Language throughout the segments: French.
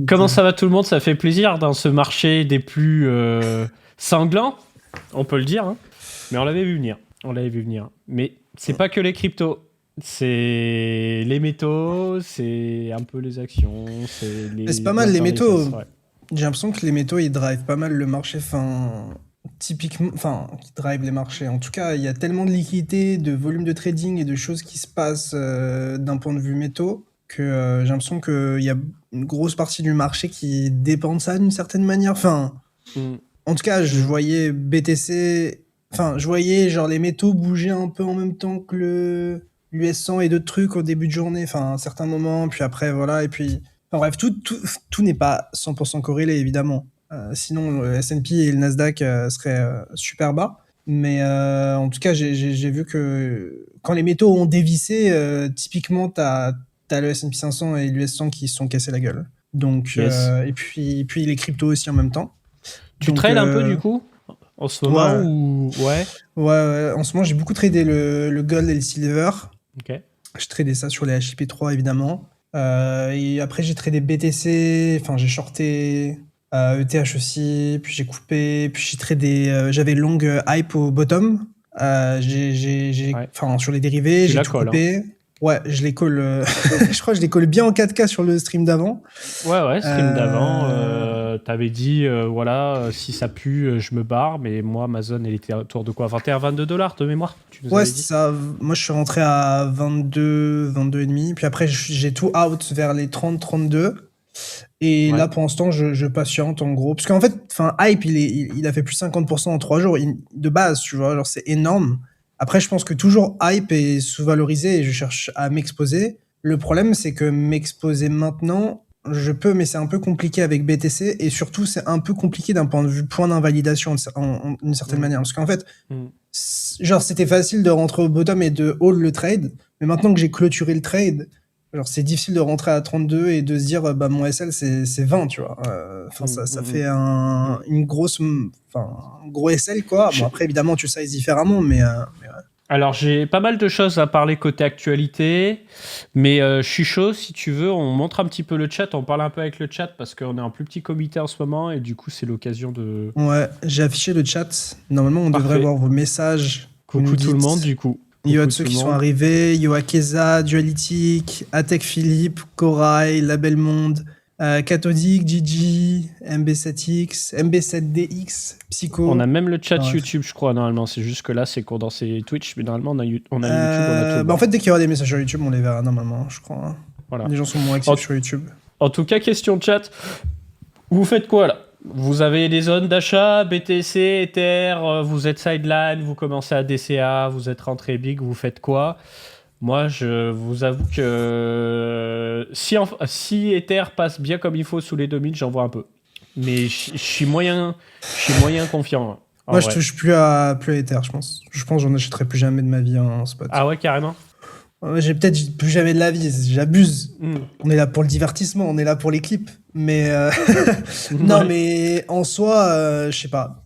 Comment ça va tout le monde? Ça fait plaisir dans ce marché des plus sanglants, on peut le dire, hein. Mais on l'avait vu venir. On l'avait vu venir. Mais c'est pas que les cryptos. C'est les métaux, c'est un peu les actions, c'est Mais c'est les pas mal les dans les métaux. SAS, ouais. J'ai l'impression que les métaux, ils drivent pas mal le marché. Enfin, typiquement, enfin, qui drive les marchés. En tout cas, il y a tellement de liquidités, de volume de trading et de choses qui se passent d'un point de vue métaux que j'ai l'impression qu'il y a une grosse partie du marché qui dépend de ça d'une certaine manière. Enfin, Mm. en tout cas, je voyais BTC. Enfin, je voyais genre les métaux bouger un peu en même temps que l'US 100 et d'autres trucs au début de journée. Enfin, à un certain moment. Puis après, voilà. Et puis. Enfin bref, tout n'est pas 100% corrélé, évidemment. Sinon, le S&P et le Nasdaq seraient super bas. Mais en tout cas, j'ai vu que quand les métaux ont dévissé, typiquement, t'as le S&P 500 et l'US 100 qui se sont cassés la gueule. Donc, Yes. et puis les cryptos aussi en même temps. Tu Donc, trades un peu du coup en ce moment ouais, ou ouais? ouais. En ce moment, j'ai beaucoup tradé le gold et le silver. Ok. Je tradais ça sur les HIP3 évidemment. Et après j'ai tradé BTC, enfin j'ai shorté ETH aussi, puis j'ai coupé, puis j'ai tradé, j'avais long hype au bottom. Ouais. Enfin sur les dérivés, Tu j'ai la tout colles, hein. coupé. Ouais, je les colle, je crois que je les colle bien en 4K sur le stream d'avant. Ouais, stream d'avant, Euh, t'avais dit, voilà, si ça pue, je me barre, mais moi, ma zone, elle était autour de quoi? 21-22 $ de mémoire, tu nous Ouais, avais c'est dit? ça. Moi, je suis rentré à 22 et demi. Puis après, j'ai tout out vers les 30-32. Et Ouais. là, pour l'instant, je patiente en gros. Parce qu'en fait, enfin, Hype, il a fait plus 50% en 3 jours. De base, tu vois, genre, c'est énorme. Après, je pense que toujours Hype est sous-valorisé et je cherche à m'exposer. Le problème, c'est que m'exposer maintenant, je peux, mais c'est un peu compliqué avec BTC. Et surtout, c'est un peu compliqué d'un point de vue point d'invalidation, d'une certaine Mm, manière. Parce qu'en fait, mm. genre, c'était facile de rentrer au bottom et de hold le trade. Mais maintenant que j'ai clôturé le trade, genre, c'est difficile de rentrer à 32 et de se dire, bah, mon SL, c'est 20, tu vois. Enfin, ça fait Mm. une grosse, enfin, un gros SL, quoi. Bon, Je- après, évidemment, tu sizes différemment, mais ouais. Alors, j'ai pas mal de choses à parler côté actualité, mais je suis chaud, si tu veux, on montre un petit peu le chat, on parle un peu avec le chat, parce qu'on est en plus petit comité en ce moment, et du coup, c'est l'occasion de... Ouais, j'ai affiché le chat. Normalement, on devrait Parfait. voir vos messages. Vous nous Coucou tout le monde, dites. du coup. Yo à Coucou ceux tout le qui sont monde. arrivés, yo à Keza, Dualitic, Atek Philippe, Corail, Label Monde, Cathodic, Gigi, MB7X, MB7DX, On a Psycho. même le chat Enfin, bref. YouTube, je crois, normalement. C'est juste que là, c'est condensé Twitch, mais normalement, on a le YouTube, on a tout le Bah en monde. fait, dès qu'il y aura des messages sur YouTube, on les verra normalement, je crois, hein. Voilà. Les gens sont moins En, actifs sur YouTube. en tout cas, question chat. Vous faites quoi là? Vous avez des zones d'achat, BTC, Ether, vous êtes sideline, vous commencez à DCA, vous êtes rentré big, vous faites quoi? Moi, je vous avoue que si Ether passe bien comme il faut sous les 2000, j'en vois un peu. Mais je suis moyen confiant, hein, en Moi, je vrai. touche plus à Ether, je pense. Je pense que j'en achèterai plus jamais de ma vie en spot. Ah ouais, carrément. Ouais, j'ai peut-être plus jamais de la vie, j'abuse. Hmm. On est là pour le divertissement, on est là pour les clips. Mais non, Ouais. mais en soi, je sais pas.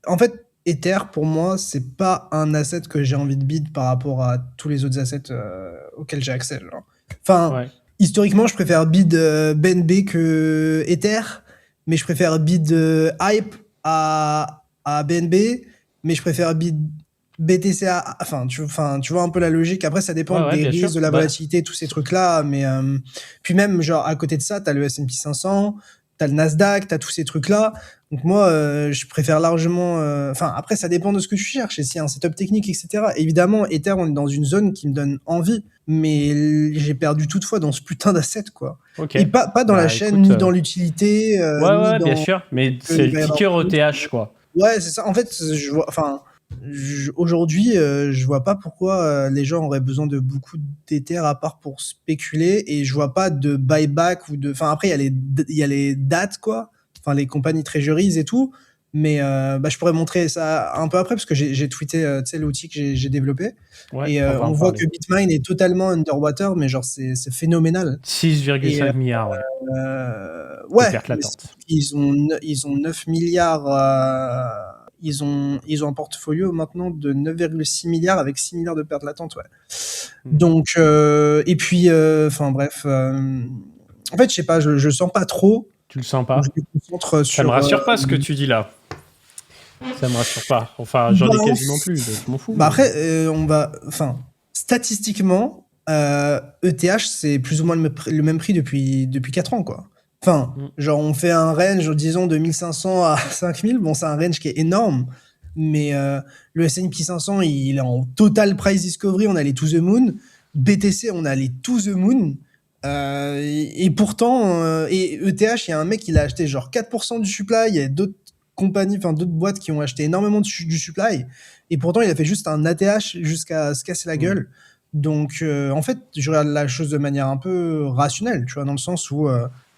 En fait, Ether, pour moi, c'est pas un asset que j'ai envie de bid par rapport à tous les autres assets auxquels j'ai accès, genre. Enfin, Ouais. historiquement, je préfère bid BNB que Ether, mais je préfère bid Hype à BNB, mais je préfère bid BTC enfin, tu vois un peu la logique. Après, ça dépend Ouais, des bien sûr. risques, de la Bah, volatilité, tous ces trucs-là. Mais puis même, genre, à côté de ça, t'as le S&P 500, t'as le Nasdaq, t'as tous ces trucs-là. Donc moi, je préfère largement... Enfin, après, ça dépend de ce que tu cherches et s'il y a un setup technique, etc. Évidemment, Ether, on est dans une zone qui me donne envie, mais j'ai perdu toutefois dans ce putain d'asset, quoi. ok. Et pas dans la Bah chaîne, écoute. ni dans l'utilité, ni Bien dans sûr. Mais c'est il le va y avoir ticker d'autres. ETH, quoi. Ouais, c'est ça. En fait, je vois, enfin, aujourd'hui, je vois pas pourquoi les gens auraient besoin de beaucoup d'Ether à part pour spéculer et je vois pas de buyback ou de. Enfin, après, il y a les dates, quoi. Enfin, les compagnies treasuries et tout. Mais bah, je pourrais montrer ça un peu après parce que j'ai tweeté tu sais, l'outil que j'ai développé. Ouais, Et on va on en voit que parler. Bitmine est totalement underwater, mais genre, c'est phénoménal. Et 6,5 milliards, ouais, de ouais, pertes latentes. ils ont 9 milliards. Ils ont un portfolio maintenant de 9,6 milliards avec 6 milliards de pertes latentes. Ouais. Hmm. Donc, et puis, enfin bref, En fait, je sais pas, je sens pas trop. Tu le sens Donc pas? je me concentre Ça me sur. rassure pas ce que tu dis là. Ça me rassure pas. Enfin, j'en ai Bah, quasiment plus, donc je m'en fous. bah après, statistiquement, ETH, c'est plus ou moins le même prix depuis 4 ans, quoi. Enfin, Mm. genre, on fait un range, disons, de 1500 à 5000. Bon, c'est un range qui est énorme, mais le S&P 500, il est en total price discovery. On a les to the moon. BTC, on a les to the moon. Et pourtant, et ETH, il y a un mec qui l'a acheté genre 4% du supply. Il y a d'autres compagnies, enfin d'autres boîtes qui ont acheté énormément du supply. Et pourtant, il a fait juste un ATH jusqu'à se casser la gueule. Donc, en fait, je regarde la chose de manière un peu rationnelle, tu vois, dans le sens où,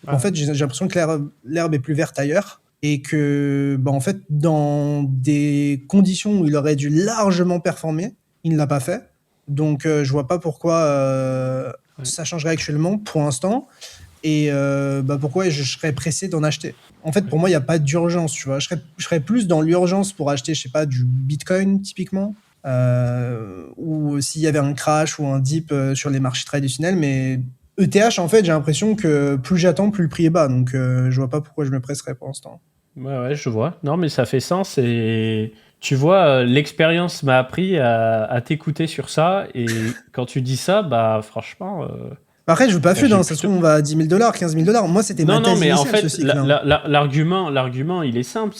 en fait, j'ai l'impression que l'herbe est plus verte ailleurs. Et que, en fait, dans des conditions où il aurait dû largement performer, il ne l'a pas fait. Donc, je vois pas pourquoi ça changerait actuellement pour l'instant. Et pourquoi je serais pressé d'en acheter. En fait, pour moi, il n'y a pas d'urgence, tu vois. Je serais plus dans l'urgence pour acheter, je sais pas, du Bitcoin, typiquement, ou s'il y avait un crash ou un dip sur les marchés traditionnels. Mais ETH, en fait, j'ai l'impression que plus j'attends, plus le prix est bas. Donc, je vois pas pourquoi je me presserais pour l'instant. Ouais, je vois. Non, mais ça fait sens. Et tu vois, l'expérience m'a appris à t'écouter sur ça. Et quand tu dis ça, bah franchement. Après, je veux pas fuir, j'ai ça se trouve, on va à 10 000 $, 15 000 $. Moi, c'était ma Non, thèse mais en initiale, ce fait, cycle. Hein. l'argument, il est simple.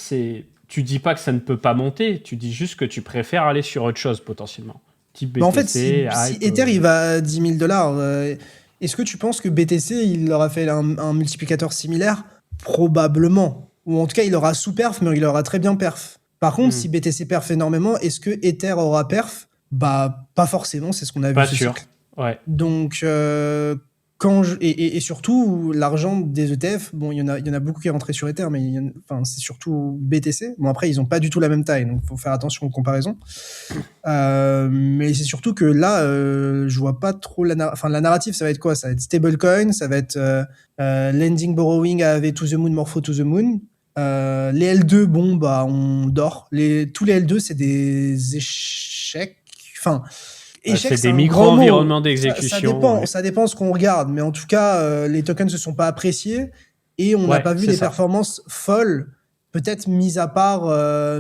Tu dis pas que ça ne peut pas monter. Tu dis juste que tu préfères aller sur autre chose potentiellement. Type BTC, En fait, si hype. Ether il va à 10 000 $, est-ce que tu penses que BTC il aura fait un multiplicateur similaire? Probablement. Ou en tout cas, il aura sous-perf, mais il aura très bien perf. Par contre, si BTC perf énormément, est-ce que Ether aura perf? Bah, pas forcément, c'est ce qu'on a vu Pas ce sûr. cycle. Ouais. Donc, et surtout, l'argent des ETF, bon, il y en a beaucoup qui est rentré sur Ether, mais c'est surtout BTC. Bon, après, ils n'ont pas du tout la même taille, donc il faut faire attention aux comparaisons. Mais c'est surtout que là, je vois pas trop la narrative, ça va être quoi? Ça va être stablecoin, ça va être lending borrowing avec to the moon, morpho to the moon. Les L2, bon, bah, on dort. Tous les L2, c'est des échecs. Enfin, échec, c'est des un micro-environnements grand mot. d'exécution. Ça dépend ce qu'on regarde. Mais en tout cas, les tokens ne se sont pas appréciés et on n'a pas vu des performances folles. Peut-être mis à part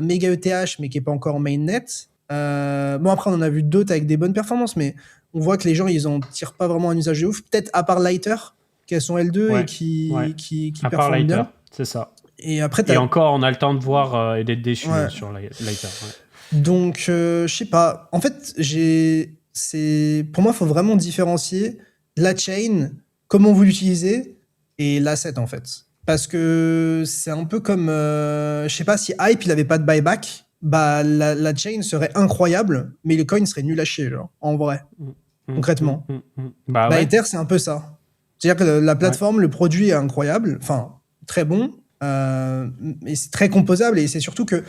Mega ETH, mais qui n'est pas encore mainnet. Bon, après, on en a vu d'autres avec des bonnes performances, mais on voit que les gens, ils en tirent pas vraiment un usage de ouf. Peut-être à part Lighter, qui a son L2 et qui performe bien. C'est ça. Et après, et encore, on a le temps de voir et d'être déçu sur Lighter. Ouais. Donc, je sais pas. En fait, pour moi, il faut vraiment différencier la chain, comment vous l'utilisez, et l'asset, en fait. Parce que c'est un peu comme, je sais pas, si Hype, il avait pas de buyback, bah, la chain serait incroyable, mais le coin serait nul à chier, genre, en vrai. Concrètement. Ether, c'est un peu ça. C'est-à-dire que la plateforme, le produit est incroyable, enfin, très bon, mais c'est très composable, et c'est surtout que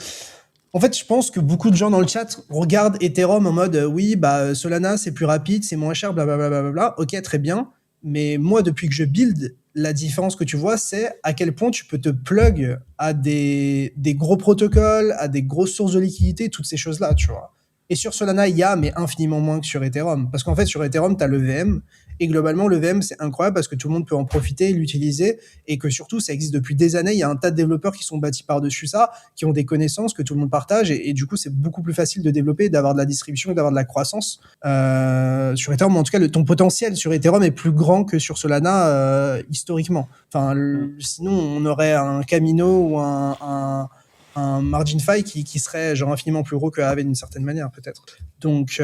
en fait, je pense que beaucoup de gens dans le chat regardent Ethereum en mode oui, bah Solana c'est plus rapide, c'est moins cher, blablabla. Ok, très bien. Mais moi, depuis que je build, la différence que tu vois, c'est à quel point tu peux te plug à des gros protocoles, à des grosses sources de liquidité, toutes ces choses-là, tu vois. Et sur Solana, il y a, mais infiniment moins que sur Ethereum. Parce qu'en fait, sur Ethereum, tu as le VM. Et globalement, le VM, c'est incroyable parce que tout le monde peut en profiter, l'utiliser. Et que surtout, ça existe depuis des années. Il y a un tas de développeurs qui sont bâtis par-dessus ça, qui ont des connaissances que tout le monde partage. Et du coup, c'est beaucoup plus facile de développer, d'avoir de la distribution et d'avoir de la croissance. Sur Ethereum, en tout cas, ton potentiel sur Ethereum est plus grand que sur Solana historiquement. Enfin, sinon, on aurait un Camino ou un MarginFi qui serait genre infiniment plus gros que Aave d'une certaine manière, peut-être. Donc,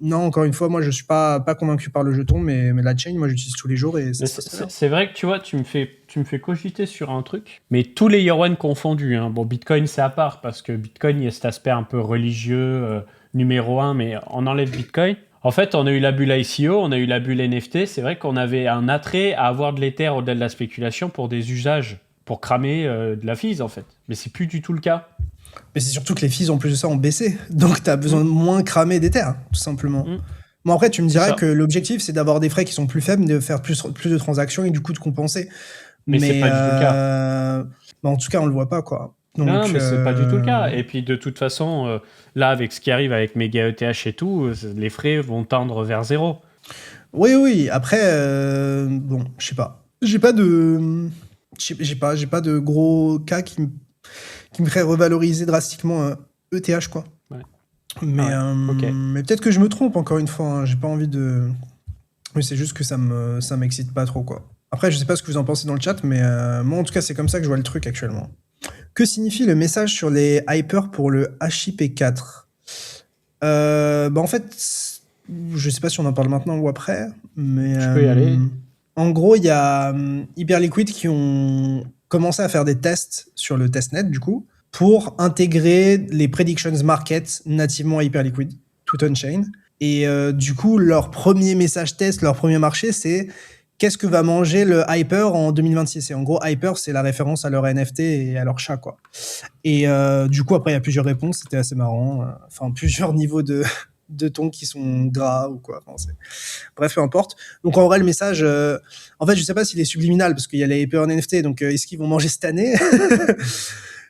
non, encore une fois, moi, je suis pas convaincu par le jeton, mais la chain, moi, j'utilise tous les jours et c'est vrai que tu vois, tu me fais cogiter sur un truc, mais tous les Year One confondus, hein. Bon, Bitcoin, c'est à part, parce que Bitcoin, il y a cet aspect un peu religieux, numéro 1, mais on enlève Bitcoin. En fait, on a eu la bulle ICO, on a eu la bulle NFT, c'est vrai qu'on avait un attrait à avoir de l'Ether au-delà de la spéculation pour des usages, pour cramer de la FIS, en fait. Mais c'est plus du tout le cas. Mais c'est surtout que les fees, en plus de ça, ont baissé. Donc, tu as besoin de moins cramer d'Ether, tout simplement. Bon, après, tu me dirais que l'objectif, c'est d'avoir des frais qui sont plus faibles, de faire plus de transactions et du coup de compenser. Mais c'est pas du tout le cas. En tout cas, on le voit pas, quoi. Donc, non, mais c'est pas du tout le cas. Et puis, de toute façon, là, avec ce qui arrive avec Mega ETH et tout, les frais vont tendre vers zéro. Oui, oui. Après, bon, je sais pas. J'ai pas de gros cas qui me ferait revaloriser drastiquement ETH, quoi. Ouais. Mais, Ah ouais, ok. mais peut-être que je me trompe, encore une fois. Hein. J'ai pas envie de. Oui, c'est juste que ça m'excite pas trop, quoi. Après, je sais pas ce que vous en pensez dans le chat, mais moi, en tout cas, c'est comme ça que je vois le truc actuellement. Que signifie le message sur les hypers pour le HIP4? En fait, je sais pas si on en parle maintenant ou après, mais Tu peux y aller. en gros, il y a Hyperliquid qui ont commencé à faire des tests sur le testnet, du coup, pour intégrer les predictions market nativement à Hyperliquid, tout on-chain. Et du coup, leur premier message test, leur premier marché, c'est qu'est-ce que va manger le Hyper en 2026. Et en gros, Hyper, c'est la référence à leur NFT et à leur chat, quoi. Et du coup, après, il y a plusieurs réponses, c'était assez marrant. Enfin, plusieurs niveaux de tons qui sont gras ou quoi. Enfin, bref, peu importe. Donc, en vrai, le message, en fait, je sais pas s'il est subliminal parce qu'il y a les Hyper NFT, donc est-ce qu'ils vont manger cette année?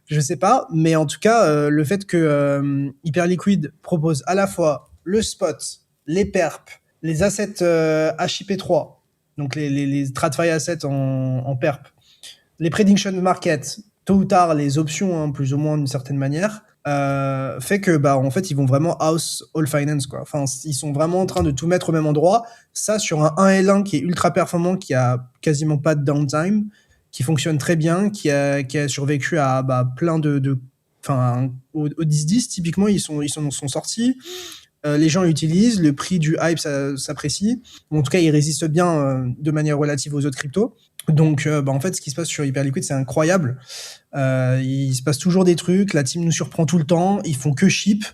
Je sais pas, mais en tout cas, le fait que Hyperliquid propose à la fois le spot, les perps, les assets HIP3, donc les TradFi assets en perp, les prediction market, tôt ou tard les options, hein, plus ou moins d'une certaine manière, fait que en fait ils vont vraiment house all finance, quoi. Enfin, ils sont vraiment en train de tout mettre au même endroit. Ça sur un 1L1 qui est ultra performant, qui a quasiment pas de downtime, qui fonctionne très bien, qui a survécu à plein enfin au 10-10 typiquement ils sont sortis. Les gens l'utilisent, le prix du hype s'apprécie. En tout cas, il résiste bien de manière relative aux autres cryptos. Donc, en fait, ce qui se passe sur Hyperliquid, c'est incroyable. Il se passe toujours des trucs, la team nous surprend tout le temps, ils font que ship.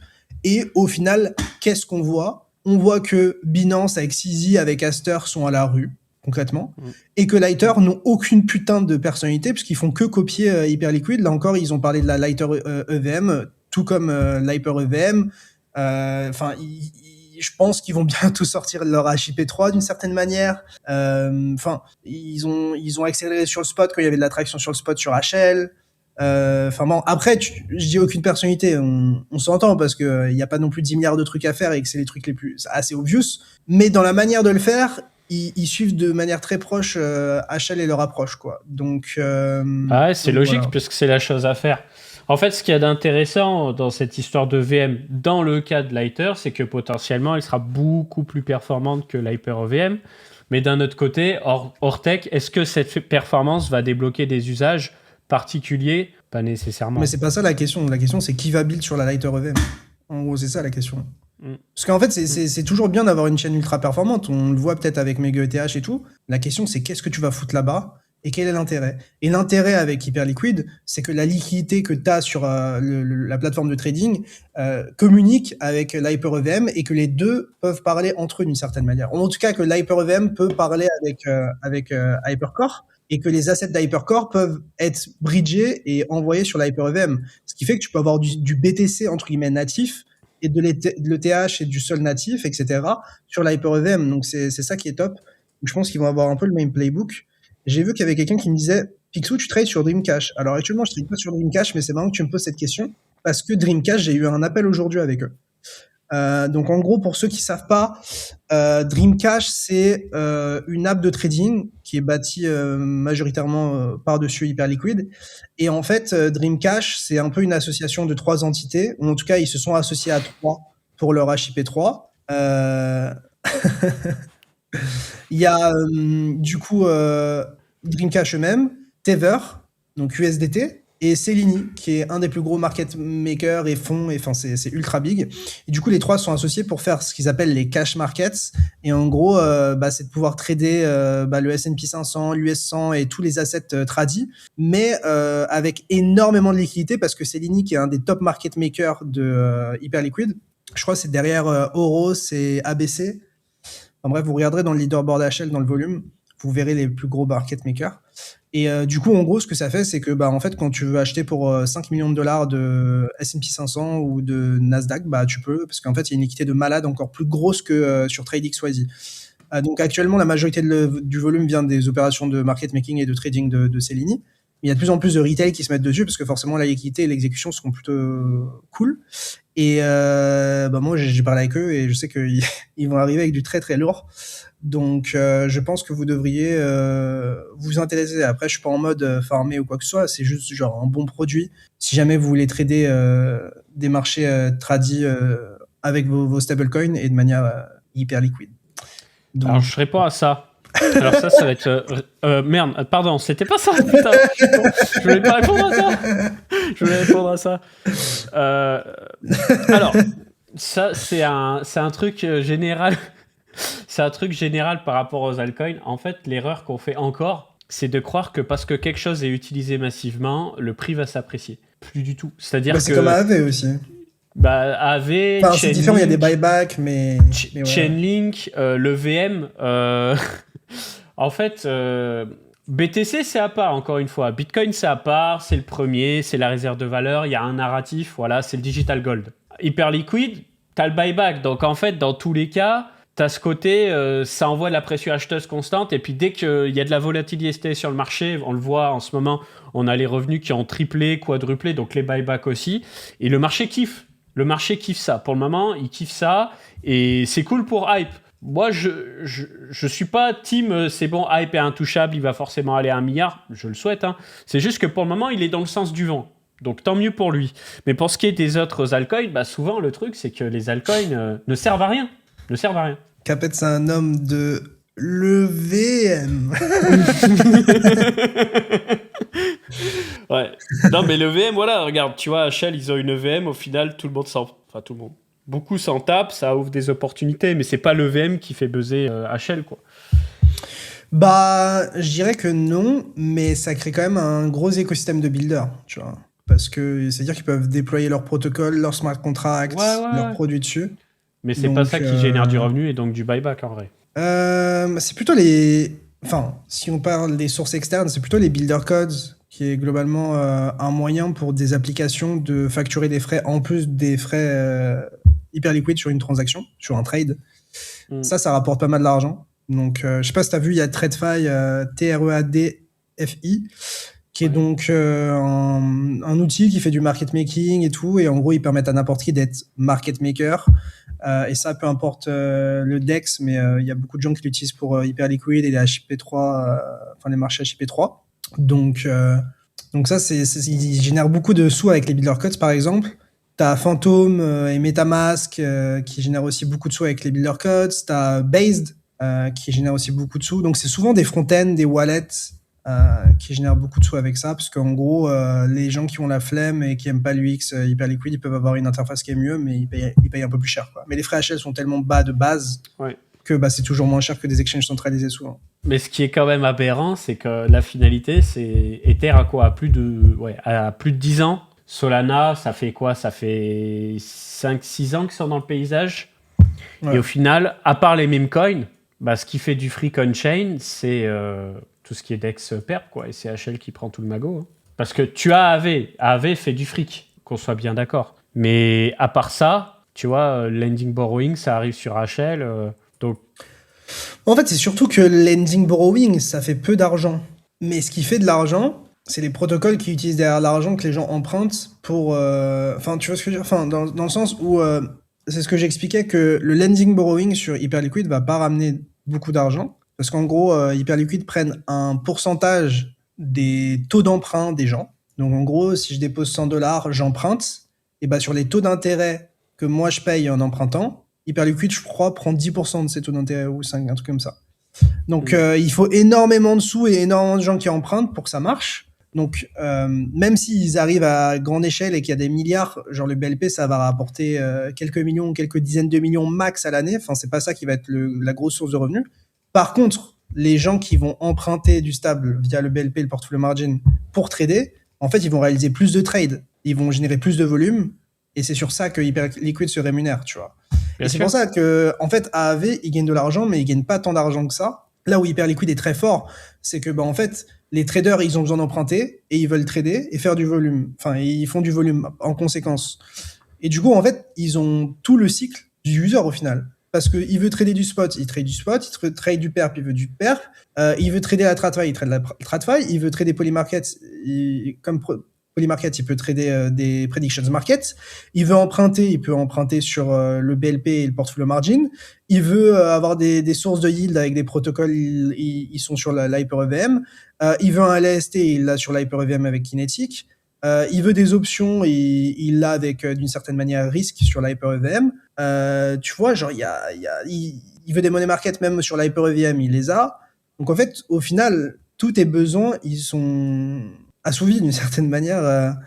Et au final, qu'est-ce qu'on voit? On voit que Binance avec CZ, avec Aster sont à la rue, concrètement. Et que Lighter n'ont aucune putain de personnalité, puisqu'ils font que copier Hyperliquid. Là encore, ils ont parlé de la Lighter EVM, tout comme l'Hyper EVM. Enfin, je pense qu'ils vont bientôt sortir leur HIP3 d'une certaine manière. Enfin, ils ont accéléré sur le spot quand il y avait de l'attraction sur le spot sur HL. Enfin bon, après, je dis aucune personnalité, on s'entend parce que il y a pas non plus 10 milliards de trucs à faire et que c'est les trucs les plus assez obvious. Mais dans la manière de le faire, ils suivent de manière très proche HL et leur approche, quoi. Donc, Ah ouais, c'est donc logique voilà. puisque c'est la chose à faire. En fait, ce qu'il y a d'intéressant dans cette histoire de VM, dans le cas de Lighter, c'est que potentiellement, elle sera beaucoup plus performante que l'Hyper EVM. Mais d'un autre côté, hors tech, est-ce que cette performance va débloquer des usages particuliers? Pas nécessairement. Mais c'est pas ça la question. La question, c'est qui va build sur la Lighter EVM. En gros, c'est ça la question. Mm. Parce qu'en fait, c'est toujours bien d'avoir une chaîne ultra performante. On le voit peut-être avec MegaETH et tout. La question, c'est qu'est-ce que tu vas foutre là-bas et quel est l'intérêt? Et l'intérêt avec Hyperliquid, c'est que la liquidité que tu as sur la plateforme de trading communique avec l'Hyper EVM et que les deux peuvent parler entre eux d'une certaine manière. En tout cas, que l'Hyper EVM peut parler avec Hypercore et que les assets d'Hypercore peuvent être bridgés et envoyés sur l'Hyper EVM. Ce qui fait que tu peux avoir du BTC entre guillemets natif et de l'ETH et du sol natif, etc. sur l'Hyper EVM. Donc c'est ça qui est top. Je pense qu'ils vont avoir un peu le même playbook. J'ai vu qu'il y avait quelqu'un qui me disait Picsou, tu trades sur Dreamcash. Alors actuellement, je trade pas sur Dreamcash, mais c'est marrant que tu me poses cette question parce que Dreamcash, j'ai eu un appel aujourd'hui avec eux. Donc en gros, pour ceux qui savent pas, Dreamcash, c'est une app de trading qui est bâtie majoritairement par-dessus Hyperliquid. Et en fait, Dreamcash, c'est un peu une association de 3 entités. Ou en tout cas, ils se sont associés à 3 pour leur HIP3. Il y a du coup Dreamcash eux-mêmes, Tether, donc USDT, et Selini, qui est un des plus gros market makers et fonds, et enfin c'est ultra big. Et du coup, les trois sont associés pour faire ce qu'ils appellent les cash markets. Et en gros, c'est de pouvoir trader le S&P 500, l'US 100 et tous les assets tradis, mais avec énormément de liquidité parce que Selini, qui est un des top market makers de Hyperliquid, je crois que c'est derrière Oros et ABC. En bref, vous regarderez dans le leaderboard HL, dans le volume, vous verrez les plus gros market makers. Et du coup, en gros, ce que ça fait, c'est que en fait, quand tu veux acheter pour 5 millions de dollars de S&P 500 ou de Nasdaq, tu peux, parce qu'en fait, il y a une liquidité de malade encore plus grosse que sur TradeXYZ. Donc actuellement, la majorité du volume vient des opérations de market making et de trading de Selini. Il y a de plus en plus de retail qui se mettent dessus parce que forcément la liquidité et l'exécution seront plutôt cool. Et moi j'ai parlé avec eux et je sais qu'ils ils vont arriver avec du très très lourd. Donc je pense que vous devriez vous intéresser. Après je suis pas en mode farmer ou quoi que ce soit, c'est juste genre un bon produit. Si jamais vous voulez trader des marchés tradis avec vos stablecoins et de manière hyper liquide. Donc, Alors, je réponds à ça. Alors ça va être... merde, pardon, c'était pas ça, putain. Je voulais pas répondre à ça. Je voulais répondre à ça. Alors, ça, c'est un truc général. C'est un truc général par rapport aux altcoins. En fait, l'erreur qu'on fait encore, c'est de croire que parce que quelque chose est utilisé massivement, le prix va s'apprécier. Plus du tout. C'est-à-dire c'est que... comme AAV aussi. AAV, enfin, c'est différent, il y a des buybacks, mais ouais. Chainlink, le VM... En fait, BTC, c'est à part, encore une fois. Bitcoin, c'est à part, c'est le premier, c'est la réserve de valeur, il y a un narratif, voilà, c'est le digital gold. Hyper liquide, t'as le buyback. Donc, en fait, dans tous les cas, t'as ce côté, ça envoie de la pression acheteuse constante. Et puis, dès qu'il y a de la volatilité sur le marché, on le voit en ce moment, on a les revenus qui ont triplé, quadruplé, donc les buybacks aussi. Et le marché kiffe. Le marché kiffe ça. Pour le moment, il kiffe ça. Et c'est cool pour hype. Moi, je suis pas team, c'est bon, hype est intouchable, il va forcément aller à 1 milliard, je le souhaite. Hein. C'est juste que pour le moment, il est dans le sens du vent. Donc tant mieux pour lui. Mais pour ce qui est des autres altcoins, souvent le truc, c'est que les altcoins ne servent à rien. Ne servent à rien. Capet, c'est un homme de l'EVM. Ouais. Non, mais le VM, voilà, regarde, tu vois, HL, ils ont une EVM, au final, tout le monde s'en... Enfin, tout le monde. Beaucoup s'en tapent, ça ouvre des opportunités, mais c'est pas l'EVM qui fait buzzer HL, quoi. Je dirais que non, mais ça crée quand même un gros écosystème de builders, tu vois. Parce que c'est-à-dire qu'ils peuvent déployer leur protocole, leur smart contracts, leurs produits dessus. Mais c'est pas ça qui génère du revenu et donc du buyback, en vrai. C'est plutôt les... Enfin, si on parle des sources externes, c'est plutôt les builder codes qui est globalement un moyen pour des applications de facturer des frais en plus des frais hyper liquides sur une transaction, sur un trade. Ça rapporte pas mal d'argent. Donc, je sais pas si tu as vu, il y a TradeFi, TREADFI, qui est donc un outil qui fait du market making et tout. Et en gros, ils permettent à n'importe qui d'être market maker. Et ça, peu importe le DEX, mais il y a beaucoup de gens qui l'utilisent pour Hyperliquid et les HIP3, enfin les marchés HIP3. Donc ça, ils génèrent beaucoup de sous avec les builder codes, par exemple. T'as Phantom et MetaMask qui génèrent aussi beaucoup de sous avec les builder codes. T'as Based qui génère aussi beaucoup de sous. Donc c'est souvent des front-end, des wallets qui génèrent beaucoup de sous avec ça, parce qu'en gros, les gens qui ont la flemme et qui aiment pas l'UX Hyperliquid, ils peuvent avoir une interface qui est mieux, mais ils payent un peu plus cher, quoi. Mais les frais HL sont tellement bas de base que c'est toujours moins cher que des exchanges centralisés souvent. Mais ce qui est quand même aberrant, c'est que la finalité, c'est Ether à quoi ? À plus de 10 ans. Solana, ça fait quoi ? Ça fait 5-6 ans qu'ils sont dans le paysage. Ouais. Et au final, à part les meme coins, ce qui fait du fric on-chain, c'est tout ce qui est DEX perp, quoi. Et c'est HL qui prend tout le magot. Hein. Parce que tu as AAV. AAV fait du fric, qu'on soit bien d'accord. Mais à part ça, tu vois, lending borrowing, ça arrive sur HL. Donc... En fait, c'est surtout que lending borrowing, ça fait peu d'argent. Mais ce qui fait de l'argent, c'est les protocoles qui utilisent derrière l'argent que les gens empruntent pour... Enfin, tu vois ce que je veux dire ? Enfin, dans le sens où... c'est ce que j'expliquais, que le lending borrowing sur Hyperliquid va pas ramener beaucoup d'argent. Parce qu'en gros, Hyperliquid prennent un pourcentage des taux d'emprunt des gens. Donc en gros, si je dépose $100, j'emprunte. Et sur les taux d'intérêt que moi je paye en empruntant, Hyperliquid, je crois, prend 10% de ces taux d'intérêt ou 5, un truc comme ça. Donc il faut énormément de sous et énormément de gens qui empruntent pour que ça marche. Donc même s'ils arrivent à grande échelle et qu'il y a des milliards, genre le BLP, ça va rapporter quelques millions, quelques dizaines de millions max à l'année. Enfin, c'est pas ça qui va être la grosse source de revenus. Par contre, les gens qui vont emprunter du stable via le BLP, le portfolio margin, pour trader, en fait, ils vont réaliser plus de trades. Ils vont générer plus de volume. Et c'est sur ça que Hyperliquid se rémunère, tu vois. Et c'est pour ça que, en fait, AAV, ils gagnent de l'argent, mais ils gagnent pas tant d'argent que ça. Là où Hyperliquid est très fort, c'est que, en fait, les traders, ils ont besoin d'emprunter et ils veulent trader et faire du volume. Enfin, ils font du volume en conséquence. Et du coup, en fait, ils ont tout le cycle du user au final. parce qu'il veut trader du spot, il trade du spot, il trade du perp, il veut du perp, il veut trader la TradFi, il trade la TradFi, il veut trader Polymarket, comme Polymarket, il peut trader des predictions market, il veut emprunter, il peut emprunter sur le BLP et le portfolio margin, il veut avoir des sources de yield avec des protocoles, ils sont sur l'HyperEVM, il veut un LST, il l'a sur l'HyperEVM avec Kinetic, il veut des options, il l'a avec d'une certaine manière risque sur l'HyperEVM. Tu vois, genre il veut des money market même sur l'HyperEVM, il les a. Donc en fait, au final, tous tes besoins, ils sont assouvis d'une certaine manière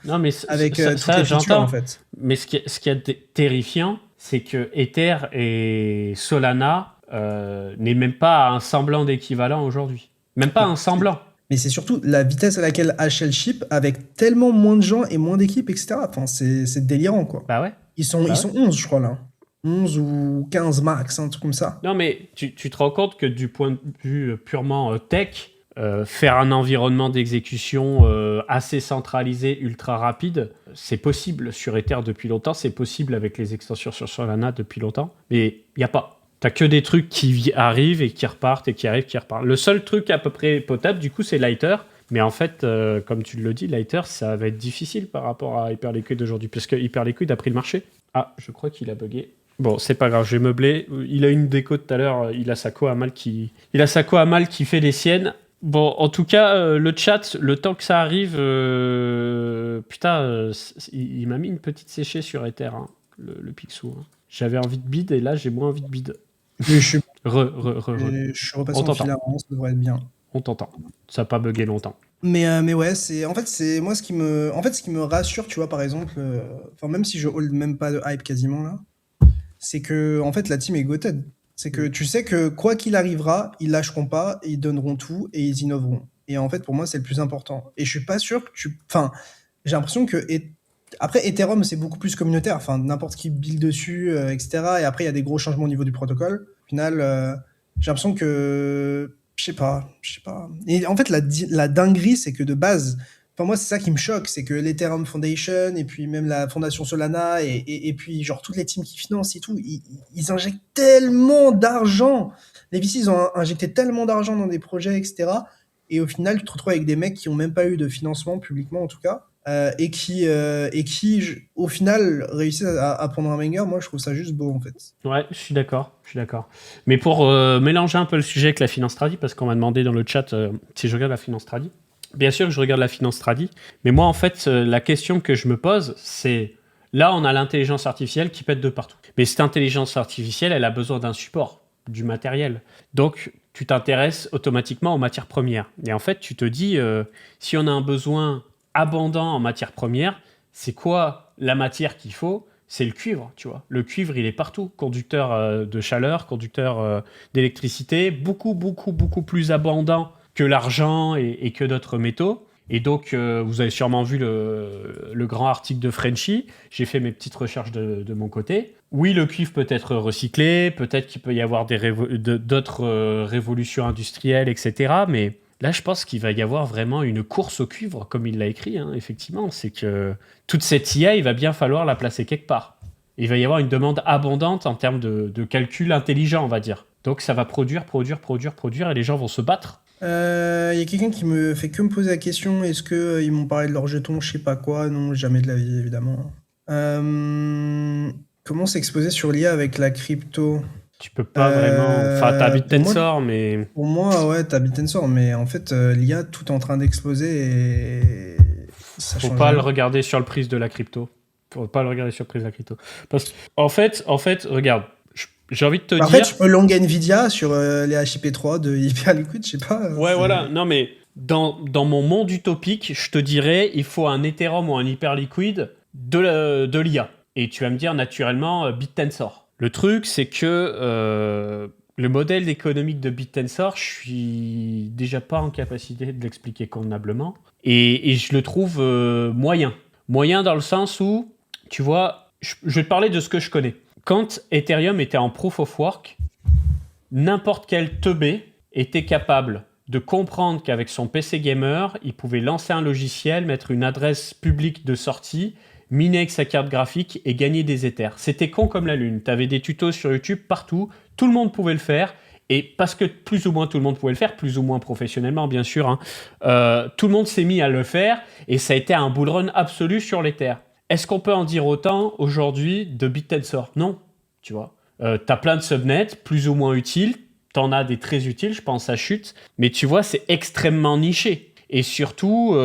Non, mais avec ça, toutes les features j'entends. en fait. Mais ce qui est terrifiant, c'est que Ether et Solana n'est même pas à un semblant d'équivalent aujourd'hui. Même pas un semblant. Mais c'est surtout la vitesse à laquelle HL ship avec tellement moins de gens et moins d'équipes, etc. Enfin, c'est délirant quoi. Bah ouais. Ils sont 11, je crois là. 11 ou 15 max, un truc comme ça. Non, mais tu te rends compte que du point de vue purement tech, faire un environnement d'exécution assez centralisé, ultra rapide, c'est possible sur Ether depuis longtemps, c'est possible avec les extensions sur Solana depuis longtemps, mais il n'y a pas. T'as que des trucs qui arrivent et qui repartent et qui arrivent, qui repartent. Le seul truc à peu près potable, du coup, c'est Lighter. Mais en fait, comme tu le dis, Lighter, ça va être difficile par rapport à Hyperliquid aujourd'hui, parce que Hyperliquid a pris le marché. Ah, je crois qu'il a bugué. Bon, c'est pas grave, je vais meubler. Il a une déco tout à l'heure, il a sa Kohamal qui fait les siennes. Bon, en tout cas, le chat, le temps que ça arrive, putain, il m'a mis une petite séchée sur Ether, hein, le Picsou. Hein. J'avais envie de bid et là, j'ai moins envie de bid. Je suis Je suis repassé en filaire, ça devrait être bien. On t'entend. Ça n'a pas bugué longtemps. Mais ouais, c'est moi ce qui me rassure, tu vois, par exemple, même si je hold même pas de hype quasiment là, c'est que en fait la team est goated. C'est que tu sais que quoi qu'il arrivera, ils lâcheront pas, ils donneront tout et ils innoveront. Et en fait, pour moi, c'est le plus important. Et je suis pas sûr que j'ai l'impression que après Ethereum, c'est beaucoup plus communautaire. Enfin, n'importe qui build dessus, etc. Et après, il y a des gros changements au niveau du protocole. Au final, j'ai l'impression que je sais pas. Et en fait, la dinguerie, c'est que de base, moi, c'est ça qui me choque, c'est que l'Ethereum Foundation et puis même la fondation Solana et puis genre toutes les teams qui financent et tout, ils injectent tellement d'argent. Les VC, ils ont injecté tellement d'argent dans des projets, etc. Et au final, tu te retrouves avec des mecs qui ont même pas eu de financement publiquement en tout cas. Et qui, au final, réussissent à prendre un banger. Moi, je trouve ça juste beau, en fait. Ouais, je suis d'accord. Mais pour mélanger un peu le sujet avec la finance tradi, parce qu'on m'a demandé dans le chat si je regarde la finance tradi. Bien sûr que je regarde la finance tradi, mais moi, en fait, la question que je me pose, c'est là, on a l'intelligence artificielle qui pète de partout. Mais cette intelligence artificielle, elle a besoin d'un support, du matériel. Donc, tu t'intéresses automatiquement aux matières premières. Et en fait, tu te dis, si on a un besoin abondant en matières premières, c'est quoi la matière qu'il faut ? C'est le cuivre, tu vois. Le cuivre, il est partout. Conducteur de chaleur, conducteur d'électricité, beaucoup plus abondant que l'argent et que d'autres métaux. Et donc, vous avez sûrement vu le grand article de Frenchy. J'ai fait mes petites recherches de mon côté. Oui, le cuivre peut être recyclé, peut-être qu'il peut y avoir d'autres révolutions industrielles, etc. Mais là, je pense qu'il va y avoir vraiment une course au cuivre, comme il l'a écrit, hein, effectivement. C'est que toute cette IA, il va bien falloir la placer quelque part. Il va y avoir une demande abondante en termes de calcul intelligent, on va dire. Donc ça va produire, et les gens vont se battre. Y a quelqu'un qui me fait que me poser la question, est-ce que ils m'ont parlé de leurs jetons, je sais pas quoi? Non, jamais de la vie, évidemment. Comment s'exposer sur l'IA avec la crypto? Tu peux pas vraiment... Enfin, t'as BitTensor, mais... Pour moi, ouais, t'as BitTensor, mais en fait, l'IA, tout est en train d'exploser et... ça Faut change pas rien. le regarder sur le prix de la crypto. Parce qu'en fait, regarde, j'ai envie de te dire... Après, tu peux long Nvidia sur les HIP3 de Hyperliquid, je sais pas. Ouais, voilà. Non, mais dans mon monde utopique, je te dirais, il faut un Ethereum ou un Hyperliquid de l'IA. Et tu vas me dire, naturellement, BitTensor. Le truc, c'est que le modèle économique de BitTensor, je suis déjà pas en capacité de l'expliquer convenablement. Et je le trouve moyen. Moyen dans le sens où, tu vois, je vais te parler de ce que je connais. Quand Ethereum était en Proof of Work, n'importe quel teubé était capable de comprendre qu'avec son PC gamer, il pouvait lancer un logiciel, mettre une adresse publique de sortie miner avec sa carte graphique et gagner des Ethers. C'était con comme la lune. Tu avais des tutos sur YouTube partout, tout le monde pouvait le faire. Et parce que plus ou moins tout le monde pouvait le faire, plus ou moins professionnellement bien sûr, tout le monde s'est mis à le faire et ça a été un bull run absolu sur l'Ether. Est-ce qu'on peut en dire autant aujourd'hui de BitTensor ? Non, tu vois. T'as plein de subnets plus ou moins utiles, t'en as des très utiles, je pense à Chute, mais tu vois, c'est extrêmement niché. Et surtout,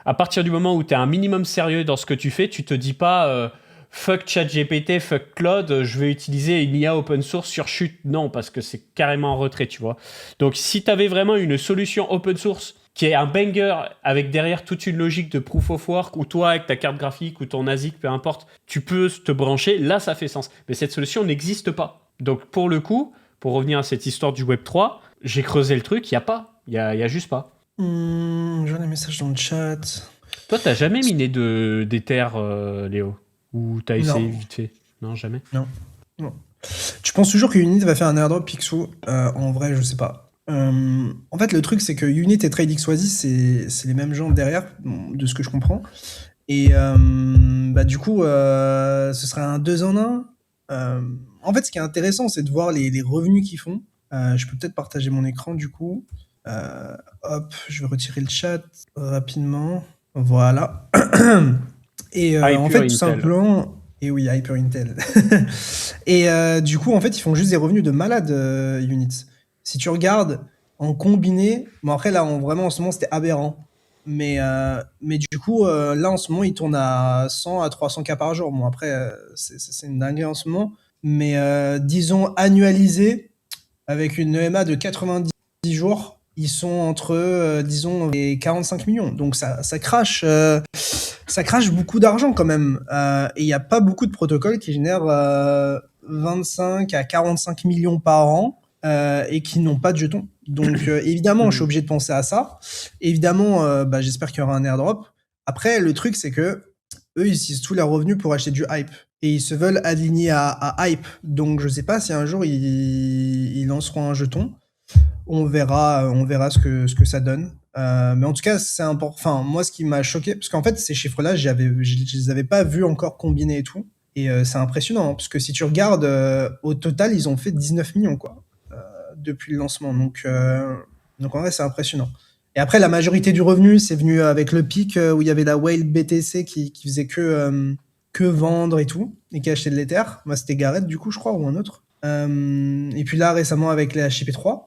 à partir du moment où t'es un minimum sérieux dans ce que tu fais, tu te dis pas fuck ChatGPT, fuck Claude, je vais utiliser une IA open source sur Chute. Non, parce que c'est carrément en retrait, tu vois. Donc si t'avais vraiment une solution open source qui est un banger avec derrière toute une logique de proof of work où toi, avec ta carte graphique ou ton ASIC, peu importe, tu peux te brancher, là, ça fait sens. Mais cette solution n'existe pas. Donc, pour le coup, pour revenir à cette histoire du Web3, j'ai creusé le truc, il n'y a pas. Il y a juste pas. Je vois des messages dans le chat. Toi, t'as jamais miné d'Ether, Léo ? Ou t'as essayé vite fait ? Non, jamais ? Non. Tu penses toujours que Unit va faire un airdrop Picsou ? En vrai, je sais pas. En fait, le truc, c'est que Unit et TradeXYZ, c'est les mêmes gens derrière, de ce que je comprends. Et du coup, ce serait un 2 en 1. En fait, ce qui est intéressant, c'est de voir les revenus qu'ils font. Je peux peut-être partager mon écran, du coup. Hop, je vais retirer le chat rapidement. Voilà. Et en fait, tout simplement... Et oui, Hyper Intel. Et du coup, en fait, ils font juste des revenus de malade, Unit. Si tu regardes en combiné, bon après là, vraiment en ce moment, c'était aberrant. Mais du coup, là en ce moment, il tourne à 100 à 300K par jour. Bon après, c'est une dinguerie en ce moment. Mais disons annualisé, avec une EMA de 90 jours, ils sont entre, disons, les 45 millions. Donc ça crache... ça crache beaucoup d'argent quand même. Et il n'y a pas beaucoup de protocoles qui génèrent 25 à 45 millions par an et qui n'ont pas de jetons. Donc évidemment, je suis obligé de penser à ça. Évidemment, j'espère qu'il y aura un airdrop. Après, le truc, c'est que eux, ils utilisent tous leurs revenus pour acheter du hype. Et ils se veulent aligner à hype. Donc je sais pas si un jour ils lanceront un jeton. On verra ce que ça donne. Mais en tout cas, c'est important. Enfin, moi, ce qui m'a choqué, parce qu'en fait, ces chiffres-là, je les avais pas vus encore combinés et tout. Et c'est impressionnant, parce que si tu regardes, au total, ils ont fait 19 millions, quoi, depuis le lancement. Donc en vrai, c'est impressionnant. Et après, la majorité du revenu, c'est venu avec le pic où il y avait la whale BTC qui faisait que vendre et tout, et qui achetait de l'Ether. Moi, c'était Gareth, du coup, je crois, ou un autre. Et puis là, récemment, avec les HIP3.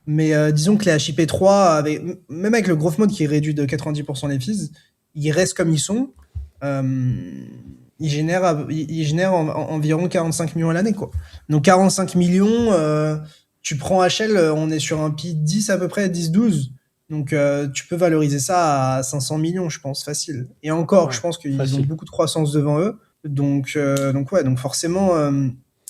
Mais disons que les HIP3, même avec le growth mode qui réduit de 90% les fees, ils restent comme ils sont. Ils génèrent environ 45 millions à l'année, quoi. Donc 45 millions, tu prends HL, on est sur un Pi 10 à peu près, 10-12. Donc tu peux valoriser ça à 500 millions, je pense, facile. Et encore, je pense qu'ils ont beaucoup de croissance devant eux. Donc forcément...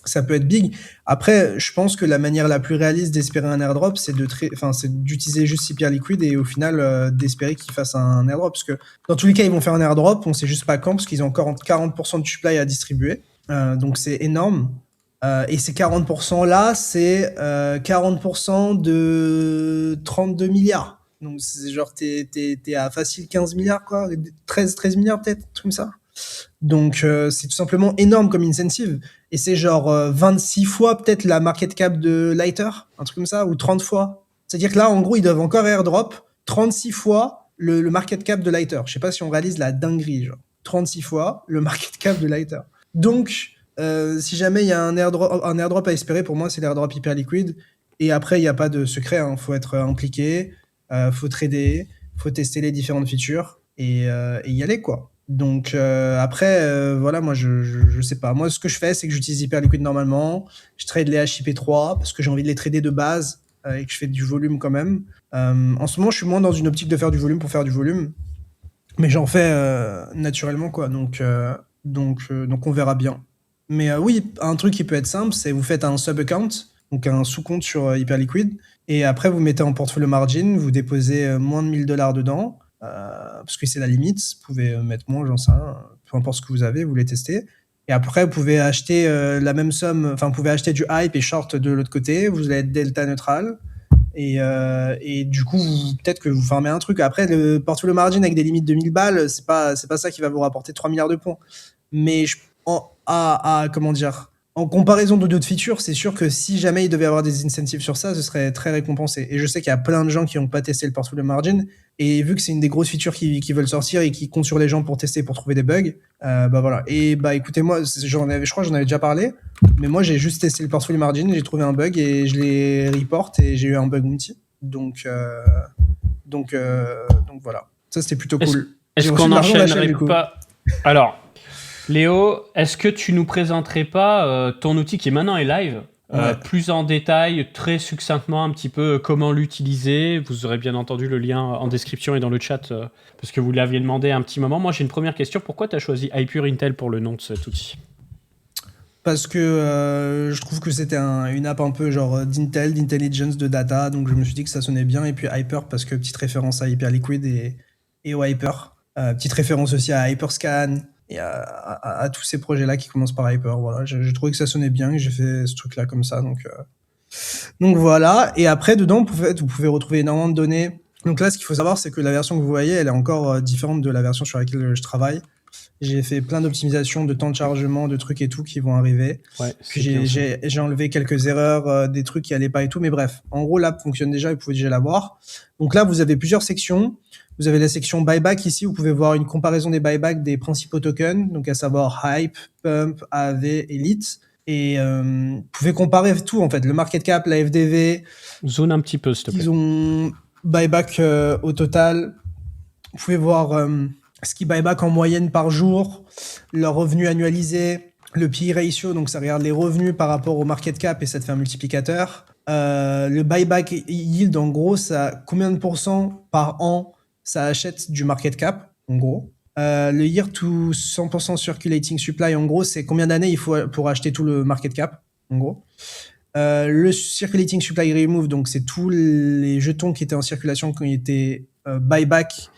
ça peut être big. Après, je pense que la manière la plus réaliste d'espérer un airdrop, c'est d'utiliser juste Hyperliquid et au final d'espérer qu'ils fassent un airdrop. Parce que dans tous les cas, ils vont faire un airdrop, on sait juste pas quand, parce qu'ils ont encore 40% de supply à distribuer. Donc c'est énorme. Et ces 40% là, c'est 40% de 32 milliards. Donc c'est genre, t'es à facile 15 milliards, quoi. 13 milliards peut-être, un truc comme ça. Donc c'est tout simplement énorme comme incentive. Et c'est genre 26 fois peut-être la market cap de Lighter, un truc comme ça, ou 30 fois. C'est-à-dire que là, en gros, ils doivent encore airdrop 36 fois le market cap de Lighter. Je sais pas si on réalise la dinguerie, genre 36 fois le market cap de Lighter. Donc, si jamais il y a un airdrop à espérer, pour moi, c'est l'airdrop Hyperliquid. Et après, il n'y a pas de secret, hein. Faut être impliqué, faut trader, faut tester les différentes features et y aller, quoi. Donc après, voilà, moi je sais pas. Moi, ce que je fais, c'est que j'utilise Hyperliquid normalement. Je trade les HIP3 parce que j'ai envie de les trader de base et que je fais du volume quand même. En ce moment, je suis moins dans une optique de faire du volume pour faire du volume, mais j'en fais naturellement, quoi. Donc on verra bien. Mais oui, un truc qui peut être simple, c'est vous faites un sub-account, donc un sous-compte sur Hyperliquid, et après vous mettez en portfolio margin, vous déposez moins de $1000 dedans. Parce que c'est la limite, vous pouvez mettre moins, j'en sais rien, peu importe ce que vous avez, vous les testez. Et après, vous pouvez acheter la même somme, enfin, vous pouvez acheter du hype et short de l'autre côté, vous allez être delta neutral. Et du coup, peut-être que vous farmez un truc. Après, le portfolio margin avec des limites de 1000 balles, c'est pas ça qui va vous rapporter 3 milliards de points. Mais comment dire, en comparaison de d'autres features, c'est sûr que si jamais il devait y avoir des incentives sur ça, ce serait très récompensé. Et je sais qu'il y a plein de gens qui n'ont pas testé le portfolio margin. Et vu que c'est une des grosses features qui veulent sortir et qui comptent sur les gens pour tester, pour trouver des bugs, bah voilà. Et bah écoutez, moi, je crois que j'en avais déjà parlé. Mais moi, j'ai juste testé le portfolio margin, j'ai trouvé un bug et je l'ai report et j'ai eu un bug bounty. Donc voilà. Ça, c'était plutôt cool. Est-ce qu'on n'enchaînerait pas... Alors, Léo, est-ce que tu nous présenterais pas ton outil qui maintenant est live, plus en détail, très succinctement un petit peu comment l'utiliser? Vous aurez bien entendu le lien en description et dans le chat parce que vous l'aviez demandé un petit moment. Moi, j'ai une première question. Pourquoi tu as choisi Hyper Intel pour le nom de cet outil? Parce que je trouve que c'était une app un peu genre d'Intel, d'intelligence, de data, donc je me suis dit que ça sonnait bien. Et puis Hyper, parce que petite référence à Hyperliquid et au Hyper. Petite référence aussi à Hyperscan et à tous ces projets-là qui commencent par Hyper. Voilà, j'ai trouvé que ça sonnait bien et j'ai fait ce truc-là comme ça. Donc voilà. Et après, dedans, vous pouvez retrouver énormément de données. Donc là, ce qu'il faut savoir, c'est que la version que vous voyez, elle est encore différente de la version sur laquelle je travaille. J'ai fait plein d'optimisations de temps de chargement, de trucs et tout qui vont arriver. Ouais, puis j'ai enlevé quelques erreurs, des trucs qui allaient pas et tout. Mais bref, en gros, l'app fonctionne déjà, vous pouvez déjà la voir. Donc là, vous avez plusieurs sections. Vous avez la section buyback ici, vous pouvez voir une comparaison des buybacks des principaux tokens, donc à savoir Hype, Pump, AAV, Elite. Et vous pouvez comparer tout en fait, le market cap, la FDV. Zone un petit peu, s'il te plaît. Ils ont buyback au total. Vous pouvez voir ce qu'ils buyback en moyenne par jour, leur revenu annualisé, le PE ratio, donc ça regarde les revenus par rapport au market cap et ça te fait un multiplicateur. Le buyback yield, en gros, ça combien de pourcents par an ça achète du market cap, en gros. Le year to 100% circulating supply, en gros, c'est combien d'années il faut pour acheter tout le market cap, en gros. Le circulating supply remove, donc c'est tous les jetons qui étaient en circulation qui ont été buyback.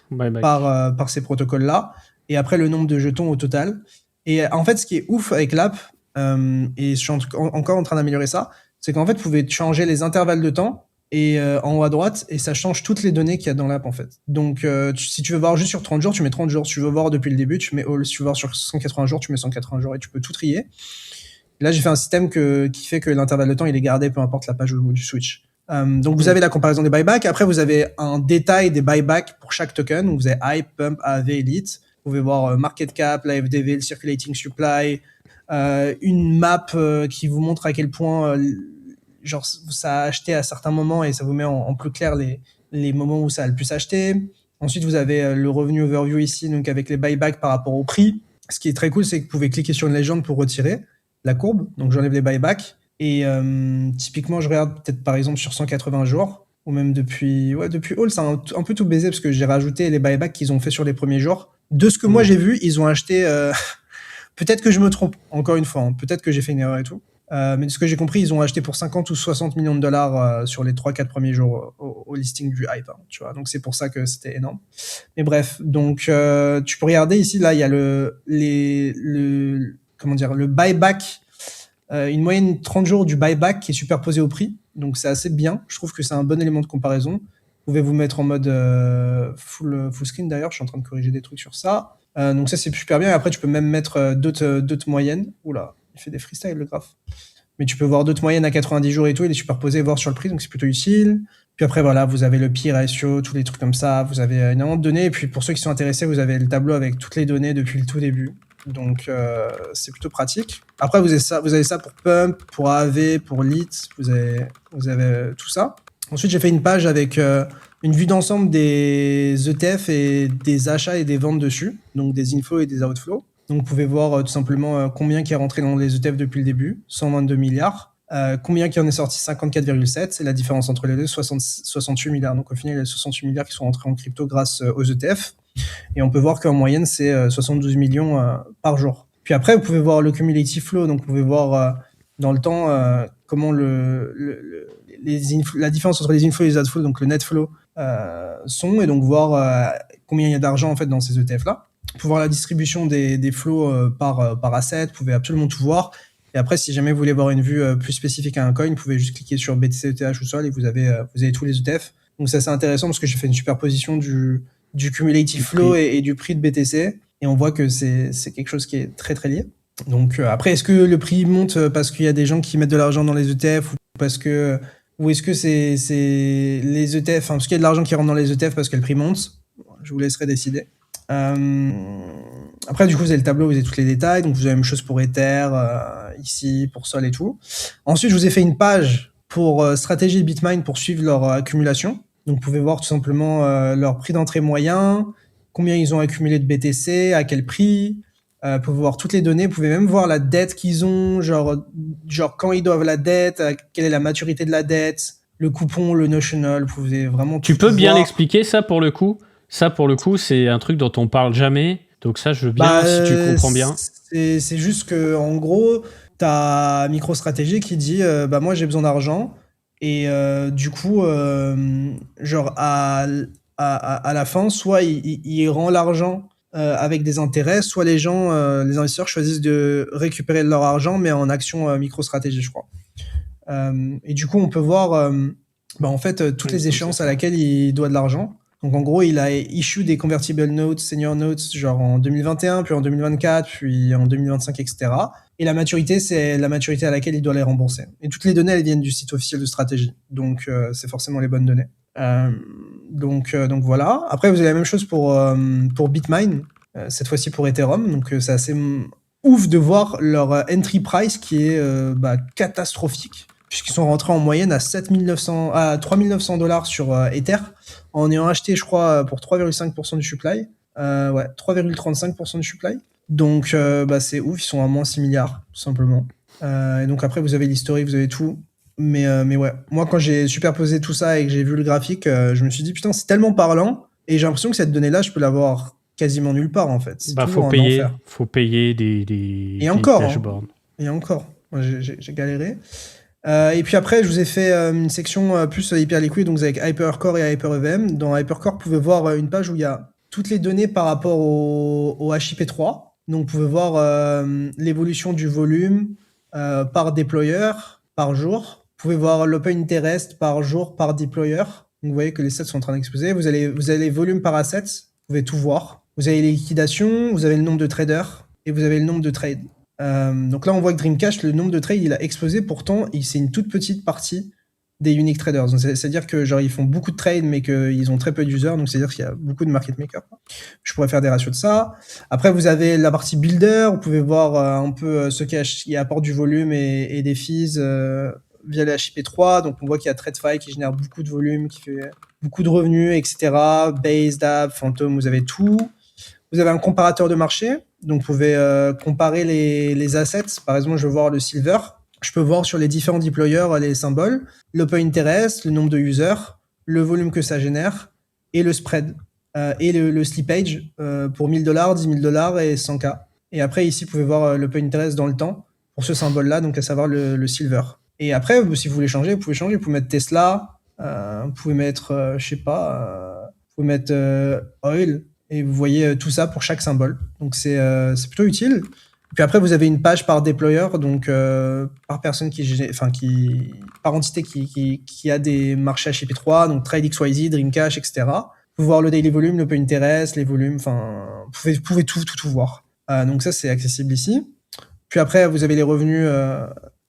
Par ces protocoles-là. Et après, le nombre de jetons au total. Et en fait, ce qui est ouf avec l'app, et je suis encore en train d'améliorer ça, c'est qu'en fait, vous pouvez changer les intervalles de temps et en haut à droite, et ça change toutes les données qu'il y a dans l'app, en fait. Donc, si tu veux voir juste sur 30 jours, tu mets 30 jours. Si tu veux voir depuis le début, tu mets all. Si tu veux voir sur 180 jours, tu mets 180 jours et tu peux tout trier. Là, j'ai fait un système qui fait que l'intervalle de temps, il est gardé, peu importe la page du switch. Donc, vous avez la comparaison des buybacks. Après, vous avez un détail des buybacks pour chaque token. Vous avez Hype, Pump, AV, Elite. Vous pouvez voir market cap, la FDV, le circulating supply, une map qui vous montre à quel point genre ça a acheté à certains moments et ça vous met en plus clair les moments où ça a le plus acheté. Ensuite, vous avez le revenu overview ici, donc avec les buybacks par rapport au prix. Ce qui est très cool, c'est que vous pouvez cliquer sur une légende pour retirer la courbe. Donc, j'enlève les buybacks. Et typiquement, je regarde peut-être par exemple sur 180 jours, ou même depuis All, c'est un peu tout baisé parce que j'ai rajouté les buybacks qu'ils ont fait sur les premiers jours. De ce que moi j'ai vu, ils ont acheté, peut-être que je me trompe, encore une fois, hein, peut-être que j'ai fait une erreur et tout, mais de ce que j'ai compris, ils ont acheté pour 50 ou 60 millions de dollars sur les 3-4 premiers jours au listing du Hype, hein, tu vois, donc c'est pour ça que c'était énorme. Mais bref, donc tu peux regarder ici, là, il y a le buyback, une moyenne 30 jours du buyback qui est superposé au prix. Donc, c'est assez bien. Je trouve que c'est un bon élément de comparaison. Vous pouvez vous mettre en mode full screen. D'ailleurs, je suis en train de corriger des trucs sur ça. Donc, ça, c'est super bien. Et après, tu peux même mettre d'autres moyennes. Oula, il fait des freestyles, le graphe. Mais tu peux voir d'autres moyennes à 90 jours et tout. Il est superposé, voir sur le prix. Donc, c'est plutôt utile. Puis après, voilà, vous avez le PE ratio, tous les trucs comme ça. Vous avez énormément de données. Et puis, pour ceux qui sont intéressés, vous avez le tableau avec toutes les données depuis le tout début. Donc, c'est plutôt pratique. Après, vous avez ça pour Pump, pour AAV, pour Lit. Vous avez tout ça. Ensuite, j'ai fait une page avec une vue d'ensemble des ETF et des achats et des ventes dessus. Donc, des inflows et des outflows. Donc, vous pouvez voir tout simplement combien qui est rentré dans les ETF depuis le début. 122 milliards. Combien qui en est sorti? 54,7. C'est la différence entre les deux, 68 milliards. Donc, au final, il y a 68 milliards qui sont rentrés en crypto grâce aux ETF. Et on peut voir qu'en moyenne, c'est 72 millions par jour. Puis après, vous pouvez voir le cumulative flow. Donc, vous pouvez voir dans le temps comment la différence entre les inflows et les outflows, donc le net flow, sont. Et donc, voir combien il y a d'argent en fait dans ces ETF-là. Vous pouvez voir la distribution des flows par asset. Vous pouvez absolument tout voir. Et après, si jamais vous voulez voir une vue plus spécifique à un coin, vous pouvez juste cliquer sur BTC, ETH ou Sol et vous avez tous les ETF. Donc ça, c'est intéressant parce que j'ai fait une superposition du cumulative flow et du prix de BTC. Et on voit que c'est quelque chose qui est très très lié. Donc après, est-ce que le prix monte parce qu'il y a des gens qui mettent de l'argent dans les ETF ou est-ce que c'est les ETF, parce qu'il y a de l'argent qui rentre dans les ETF parce que le prix monte? Je vous laisserai décider. Après, du coup, vous avez le tableau, vous avez tous les détails. Donc, vous avez la même chose pour Ether, ici, pour Sol et tout. Ensuite, je vous ai fait une page pour stratégie Bitmain pour suivre leur accumulation. Donc, vous pouvez voir tout simplement leur prix d'entrée moyen, combien ils ont accumulé de BTC, à quel prix. Vous pouvez voir toutes les données. Vous pouvez même voir la dette qu'ils ont, genre quand ils doivent la dette, quelle est la maturité de la dette, le coupon, le notional. Vous pouvez vraiment Tu peux bien l'expliquer, ça, pour le coup? Ça, pour le coup, c'est un truc dont on parle jamais. Donc ça, je veux bien, si tu comprends bien. C'est juste que, en gros, t'as MicroStrategy qui dit, moi, j'ai besoin d'argent. Et du coup, genre, à la fin, soit il rend l'argent avec des intérêts, soit les investisseurs choisissent de récupérer leur argent, mais en action MicroStrategy, je crois. Et du coup, on peut voir, en fait, toutes les échéances à laquelle il doit de l'argent. Donc, en gros, il a issue des convertible notes, senior notes, genre en 2021, puis en 2024, puis en 2025, etc. Et la maturité, c'est la maturité à laquelle il doit les rembourser. Et toutes les données, elles viennent du site officiel de stratégie. Donc, c'est forcément les bonnes données. Donc voilà. Après, vous avez la même chose pour Bitmain, cette fois-ci pour Ethereum. Donc, c'est assez ouf de voir leur entry price qui est catastrophique, puisqu'ils sont rentrés en moyenne à 3900 $ sur Ether, en ayant acheté, je crois, pour 3,5% du supply. 3,35% du supply. Donc, c'est ouf, ils sont à moins 6 milliards, tout simplement. Et donc, après, vous avez l'historique, vous avez tout. Mais ouais, moi, quand j'ai superposé tout ça et que j'ai vu le graphique, je me suis dit, putain, c'est tellement parlant. Et j'ai l'impression que cette donnée-là, je peux l'avoir quasiment nulle part, en fait. Faut payer des dashboards. Et encore, j'ai galéré. Et puis après, je vous ai fait une section plus Hyperliquid, donc avec Hypercore et HyperEVM. Dans Hypercore, vous pouvez voir une page où il y a toutes les données par rapport au HIP3. Donc, vous pouvez voir l'évolution du volume par deployer, par jour. Vous pouvez voir l'open interest par jour, par deployer. Donc, vous voyez que les sets sont en train d'exploser. Vous avez les volumes par assets. Vous pouvez tout voir. Vous avez les liquidations, vous avez le nombre de traders et vous avez le nombre de trades. Donc là, on voit que Dreamcash, le nombre de trades, il a explosé. Pourtant, c'est une toute petite partie des unique traders. Donc, c'est-à-dire que genre ils font beaucoup de trades, mais qu'ils ont très peu d'users. Donc, c'est-à-dire qu'il y a beaucoup de market makers. Je pourrais faire des ratios de ça. Après, vous avez la partie builder. Vous pouvez voir un peu ceux qui apportent du volume et des fees via le HIP3. Donc, on voit qu'il y a TradeFi qui génère beaucoup de volume, qui fait beaucoup de revenus, etc. Base, DApp, Phantom, vous avez tout. Vous avez un comparateur de marché. Donc, vous pouvez comparer les assets. Par exemple, je veux voir le silver. Je peux voir sur les différents deployers les symboles, l'open interest, le nombre de users, le volume que ça génère et le spread. Et le slippage pour 1 000 $, 10 000 $ et 100K. Et après, ici, vous pouvez voir l'open interest dans le temps pour ce symbole-là, donc à savoir le silver. Et après, si vous voulez changer, vous pouvez changer. Vous pouvez mettre Tesla, vous pouvez mettre, vous pouvez mettre oil. Et vous voyez tout ça pour chaque symbole. Donc, c'est plutôt utile. Et puis après, vous avez une page par deployer, donc par personne par entité qui a des marchés HIP3, donc TradeXYZ, Dreamcash, etc. Vous pouvez voir le daily volume, l'open interest, les volumes, vous pouvez tout voir. Donc ça, c'est accessible ici. Puis après, vous avez les revenus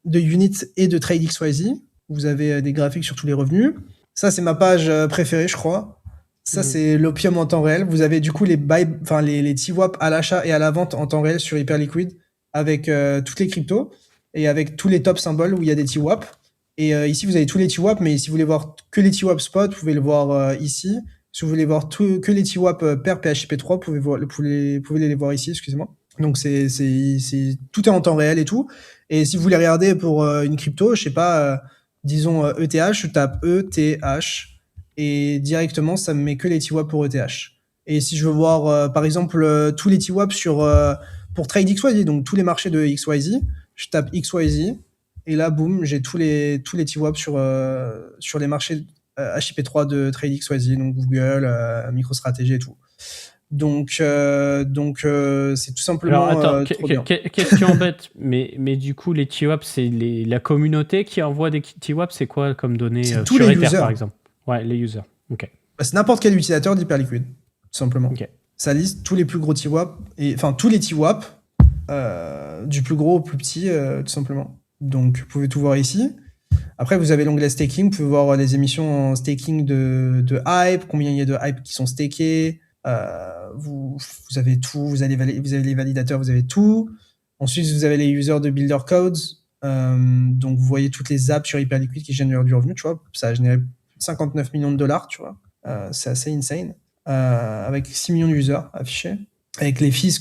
de Unit et de TradeXYZ. Vous avez des graphiques sur tous les revenus. Ça, c'est ma page préférée, je crois. Ça, c'est l'opium en temps réel. Vous avez du coup les TWAP à l'achat et à la vente en temps réel sur Hyperliquid avec toutes les cryptos et avec tous les top symboles où il y a des TWAP. Et ici, vous avez tous les TWAP, mais si vous voulez voir que les TWAP spot, vous pouvez le voir ici. Si vous voulez voir que les TWAP per PHP3, vous pouvez les voir ici, excusez-moi. Donc, tout est en temps réel et tout. Et si vous voulez regarder pour une crypto, je sais pas, disons ETH, je tape ETH. Et directement, ça me met que les TWAP pour ETH. Et si je veux voir, par exemple, tous les TWAP pour Trade XYZ, donc tous les marchés de XYZ, je tape XYZ, et là, boum, j'ai tous les TWAP sur les marchés HIP3 de Trade XYZ, donc Google, MicroStrategy et tout. Donc, c'est tout Alors simplement attends, trop bien. question bête, mais du coup les TWAP, c'est la communauté qui envoie des TWAP, c'est quoi comme données C'est tous sur les Ether users. par exemple? Ouais, les users. Ok. Bah, c'est n'importe quel utilisateur d'Hyperliquid, tout simplement. Ok. Ça liste tous les plus gros TWAP, enfin tous les TWAP, du plus gros au plus petit, tout simplement. Donc vous pouvez tout voir ici. Après, vous avez l'onglet staking, vous pouvez voir les émissions en staking de hype, combien il y a de hype qui sont stakés. Vous avez tout, vous avez les validateurs, vous avez tout. Ensuite, vous avez les users de Builder Codes. Donc, vous voyez toutes les apps sur Hyperliquid qui génèrent du revenu, tu vois. Ça a généré 59 millions de dollars, tu vois. C'est assez insane. Avec 6 millions d'users affichés. Avec les fees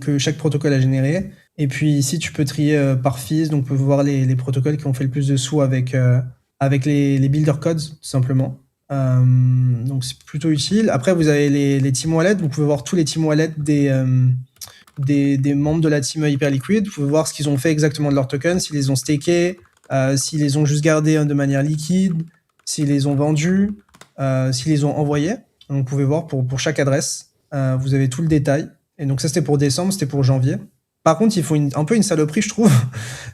que chaque protocole a généré. Et puis ici, tu peux trier par fees, donc tu peux voir les protocoles qui ont fait le plus de sous avec les builder codes, tout simplement. Donc c'est plutôt utile. Après, vous avez les team wallets, vous pouvez voir tous les team wallets des membres de la team Hyperliquid. Vous pouvez voir ce qu'ils ont fait exactement de leurs tokens, s'ils les ont stakés, s'ils les ont juste gardés de manière liquide, s'ils les ont vendus, s'ils les ont envoyés. Donc, vous pouvez voir pour chaque adresse. Vous avez tout le détail. Et donc ça, c'était pour décembre, c'était pour janvier. Par contre, il faut un peu une saloperie, je trouve.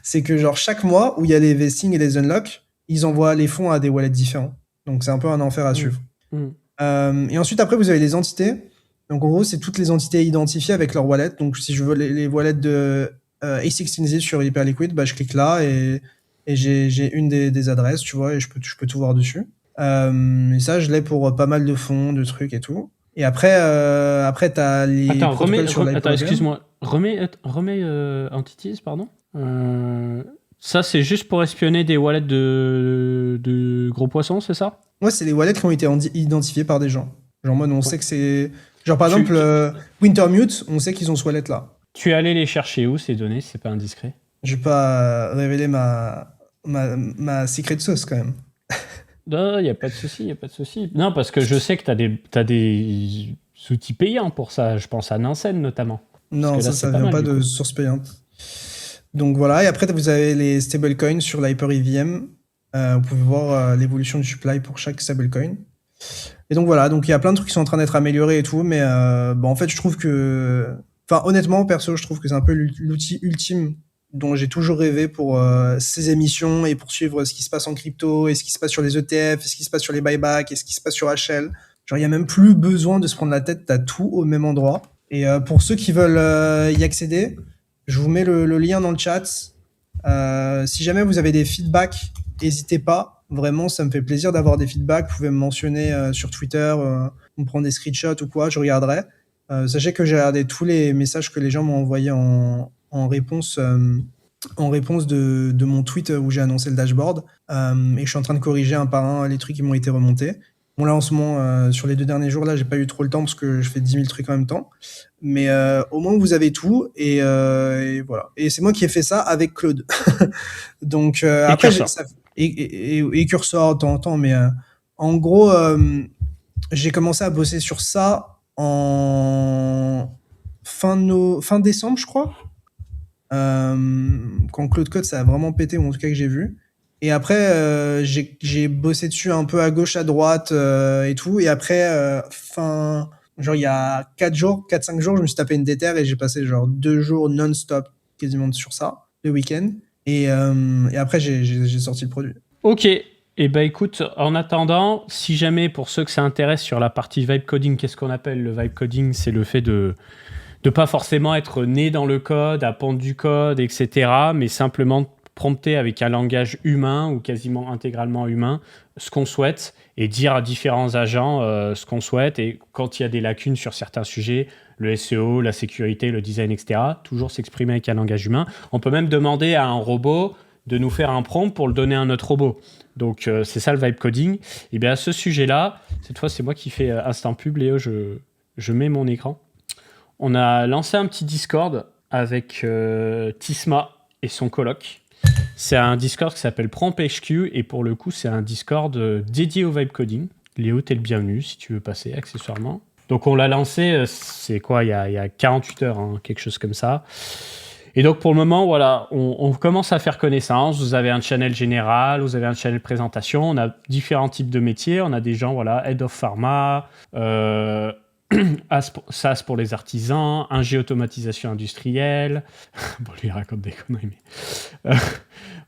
C'est que genre chaque mois où il y a les vestings et les unlocks, ils envoient les fonds à des wallets différents. Donc c'est un peu un enfer à suivre. Et ensuite, après, vous avez les entités. Donc en gros, c'est toutes les entités identifiées avec leur wallet. Donc si je veux les wallets de A16Z sur Hyperliquid, bah, je clique là et j'ai une des adresses, tu vois, et je peux tout voir dessus. Et ça, je l'ai pour pas mal de fonds, de trucs et tout. Et après, t'as les protocoles sur l'Hyper. Attends, excuse-moi. Remets Entities, pardon. Ça, c'est juste pour espionner des wallets de gros poissons, c'est ça? Ouais, c'est les wallets qui ont été identifiés par des gens. Genre, moi, on sait que c'est. Genre, par exemple, Wintermute, on sait qu'ils ont ce wallet-là. Tu es allé les chercher où, ces données, si c'est pas indiscret? Je vais pas révéler ma secret sauce, quand même. Non, il n'y a pas de souci, y a pas de souci. Non, parce que je sais que t'as des outils payants pour ça. Je pense à Nansen, notamment. Non, là, ça vient pas de source payante. Donc voilà, et après, vous avez les stablecoins sur l'HyperEVM. Vous pouvez voir l'évolution du supply pour chaque stablecoin. Et donc voilà, donc il y a plein de trucs qui sont en train d'être améliorés et tout, mais en fait, je trouve que... Enfin, honnêtement, perso, je trouve que c'est un peu l'outil ultime dont j'ai toujours rêvé pour ces émissions et pour suivre ce qui se passe en crypto et ce qui se passe sur les ETF et ce qui se passe sur les buybacks et ce qui se passe sur HL. Genre, il n'y a même plus besoin de se prendre la tête, t'as tout au même endroit. Et pour ceux qui veulent y accéder, je vous mets le lien dans le chat. Si jamais vous avez des feedbacks, n'hésitez pas. Vraiment, ça me fait plaisir d'avoir des feedbacks. Vous pouvez me mentionner sur Twitter, me prendre des screenshots ou quoi, je regarderai. Sachez que j'ai regardé tous les messages que les gens m'ont envoyés en réponse de mon tweet où j'ai annoncé le dashboard. Et je suis en train de corriger un par un les trucs qui m'ont été remontés. Bon, là, en ce moment, sur les 2 derniers jours, là, j'ai pas eu trop le temps parce que je fais 10 000 trucs en même temps. Mais au moins, vous avez tout. Et voilà. Et c'est moi qui ai fait ça avec Claude. Donc, après, et Cursor de temps en temps. Mais en gros, j'ai commencé à bosser sur ça en fin décembre, je crois. Quand Claude Code, ça a vraiment pété, ou en tout cas que j'ai vu. Et après, j'ai bossé dessus un peu à gauche, à droite et tout. Et après, genre il y a 4-5 jours, je me suis tapé une déterre et j'ai passé genre 2 jours non-stop quasiment sur ça, le week-end. Et après, j'ai sorti le produit. Ok. Et bah écoute, en attendant, si jamais pour ceux que ça intéresse sur la partie vibe coding, qu'est-ce qu'on appelle le vibe coding? C'est le fait de pas forcément être né dans le code, à pondre du code, etc., mais simplement prompter avec un langage humain ou quasiment intégralement humain ce qu'on souhaite et dire à différents agents ce qu'on souhaite. Et quand il y a des lacunes sur certains sujets, le SEO, la sécurité, le design, etc., toujours s'exprimer avec un langage humain. On peut même demander à un robot de nous faire un prompt pour le donner à un autre robot. Donc c'est ça le vibe coding. Et bien à ce sujet-là, cette fois c'est moi qui fais instant pub, Léo, je mets mon écran. On a lancé un petit Discord avec Tisma et son coloc. C'est un Discord qui s'appelle PromptHQ et pour le coup, c'est un Discord dédié au vibe coding. Léo, t'es le bienvenu si tu veux passer accessoirement. Donc on l'a lancé, c'est quoi, il y a 48 heures, hein, quelque chose comme ça. Et donc pour le moment, voilà, on commence à faire connaissance. Vous avez un channel général, vous avez un channel présentation. On a différents types de métiers. On a des gens, voilà, Head of Pharma, SaaS pour les artisans, ingé automatisation industrielle. Bon, lui, il raconte des conneries, mais...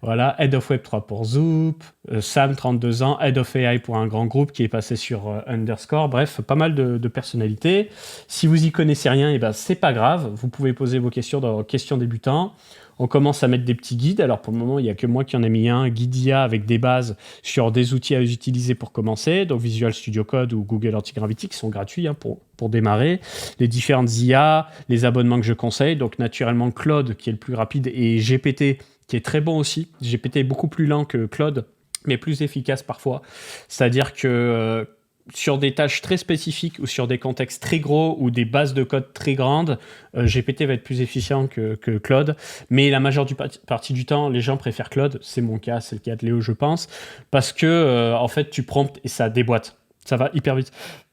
voilà, Head of Web 3 pour Zoop, Sam, 32 ans, Head of AI pour un grand groupe qui est passé sur Underscore. Bref, pas mal de personnalités. Si vous y connaissez rien, et ben, c'est pas grave. Vous pouvez poser vos questions dans questions débutants. On commence à mettre des petits guides. Alors pour le moment, il n'y a que moi qui en ai mis un, guide IA avec des bases sur des outils à utiliser pour commencer, donc Visual Studio Code ou Google Antigravity qui sont gratuits pour démarrer. Les différentes IA, les abonnements que je conseille, donc naturellement Claude qui est le plus rapide et GPT qui est très bon aussi. GPT est beaucoup plus lent que Claude, mais plus efficace parfois. C'est-à-dire que sur des tâches très spécifiques ou sur des contextes très gros ou des bases de code très grandes, GPT va être plus efficient que Claude. Mais la majeure partie du temps, les gens préfèrent Claude. C'est mon cas, c'est le cas de Léo, je pense. Parce que, en fait, tu promptes et ça déboîte. Ça va hyper vite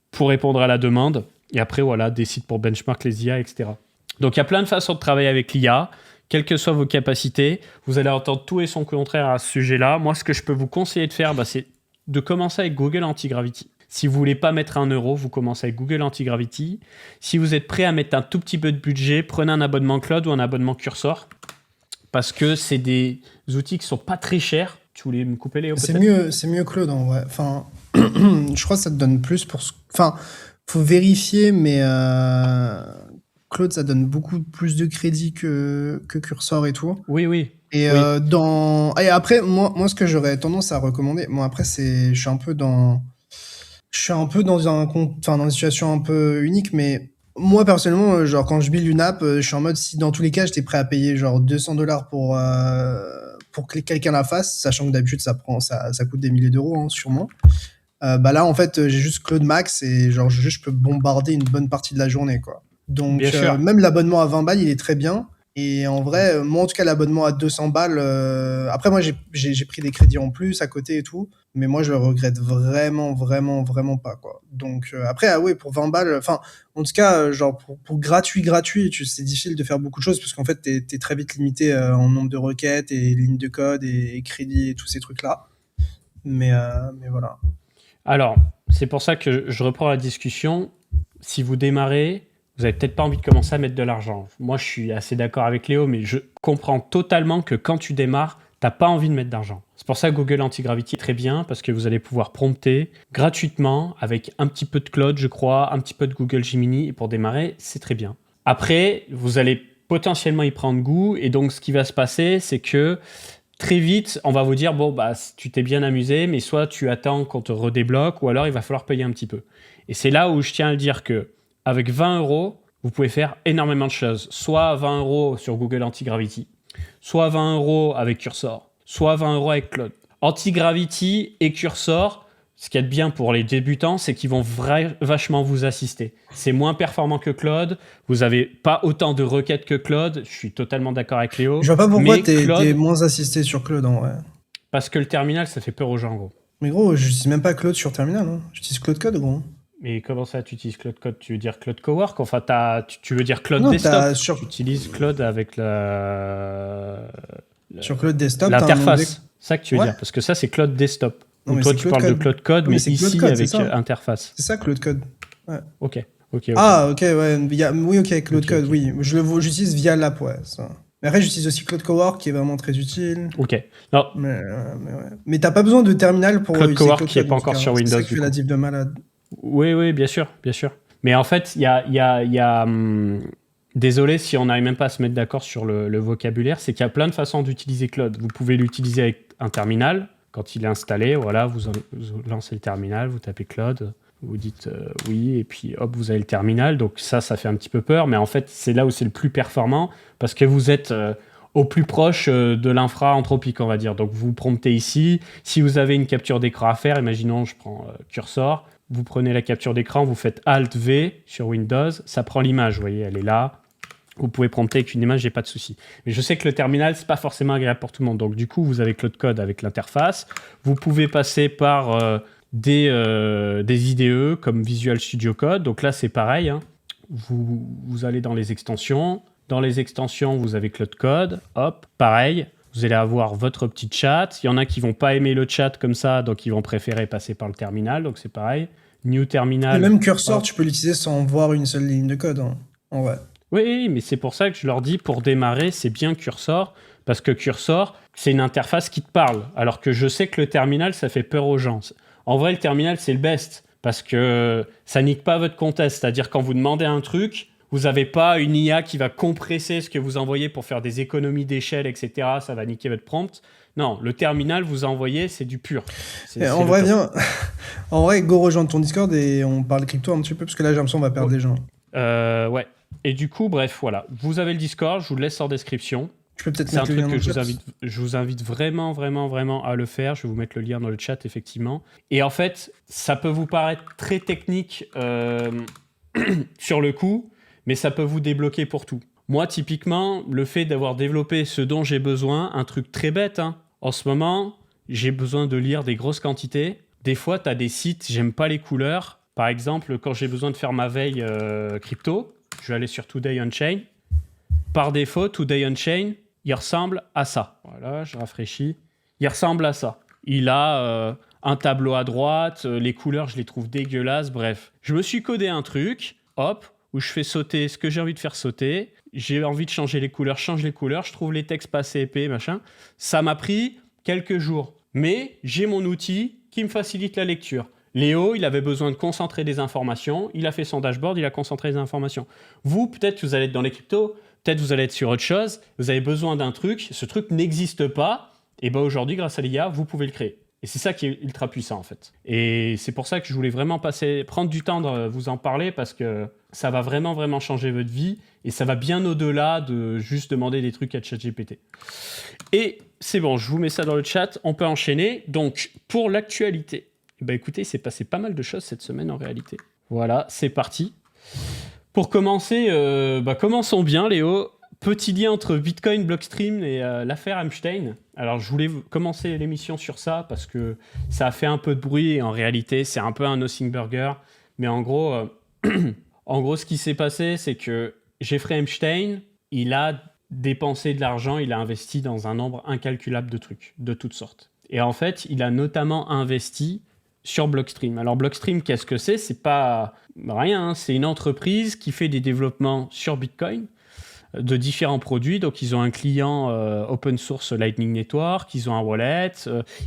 pour répondre à la demande. Et après, voilà, des sites pour benchmark les IA, etc. Donc, il y a plein de façons de travailler avec l'IA. Quelles que soient vos capacités, vous allez entendre tout et son contraire à ce sujet-là. Moi, ce que je peux vous conseiller de faire, c'est de commencer avec Google Antigravity. Si vous ne voulez pas mettre 1 euro, vous commencez avec Google Antigravity. Si vous êtes prêt à mettre un tout petit peu de budget, prenez un abonnement Claude ou un abonnement Cursor. Parce que c'est des outils qui ne sont pas très chers. Tu voulais me couper, Léo, peut-être ? C'est mieux Claude, en vrai. Enfin, je crois que ça te donne plus pour... Enfin, faut vérifier, mais Claude, ça donne beaucoup plus de crédit que Cursor et tout. Oui. Et, oui. Et après, moi, ce que j'aurais tendance à recommander... Moi, après, je suis un peu dans une situation un peu unique, mais moi, personnellement, genre, quand je build une app, je suis en mode, si dans tous les cas, j'étais prêt à payer genre $200 pour que quelqu'un la fasse, sachant que d'habitude, ça coûte des milliers d'euros, hein, sûrement. Bah là, en fait, j'ai juste Claude Max et genre, je peux bombarder une bonne partie de la journée, quoi. Donc, même l'abonnement à 20 balles, il est très bien. Et en vrai, moi, en tout cas, l'abonnement à 200 balles... Après, moi, j'ai pris des crédits en plus à côté et tout. Mais moi, je le regrette vraiment, vraiment, vraiment pas, quoi. Donc, après, ouais, pour 20 balles... Enfin, en tout cas, genre, pour gratuit, c'est difficile de faire beaucoup de choses parce qu'en fait, t'es très vite limité en nombre de requêtes et lignes de code et crédits et tous ces trucs-là. Mais voilà. Alors, c'est pour ça que je reprends la discussion. Si vous démarrez... Vous n'avez peut-être pas envie de commencer à mettre de l'argent. Moi, je suis assez d'accord avec Léo, mais je comprends totalement que quand tu démarres, tu n'as pas envie de mettre d'argent. C'est pour ça que Google Antigravity est très bien, parce que vous allez pouvoir prompter gratuitement avec un petit peu de Claude, je crois, un petit peu de Google Gemini, et pour démarrer, c'est très bien. Après, vous allez potentiellement y prendre goût, et donc ce qui va se passer, c'est que très vite, on va vous dire, bon, bah, tu t'es bien amusé, mais soit tu attends qu'on te redébloque, ou alors il va falloir payer un petit peu. Et c'est là où je tiens à le dire que avec 20 euros, vous pouvez faire énormément de choses. Soit 20 euros sur Google Antigravity, soit 20 euros avec Cursor, soit 20 euros avec Claude. Antigravity et Cursor, ce qu'il y a de bien pour les débutants, c'est qu'ils vont vachement vous assister. C'est moins performant que Claude. Vous n'avez pas autant de requêtes que Claude. Je suis totalement d'accord avec Léo. Je vois pas pourquoi t'es moins assisté sur Claude, en vrai. Parce que le terminal, ça fait peur aux gens, gros. Mais gros, je n'utilise même pas Claude sur terminal. Hein. J'utilise Claude Code, gros. Mais comment ça, tu utilises Claude Code ? Tu veux dire Claude Cowork ? Enfin, tu veux dire Claude Desktop ? Tu utilises Claude avec sur Claude Desktop, l'interface. C'est ça que tu veux dire ? Parce que ça, c'est Claude Desktop. Donc toi, tu parles de Claude Code, mais ici, Code, avec interface. C'est ça, Claude Code. Ouais. Ok. Ah, ok, ouais. Oui, ok, Claude Code, oui. J'utilise via l'app, ouais. Ça. Mais après, j'utilise aussi Claude Cowork, qui est vraiment très utile. Ok. Non. Mais t'as pas besoin de terminal pour Claude Cowork qui n'est pas encore sur Windows. C'est la div de malade. Oui, bien sûr. Mais en fait, il y a désolé si on n'arrive même pas à se mettre d'accord sur le vocabulaire, c'est qu'il y a plein de façons d'utiliser Claude. Vous pouvez l'utiliser avec un terminal. Quand il est installé, voilà, vous lancez le terminal, vous tapez Claude, vous dites oui, et puis hop, vous avez le terminal. Donc ça fait un petit peu peur, mais en fait, c'est là où c'est le plus performant, parce que vous êtes au plus proche de l'infra anthropique, on va dire. Donc vous promptez ici. Si vous avez une capture d'écran à faire, imaginons, je prends Cursor, vous prenez la capture d'écran, vous faites Alt-V sur Windows, ça prend l'image, vous voyez, elle est là. Vous pouvez prompter avec une image, j'ai pas de souci. Mais je sais que le terminal, c'est pas forcément agréable pour tout le monde. Donc du coup, vous avez Claude Code avec l'interface. Vous pouvez passer par des IDE comme Visual Studio Code. Donc là, c'est pareil. Hein. Vous allez dans les extensions. Dans les extensions, vous avez Claude Code. Hop, pareil. Vous allez avoir votre petit chat. Il y en a qui vont pas aimer le chat comme ça, donc ils vont préférer passer par le terminal. Donc c'est pareil. New Le terminal. même curseur, tu peux l'utiliser sans voir une seule ligne de code, hein, en vrai. Oui, mais c'est pour ça que je leur dis, pour démarrer, c'est bien Cursor, parce que Cursor, c'est une interface qui te parle, alors que je sais que le terminal, ça fait peur aux gens. En vrai, le terminal, c'est le best, parce que ça nique pas votre contexte, c'est-à-dire quand vous demandez un truc, vous n'avez pas une IA qui va compresser ce que vous envoyez pour faire des économies d'échelle, etc. Ça va niquer votre prompt. Non, le terminal, vous envoyez, c'est du pur. En vrai, viens. En vrai, go rejoindre ton Discord et on parle crypto un petit peu, parce que là, j'ai l'impression qu'on va perdre des gens. Ouais. Et du coup, bref, voilà. Vous avez le Discord, je vous le laisse en description. Je peux peut-être C'est un mettre le truc lien que dans le chat. je vous invite vraiment, vraiment, vraiment à le faire. Je vais vous mettre le lien dans le chat, effectivement. Et en fait, ça peut vous paraître très technique sur le coup, mais ça peut vous débloquer pour tout. Moi, typiquement, le fait d'avoir développé ce dont j'ai besoin, un truc très bête, hein. En ce moment, j'ai besoin de lire des grosses quantités. Des fois, tu as des sites, j'aime pas les couleurs. Par exemple, quand j'ai besoin de faire ma veille crypto, je vais aller sur Today on Chain. Par défaut, Today on Chain, il ressemble à ça. Voilà, je rafraîchis. Il ressemble à ça. Il a un tableau à droite, les couleurs, je les trouve dégueulasses, bref. Je me suis codé un truc, hop, où je fais sauter ce que j'ai envie de faire sauter. J'ai envie de changer les couleurs, je change les couleurs, je trouve les textes pas assez épais, machin. Ça m'a pris quelques jours. Mais j'ai mon outil qui me facilite la lecture. Léo, il avait besoin de concentrer des informations. Il a fait son dashboard, il a concentré les informations. Vous, peut-être, vous allez être dans les cryptos, peut-être vous allez être sur autre chose. Vous avez besoin d'un truc, ce truc n'existe pas. Et bien aujourd'hui, grâce à l'IA, vous pouvez le créer. Et c'est ça qui est ultra puissant en fait. Et c'est pour ça que je voulais vraiment prendre du temps de vous en parler parce que ça va vraiment, vraiment changer votre vie et ça va bien au-delà de juste demander des trucs à ChatGPT. Et c'est bon, je vous mets ça dans le chat, on peut enchaîner. Donc, pour l'actualité, bah écoutez, il s'est passé pas mal de choses cette semaine en réalité. Voilà, c'est parti. Pour commencer, commençons bien Léo. Petit lien entre Bitcoin, Blockstream et l'affaire Epstein. Alors, je voulais commencer l'émission sur ça parce que ça a fait un peu de bruit et en réalité, c'est un peu un nothing burger. Mais en gros, ce qui s'est passé, c'est que Jeffrey Epstein, il a dépensé de l'argent, il a investi dans un nombre incalculable de trucs, de toutes sortes. Et en fait, il a notamment investi sur Blockstream. Alors, Blockstream, qu'est-ce que c'est ? C'est pas rien, hein. C'est une entreprise qui fait des développements sur Bitcoin de différents produits. Donc, ils ont un client open source Lightning Network, ils ont un wallet,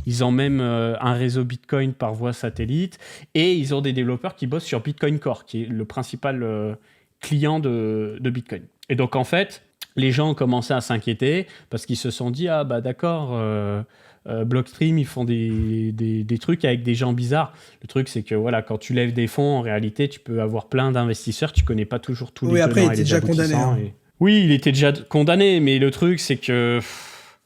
ils ont même un réseau Bitcoin par voie satellite et ils ont des développeurs qui bossent sur Bitcoin Core, qui est le principal client de Bitcoin. Et donc, en fait, les gens ont commencé à s'inquiéter parce qu'ils se sont dit « Ah, bah d'accord, Blockstream, ils font des trucs avec des gens bizarres. » Le truc, c'est que voilà, quand tu lèves des fonds, en réalité, tu peux avoir plein d'investisseurs, tu connais pas toujours tous les tenants après, il et était les déjà condamné. aboutissants. Hein. Oui, il était déjà condamné, mais le truc, c'est que,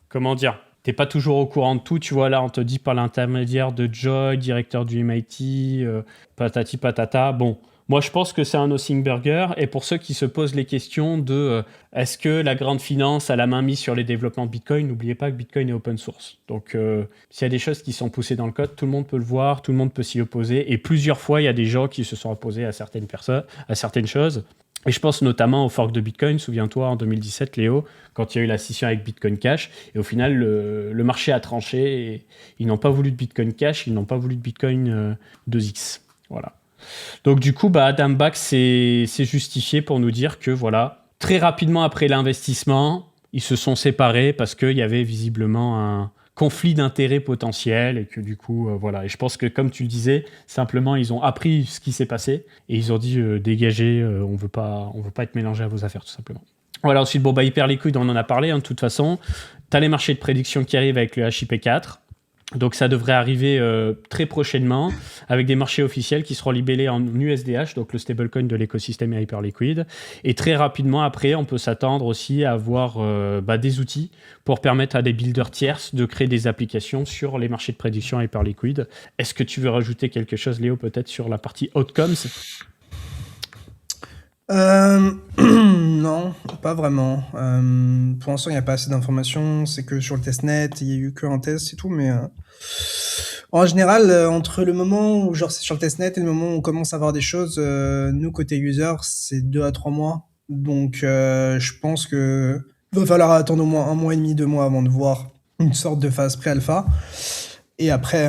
comment dire, t'es pas toujours au courant de tout. Tu vois, là, on te dit par l'intermédiaire de Joy, directeur du MIT, patati patata. Bon, moi, je pense que c'est un nothing burger. Et pour ceux qui se posent les questions de est-ce que la grande finance a la main mise sur les développements de Bitcoin, n'oubliez pas que Bitcoin est open source. Donc, s'il y a des choses qui sont poussées dans le code, tout le monde peut le voir, tout le monde peut s'y opposer. Et plusieurs fois, il y a des gens qui se sont opposés à certaines personnes, à certaines choses. Et je pense notamment au fork de Bitcoin, souviens-toi en 2017 Léo, quand il y a eu la scission avec Bitcoin Cash, et au final le marché a tranché, et ils n'ont pas voulu de Bitcoin Cash, ils n'ont pas voulu de Bitcoin 2X. Voilà. Donc du coup, Adam Back s'est justifié pour nous dire que voilà, très rapidement après l'investissement, ils se sont séparés parce qu'il y avait visiblement un conflit d'intérêts potentiel et que du coup, voilà. Et je pense que comme tu le disais, simplement, ils ont appris ce qui s'est passé et ils ont dit dégagez, on veut pas être mélangé à vos affaires, tout simplement. Voilà, ensuite, Hyperliquid, on en a parlé, hein, de toute façon. Tu as les marchés de prédiction qui arrivent avec le HIP4. Donc ça devrait arriver très prochainement avec des marchés officiels qui seront libellés en USDH, donc le stablecoin de l'écosystème Hyperliquid. Et très rapidement après, on peut s'attendre aussi à avoir des outils pour permettre à des builders tierces de créer des applications sur les marchés de prédiction Hyperliquid. Est-ce que tu veux rajouter quelque chose, Léo, peut-être sur la partie outcomes ? Non, pas vraiment. Pour l'instant, il n'y a pas assez d'informations. C'est que sur le testnet, il n'y a eu qu'un test et tout. Mais en général, entre le moment où genre c'est sur le testnet et le moment où on commence à voir des choses, nous, côté user, c'est 2 à 3 mois. Donc, je pense que Va falloir attendre au moins 1 mois et demi, 2 mois avant de voir une sorte de phase pré-alpha. Et après,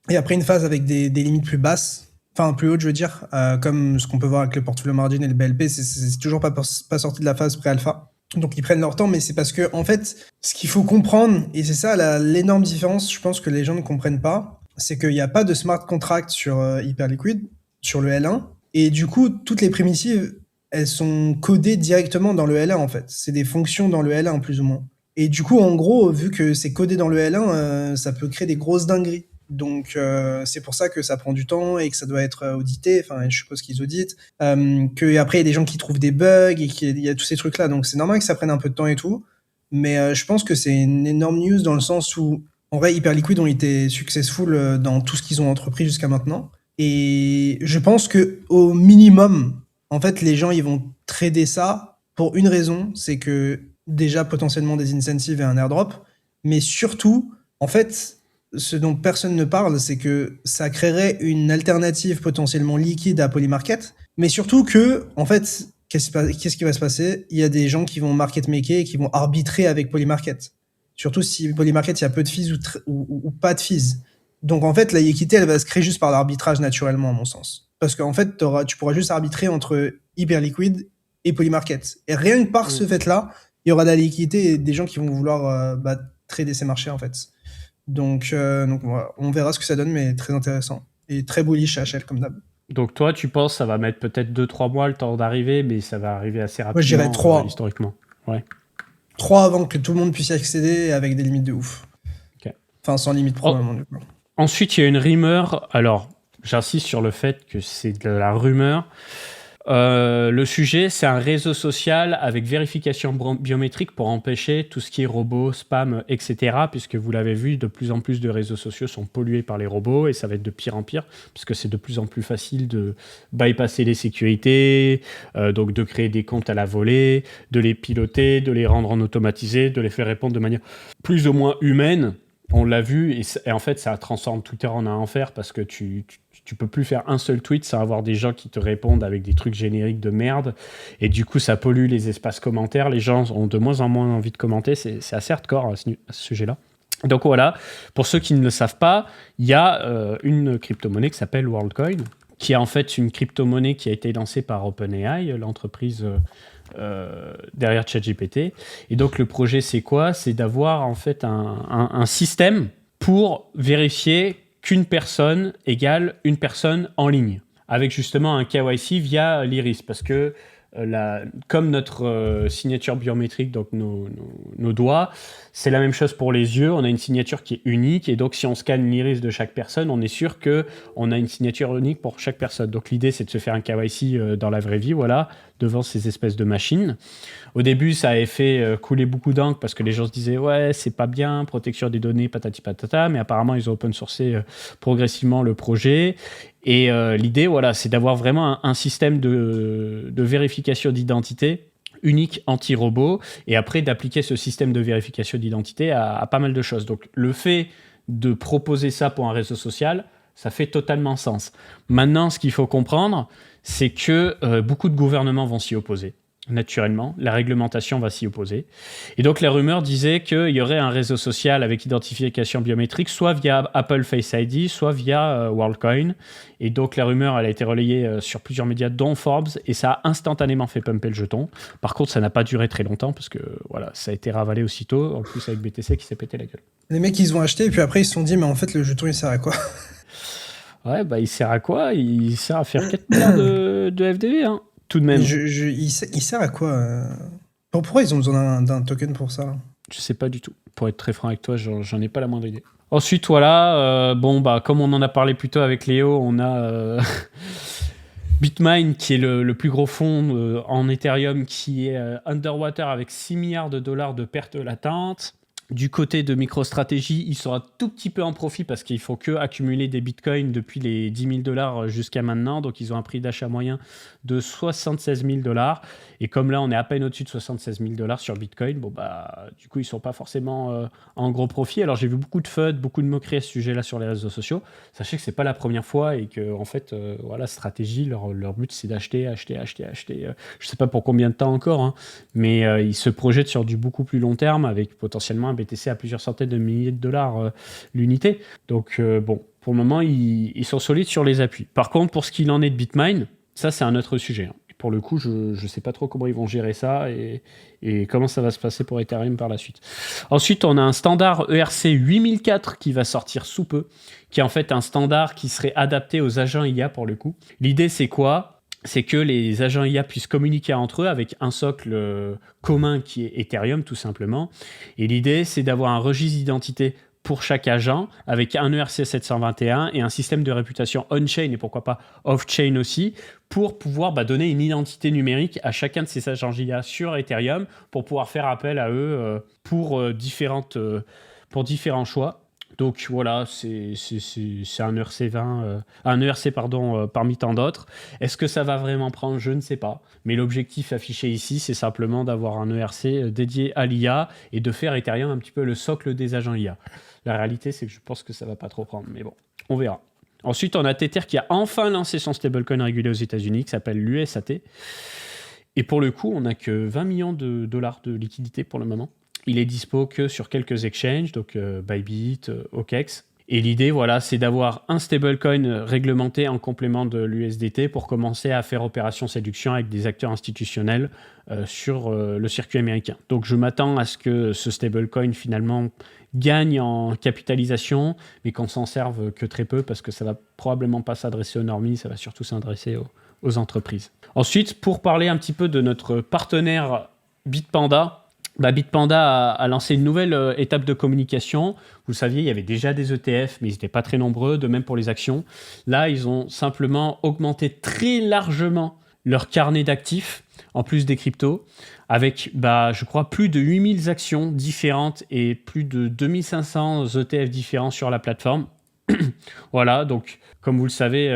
une phase avec des limites plus basses, enfin plus hautes, je veux dire, comme ce qu'on peut voir avec le portfolio margin et le BLP, c'est toujours pas sorti de la phase pré-alpha. Donc ils prennent leur temps, mais c'est parce que, en fait, ce qu'il faut comprendre, et c'est ça l'énorme différence, je pense que les gens ne comprennent pas, c'est qu'il n'y a pas de smart contract sur Hyperliquid, sur le L1, et du coup, toutes les primitives, elles sont codées directement dans le L1, en fait. C'est des fonctions dans le L1, plus ou moins. Et du coup, en gros, vu que c'est codé dans le L1, ça peut créer des grosses dingueries. Donc, c'est pour ça que ça prend du temps et que ça doit être audité. Enfin, je suppose qu'ils auditent. Qu'après, il y a des gens qui trouvent des bugs et qu'il y a tous ces trucs-là. Donc, c'est normal que ça prenne un peu de temps et tout. Mais je pense que c'est une énorme news dans le sens où, en vrai, Hyperliquid ont été successful dans tout ce qu'ils ont entrepris jusqu'à maintenant. Et je pense que au minimum, en fait, les gens, ils vont trader ça pour une raison, c'est que déjà potentiellement des incentives et un airdrop, mais surtout, en fait, ce dont personne ne parle, c'est que ça créerait une alternative potentiellement liquide à Polymarket, mais surtout que, en fait, qu'est-ce qui va se passer? Il y a des gens qui vont market maker et qui vont arbitrer avec Polymarket. Surtout si Polymarket, il y a peu de fees ou pas de fees. Donc en fait, la équité, elle va se créer juste par l'arbitrage naturellement, à mon sens. Parce qu'en fait, tu pourras juste arbitrer entre Hyperliquid et Polymarket. Et rien que par ce fait-là, il y aura de la liquidité et des gens qui vont vouloir trader ces marchés, en fait. Donc voilà, on verra ce que ça donne, mais très intéressant. Et très bullish à HL, comme d'hab. Donc toi, tu penses que ça va mettre peut-être 2-3 mois le temps d'arriver, mais ça va arriver assez Moi, je dirais rapidement 3. historiquement. Ouais. 3 avant que tout le monde puisse y accéder avec des limites de ouf. Ok. Enfin, sans limite probablement, du coup. Ensuite, il y a une rumeur. Alors, j'insiste sur le fait que c'est de la rumeur. Le sujet, c'est un réseau social avec vérification biométrique pour empêcher tout ce qui est robots, spam, etc. Puisque vous l'avez vu, de plus en plus de réseaux sociaux sont pollués par les robots et ça va être de pire en pire puisque c'est de plus en plus facile de bypasser les sécurités, donc de créer des comptes à la volée, de les piloter, de les rendre en automatisé, de les faire répondre de manière plus ou moins humaine. On l'a vu et en fait ça transforme Twitter en un enfer parce que tu peux plus faire un seul tweet sans avoir des gens qui te répondent avec des trucs génériques de merde et du coup ça pollue les espaces commentaires, les gens ont de moins en moins envie de commenter, c'est assez hardcore à ce sujet-là. Donc voilà, pour ceux qui ne le savent pas, il y a une crypto-monnaie qui s'appelle WorldCoin qui est en fait une crypto-monnaie qui a été lancée par OpenAI, l'entreprise derrière ChatGPT. Et donc le projet, c'est quoi? C'est d'avoir en fait un système pour vérifier qu'une personne égale une personne en ligne, avec justement un KYC via l'iris, parce que comme notre signature biométrique, donc nos doigts, c'est la même chose pour les yeux, on a une signature qui est unique, et donc si on scanne l'iris de chaque personne, on est sûr qu'on a une signature unique pour chaque personne. Donc l'idée, c'est de se faire un KYC dans la vraie vie, voilà, devant ces espèces de machines. Au début, ça avait fait couler beaucoup d'encre parce que les gens se disaient « Ouais, c'est pas bien, protection des données, patati patata », mais apparemment, ils ont open sourcé progressivement le projet. Et l'idée, voilà, c'est d'avoir vraiment un système de vérification d'identité unique anti-robot et après d'appliquer ce système de vérification d'identité à pas mal de choses. Donc, le fait de proposer ça pour un réseau social, ça fait totalement sens. Maintenant, ce qu'il faut comprendre, c'est que beaucoup de gouvernements vont s'y opposer. Naturellement, la réglementation va s'y opposer. Et donc, la rumeur disait qu'il y aurait un réseau social avec identification biométrique, soit via Apple Face ID, soit via WorldCoin. Et donc, la rumeur, elle a été relayée sur plusieurs médias, dont Forbes, et ça a instantanément fait pumper le jeton. Par contre, ça n'a pas duré très longtemps, parce que voilà, ça a été ravalé aussitôt, en plus avec BTC qui s'est pété la gueule. Les mecs, ils ont acheté, et puis après, ils se sont dit, mais en fait, le jeton, il sert à quoi? Ouais, bah, il sert à quoi? Il sert à faire 4 milliards de FDV, hein. Tout de même. Il sert à quoi Pourquoi ils ont besoin d'un token pour ça là? Je sais pas du tout. Pour être très franc avec toi, j'en ai pas la moindre idée. Ensuite, voilà, comme on en a parlé plus tôt avec Léo, on a Bitmain qui est le plus gros fonds en Ethereum qui est underwater avec 6 milliards de dollars de pertes latentes. Du côté de MicroStrategy, ils sont un tout petit peu en profit parce qu'ils font que accumuler des bitcoins depuis les 10 000 $ jusqu'à maintenant. Donc, ils ont un prix d'achat moyen de 76 000 $. Et comme là, on est à peine au-dessus de 76 000 $ sur Bitcoin, bon, bah, du coup, ils ne sont pas forcément en gros profit. Alors, j'ai vu beaucoup de FUD, beaucoup de moqueries à ce sujet-là sur les réseaux sociaux. Sachez que ce n'est pas la première fois et que, en fait, voilà, stratégie, leur but, c'est d'acheter. Je ne sais pas pour combien de temps encore, hein, mais ils se projettent sur du beaucoup plus long terme avec potentiellement un BTC à plusieurs centaines de milliers de dollars l'unité. Donc, bon, pour le moment, ils sont solides sur les appuis. Par contre, pour ce qu'il en est de Bitmain, ça, c'est un autre sujet. Hein. Pour le coup, je ne sais pas trop comment ils vont gérer ça et comment ça va se passer pour Ethereum par la suite. Ensuite, on a un standard ERC 8004 qui va sortir sous peu, qui est en fait un standard qui serait adapté aux agents IA pour le coup. L'idée, c'est quoi ? C'est que les agents IA puissent communiquer entre eux avec un socle commun qui est Ethereum, tout simplement. Et l'idée, c'est d'avoir un registre d'identité pour chaque agent, avec un ERC 721 et un système de réputation on-chain et pourquoi pas off-chain aussi, pour pouvoir donner une identité numérique à chacun de ces agents IA sur Ethereum, pour pouvoir faire appel à eux pour différents choix. Donc voilà, c'est un ERC20, un ERC parmi tant d'autres. Est-ce que ça va vraiment prendre ? Je ne sais pas. Mais l'objectif affiché ici, c'est simplement d'avoir un ERC dédié à l'IA et de faire Ethereum un petit peu le socle des agents IA. La réalité, c'est que je pense que ça ne va pas trop prendre. Mais bon, on verra. Ensuite, on a Tether qui a enfin lancé son stablecoin régulé aux États-Unis qui s'appelle l'USAT. Et pour le coup, on n'a que 20 millions de dollars de liquidité pour le moment. Il est dispo que sur quelques exchanges, donc Bybit, OKEx. Et l'idée, voilà, c'est d'avoir un stablecoin réglementé en complément de l'USDT pour commencer à faire opération séduction avec des acteurs institutionnels sur le circuit américain. Donc je m'attends à ce que ce stablecoin finalement gagne en capitalisation, mais qu'on s'en serve que très peu parce que ça va probablement pas s'adresser aux normies, ça va surtout s'adresser aux entreprises. Ensuite, pour parler un petit peu de notre partenaire Bitpanda, Bitpanda a lancé une nouvelle étape de communication. Vous saviez, il y avait déjà des ETF, mais ils n'étaient pas très nombreux, de même pour les actions. Là, ils ont simplement augmenté très largement leur carnet d'actifs, en plus des cryptos, avec, je crois, plus de 8000 actions différentes et plus de 2500 ETF différents sur la plateforme. Voilà, donc comme vous le savez,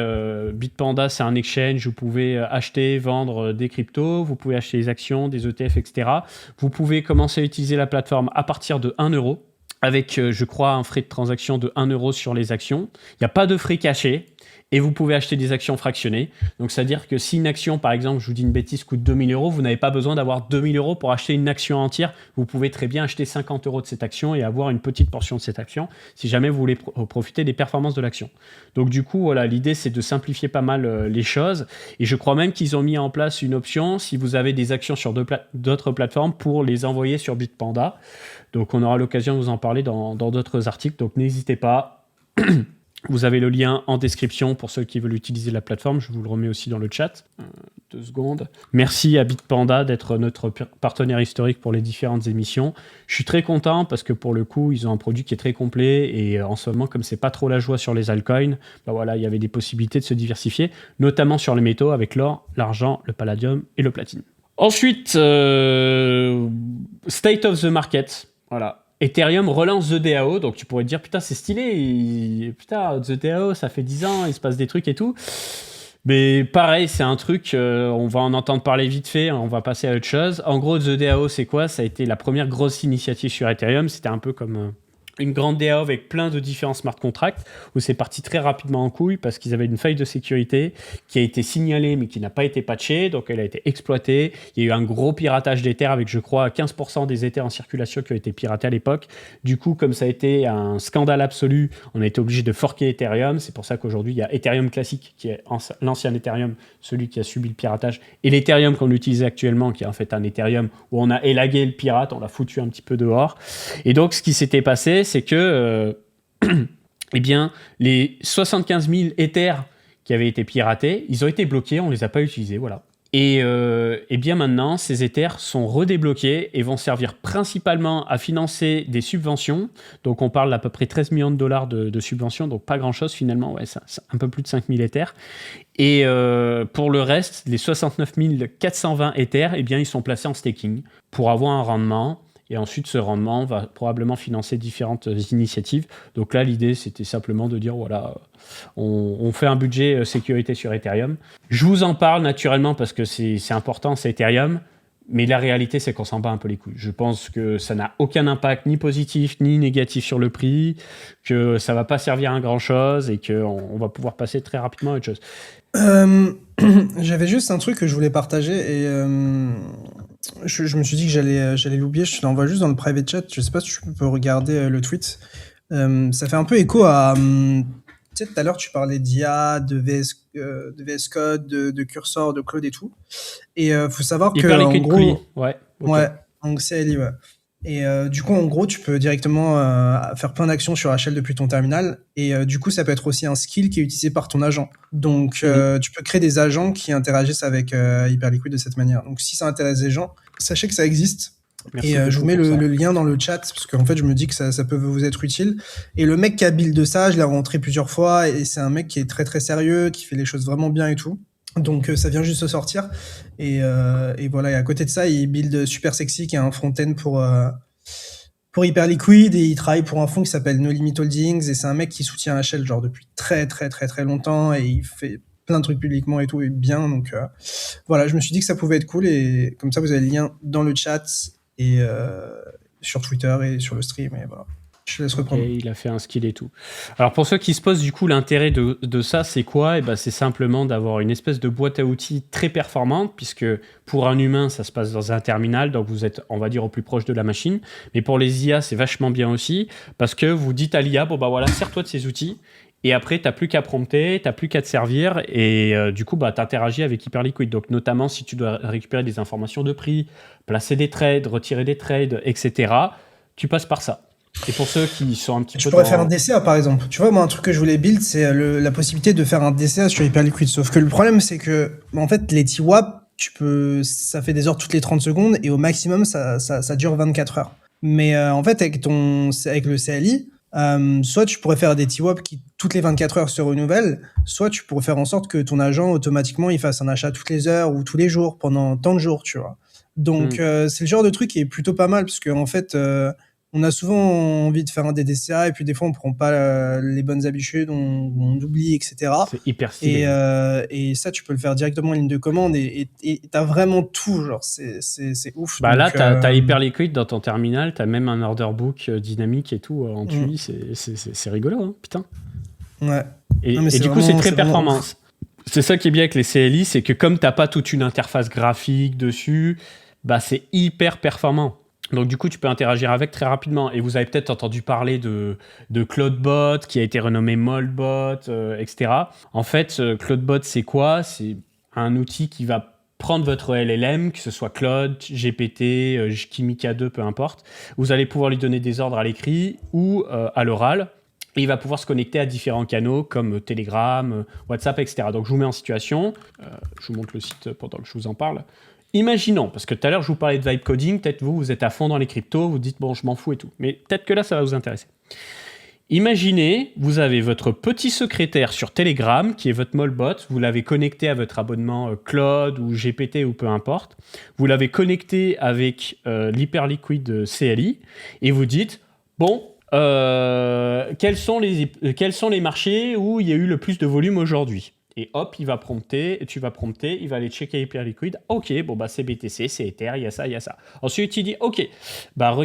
Bitpanda, c'est un exchange où vous pouvez acheter, vendre des cryptos, vous pouvez acheter des actions, des ETF, etc. Vous pouvez commencer à utiliser la plateforme à partir de 1 € avec, je crois, un frais de transaction de 1 € sur les actions. Il n'y a pas de frais cachés. Et vous pouvez acheter des actions fractionnées. Donc, c'est-à-dire que si une action, par exemple, je vous dis une bêtise, coûte 2000 €, vous n'avez pas besoin d'avoir 2000 € pour acheter une action entière. Vous pouvez très bien acheter 50 € de cette action et avoir une petite portion de cette action si jamais vous voulez profiter des performances de l'action. Donc, du coup, voilà, l'idée, c'est de simplifier pas mal les choses. Et je crois même qu'ils ont mis en place une option, si vous avez des actions sur d'autres plateformes, pour les envoyer sur Bitpanda. Donc, on aura l'occasion de vous en parler dans d'autres articles. Donc, n'hésitez pas. Vous avez le lien en description pour ceux qui veulent utiliser la plateforme. Je vous le remets aussi dans le chat. 2 secondes. Merci à Bitpanda d'être notre partenaire historique pour les différentes émissions. Je suis très content parce que pour le coup, ils ont un produit qui est très complet et en ce moment, comme c'est pas trop la joie sur les altcoins, voilà, il y avait des possibilités de se diversifier, notamment sur les métaux avec l'or, l'argent, le palladium et le platine. Ensuite, State of the Market. Voilà. Ethereum relance The DAO, donc tu pourrais te dire, putain, c'est stylé, putain, The DAO, ça fait 10 ans, il se passe des trucs et tout. Mais pareil, c'est un truc, on va en entendre parler vite fait, on va passer à autre chose. En gros, The DAO, c'est quoi ? Ça a été la première grosse initiative sur Ethereum, c'était un peu comme une grande DAO avec plein de différents smart contracts, où c'est parti très rapidement en couille parce qu'ils avaient une faille de sécurité qui a été signalée mais qui n'a pas été patchée, donc elle a été exploitée. Il y a eu un gros piratage d'Ether avec, je crois, 15% des Ethers en circulation qui ont été piratés à l'époque. Du coup, comme ça a été un scandale absolu, on a été obligé de forker Ethereum. C'est pour ça qu'aujourd'hui, il y a Ethereum classique, qui est l'ancien Ethereum, celui qui a subi le piratage, et l'Ethereum qu'on utilise actuellement, qui est en fait un Ethereum où on a élagué le pirate, on l'a foutu un petit peu dehors. Et donc, ce qui s'était passé, c'est que eh bien, les 75 000 Ethers qui avaient été piratés, ils ont été bloqués, on ne les a pas utilisés, voilà. Et bien maintenant, ces Ethers sont redébloqués et vont servir principalement à financer des subventions. Donc on parle d'à peu près 13 millions de dollars de subventions, donc pas grand-chose finalement, ouais, c'est un peu plus de 5 000 Ethers. Et pour le reste, les 69 420 Ethers, eh bien, ils sont placés en staking pour avoir un rendement Et ensuite, ce rendement va probablement financer différentes initiatives. Donc là, l'idée, c'était simplement de dire, voilà, on fait un budget sécurité sur Ethereum. Je vous en parle naturellement parce que c'est important, c'est Ethereum. Mais la réalité, c'est qu'on s'en bat un peu les couilles. Je pense que ça n'a aucun impact, ni positif, ni négatif sur le prix, que ça ne va pas servir à grand-chose et qu'on va pouvoir passer très rapidement à autre chose. J'avais juste un truc que je voulais partager et je me suis dit que j'allais l'oublier. Je te l'envoie juste dans le private chat. Je sais pas si tu peux regarder le tweet. Ça fait un peu écho à... tu sais, tout à l'heure, tu parlais d'IA, de VS Code, de Cursor, de Claude et tout. Et faut savoir que, en gros... Ouais, okay. Ouais, donc CLI, ouais. Et du coup, en gros, tu peux directement faire plein d'actions sur HL depuis ton terminal. Et du coup, ça peut être aussi un skill qui est utilisé par ton agent. Donc, tu peux créer des agents qui interagissent avec Hyperliquid de cette manière. Donc, si ça intéresse les gens, sachez que ça existe. Merci, et je vous mets le lien dans le chat, parce qu'en fait, je me dis que ça peut vous être utile. Et le mec qui a build ça, je l'ai rencontré plusieurs fois. Et c'est un mec qui est très, très sérieux, qui fait les choses vraiment bien et tout. Donc ça vient juste de sortir et voilà, et à côté de ça il build Super Sexy qui est un front-end pour Hyperliquid et il travaille pour un fonds qui s'appelle No Limit Holdings et c'est un mec qui soutient HL genre depuis très très très très longtemps et il fait plein de trucs publiquement et tout et bien donc voilà, je me suis dit que ça pouvait être cool et comme ça vous avez le lien dans le chat et sur Twitter et sur le stream et voilà. Je laisse reprendre. Okay, il a fait un skill et tout. Alors pour ceux qui se posent du coup l'intérêt de ça, c'est quoi ? Et ben, c'est simplement d'avoir une espèce de boîte à outils très performante, puisque pour un humain, ça se passe dans un terminal, donc vous êtes, on va dire, au plus proche de la machine. Mais pour les IA, c'est vachement bien aussi, parce que vous dites à l'IA, bon bah voilà, sers-toi de ces outils, et après, tu n'as plus qu'à prompter, tu n'as plus qu'à te servir, et du coup, bah, tu interagis avec Hyperliquid. Donc notamment, si tu dois récupérer des informations de prix, placer des trades, retirer des trades, etc., tu passes par ça. Et pour ceux qui sont un petit peu... Tu pourrais faire un DCA par exemple. Tu vois, moi, un truc que je voulais build, c'est la possibilité de faire un DCA sur Hyperliquid. Sauf que le problème, c'est que, en fait, les TWAP, ça fait des heures toutes les 30 secondes et au maximum, ça dure 24 heures. Mais en fait, avec le CLI, soit tu pourrais faire des TWAP qui, toutes les 24 heures, se renouvellent, soit tu pourrais faire en sorte que ton agent, automatiquement, il fasse un achat toutes les heures ou tous les jours, pendant tant de jours, tu vois. Donc, c'est le genre de truc qui est plutôt pas mal, parce qu'en fait... on a souvent envie de faire un DDCA et puis des fois on prend pas les bonnes habitudes, on oublie, etc. C'est hyper stylé. Et ça, tu peux le faire directement en ligne de commande et t'as vraiment tout, genre c'est ouf. Bah donc, là, t'as Hyperliquid dans ton terminal, t'as même un order book dynamique et tout en TUI, c'est rigolo, hein, putain. Ouais. Et du coup, c'est très performant. C'est ça qui est bien avec les CLI, c'est que comme t'as pas toute une interface graphique dessus, bah c'est hyper performant. Donc du coup, tu peux interagir avec très rapidement. Et vous avez peut-être entendu parler de CloudBot, qui a été renommé Moldbot, etc. En fait, CloudBot, c'est quoi ? C'est un outil qui va prendre votre LLM, que ce soit Claude, GPT, Kimika 2, peu importe. Vous allez pouvoir lui donner des ordres à l'écrit ou à l'oral. Et il va pouvoir se connecter à différents canaux comme Telegram, WhatsApp, etc. Donc je vous mets en situation. Je vous montre le site pendant que je vous en parle. Imaginons, parce que tout à l'heure je vous parlais de vibe coding, peut-être vous êtes à fond dans les cryptos, vous dites bon je m'en fous et tout, mais peut-être que là ça va vous intéresser. Imaginez, vous avez votre petit secrétaire sur Telegram qui est votre Molbot, vous l'avez connecté à votre abonnement Claude ou GPT ou peu importe, vous l'avez connecté avec l'Hyperliquid CLI et vous dites bon, quels sont les marchés où il y a eu le plus de volume aujourd'hui ? Et hop, tu vas prompter, il va aller checker Hyperliquid. Ok, bon bah c'est BTC, c'est Ether, il y a ça, il y a ça. Ensuite, il dit ok, bah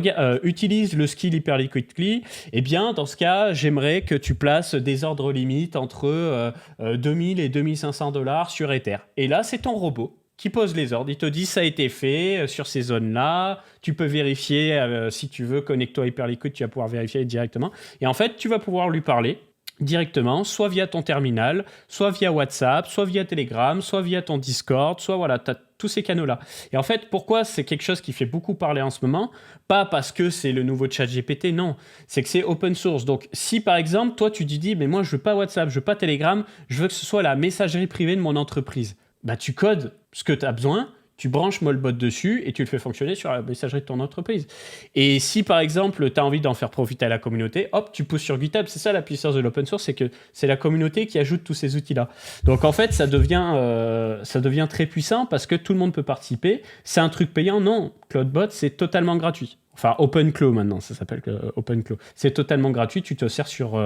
utilise le skill Hyperliquid CLI. Eh bien, dans ce cas, j'aimerais que tu places des ordres limites entre 2000 et 2500 $ sur Ether. Et là, c'est ton robot qui pose les ordres. Il te dit ça a été fait sur ces zones-là. Tu peux vérifier si tu veux, connecte-toi à Hyperliquid, tu vas pouvoir vérifier directement. Et en fait, tu vas pouvoir lui parler directement, soit via ton terminal, soit via WhatsApp, soit via Telegram, soit via ton Discord, soit voilà, tu as tous ces canaux-là. Et en fait, pourquoi c'est quelque chose qui fait beaucoup parler en ce moment ? Pas parce que c'est le nouveau ChatGPT, non. C'est que c'est open source. Donc, si par exemple, toi, tu te dis, mais moi, je veux pas WhatsApp, je veux pas Telegram, je veux que ce soit la messagerie privée de mon entreprise. Bah, tu codes ce que tu as besoin, tu branches Molbot dessus et tu le fais fonctionner sur la messagerie de ton entreprise. Et si, par exemple, tu as envie d'en faire profiter à la communauté, hop, tu pousses sur GitHub. C'est ça la puissance de l'open source, c'est que c'est la communauté qui ajoute tous ces outils-là. Donc, en fait, ça devient très puissant parce que tout le monde peut participer. C'est un truc payant ? Non. CloudBot, c'est totalement gratuit. Enfin, OpenClaw maintenant, ça s'appelle OpenClaw. C'est totalement gratuit, tu te sers sur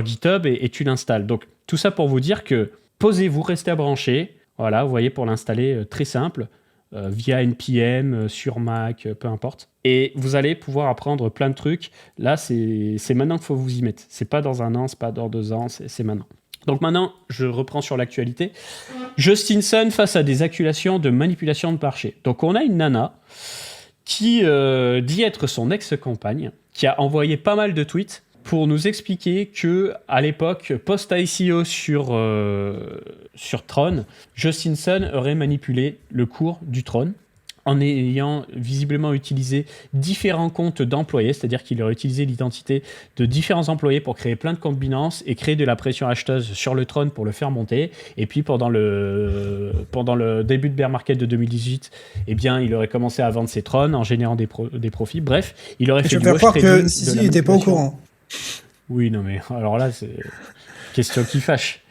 GitHub et tu l'installes. Donc, tout ça pour vous dire que posez-vous, restez à brancher. Voilà, vous voyez, pour l'installer, très simple, via NPM, sur Mac, peu importe. Et vous allez pouvoir apprendre plein de trucs. Là, c'est maintenant qu'il faut vous y mettre. C'est pas dans un an, c'est pas dans 2 ans, c'est maintenant. Donc maintenant, je reprends sur l'actualité. Justin Sun face à des accusations de manipulation de marché. Donc on a une nana qui dit être son ex-compagne, qui a envoyé pas mal de tweets pour nous expliquer que à l'époque, post-ICO sur Tron, Justin Sun aurait manipulé le cours du Tron en ayant visiblement utilisé différents comptes d'employés, c'est-à-dire qu'il aurait utilisé l'identité de différents employés pour créer plein de comptes Binance et créer de la pression acheteuse sur le Tron pour le faire monter. Et puis pendant le début de bear market de 2018, eh bien, il aurait commencé à vendre ses Tron en générant des profits. Bref, il aurait fait du wash trading. Je vais croire que si il n'était pas au courant. Oui, non mais alors là, c'est question qui fâche.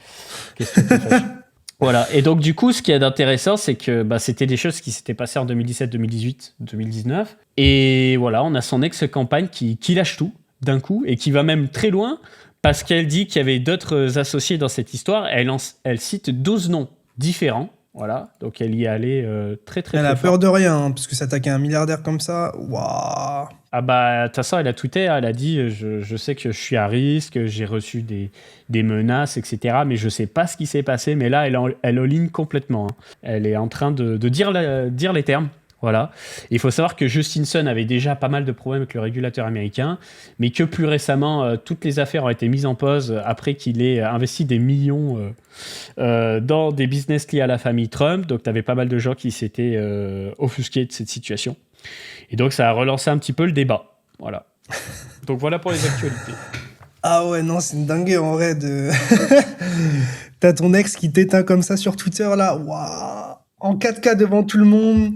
Voilà, et donc du coup, ce qui est intéressant, c'est que c'était des choses qui s'étaient passées en 2017, 2018, 2019. Et voilà, on a son ex-campagne qui lâche tout d'un coup et qui va même très loin parce qu'elle dit qu'il y avait d'autres associés dans cette histoire. Elle cite 12 noms différents. Voilà, donc elle y est allée très très Elle très a peur fort. de rien, hein, parce que s'attaquer à un milliardaire comme ça, waouh. Ah de toute façon, elle a tweeté, elle a dit je sais que je suis à risque, j'ai reçu des menaces, etc. Mais je sais pas ce qui s'est passé. Mais là, elle all-in complètement. Hein. Elle est en train de dire les termes. Voilà. Il faut savoir que Justin Sun avait déjà pas mal de problèmes avec le régulateur américain, mais que plus récemment, toutes les affaires ont été mises en pause après qu'il ait investi des millions dans des business liés à la famille Trump. Donc, tu avais pas mal de gens qui s'étaient offusqués de cette situation. Et donc, ça a relancé un petit peu le débat. Voilà. Donc, voilà pour les actualités. Ah ouais, non, c'est une dinguerie en vrai de... T'as ton ex qui t'éteint comme ça sur Twitter, là. Waouh. En 4K devant tout le monde.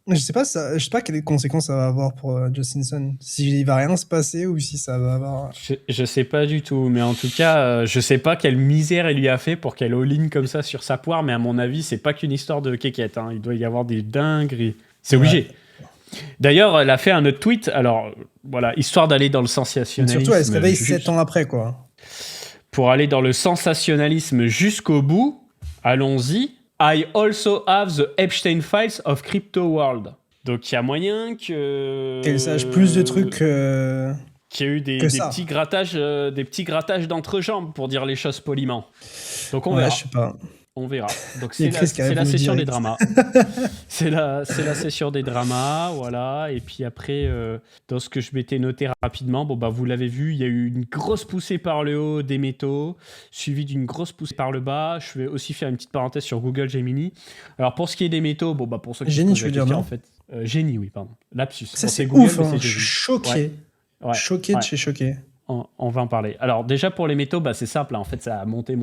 Je sais pas quelles conséquences ça va avoir pour Justin Sun. S'il va rien se passer ou si ça va avoir... Je sais pas du tout, mais en tout cas, je sais pas quelle misère elle lui a fait pour qu'elle all-in comme ça sur sa poire, mais à mon avis, c'est pas qu'une histoire de kékette. Hein. Il doit y avoir des dingueries. C'est obligé. D'ailleurs, elle a fait un autre tweet, alors voilà, histoire d'aller dans le sensationnalisme. Surtout, elle se réveille 7 ans après, quoi. Pour aller dans le sensationnalisme jusqu'au bout, allons-y. I also have the Epstein Files of Crypto World. Donc il y a moyen qu'elle sache plus de trucs qu'il y a eu des petits grattages d'entrejambes, pour dire les choses poliment. Donc on verra. Je sais pas. On verra. Donc c'est la session des dramas. c'est la session des dramas, voilà. Et puis après, dans ce que je m'étais noté rapidement, vous l'avez vu, il y a eu une grosse poussée par le haut des métaux, suivie d'une grosse poussée par le bas. Je vais aussi faire une petite parenthèse sur Google Gemini. Alors pour ce qui est des métaux, pour ceux qui Génie, je veux dire, non en fait, Génie, oui, pardon. Lapsus. Ça, c'est Google, ouf, hein. Je suis choqué. Ouais. Choqué de chez choqué. On va en parler. Alors déjà pour les métaux, c'est simple. En fait, ça a monté.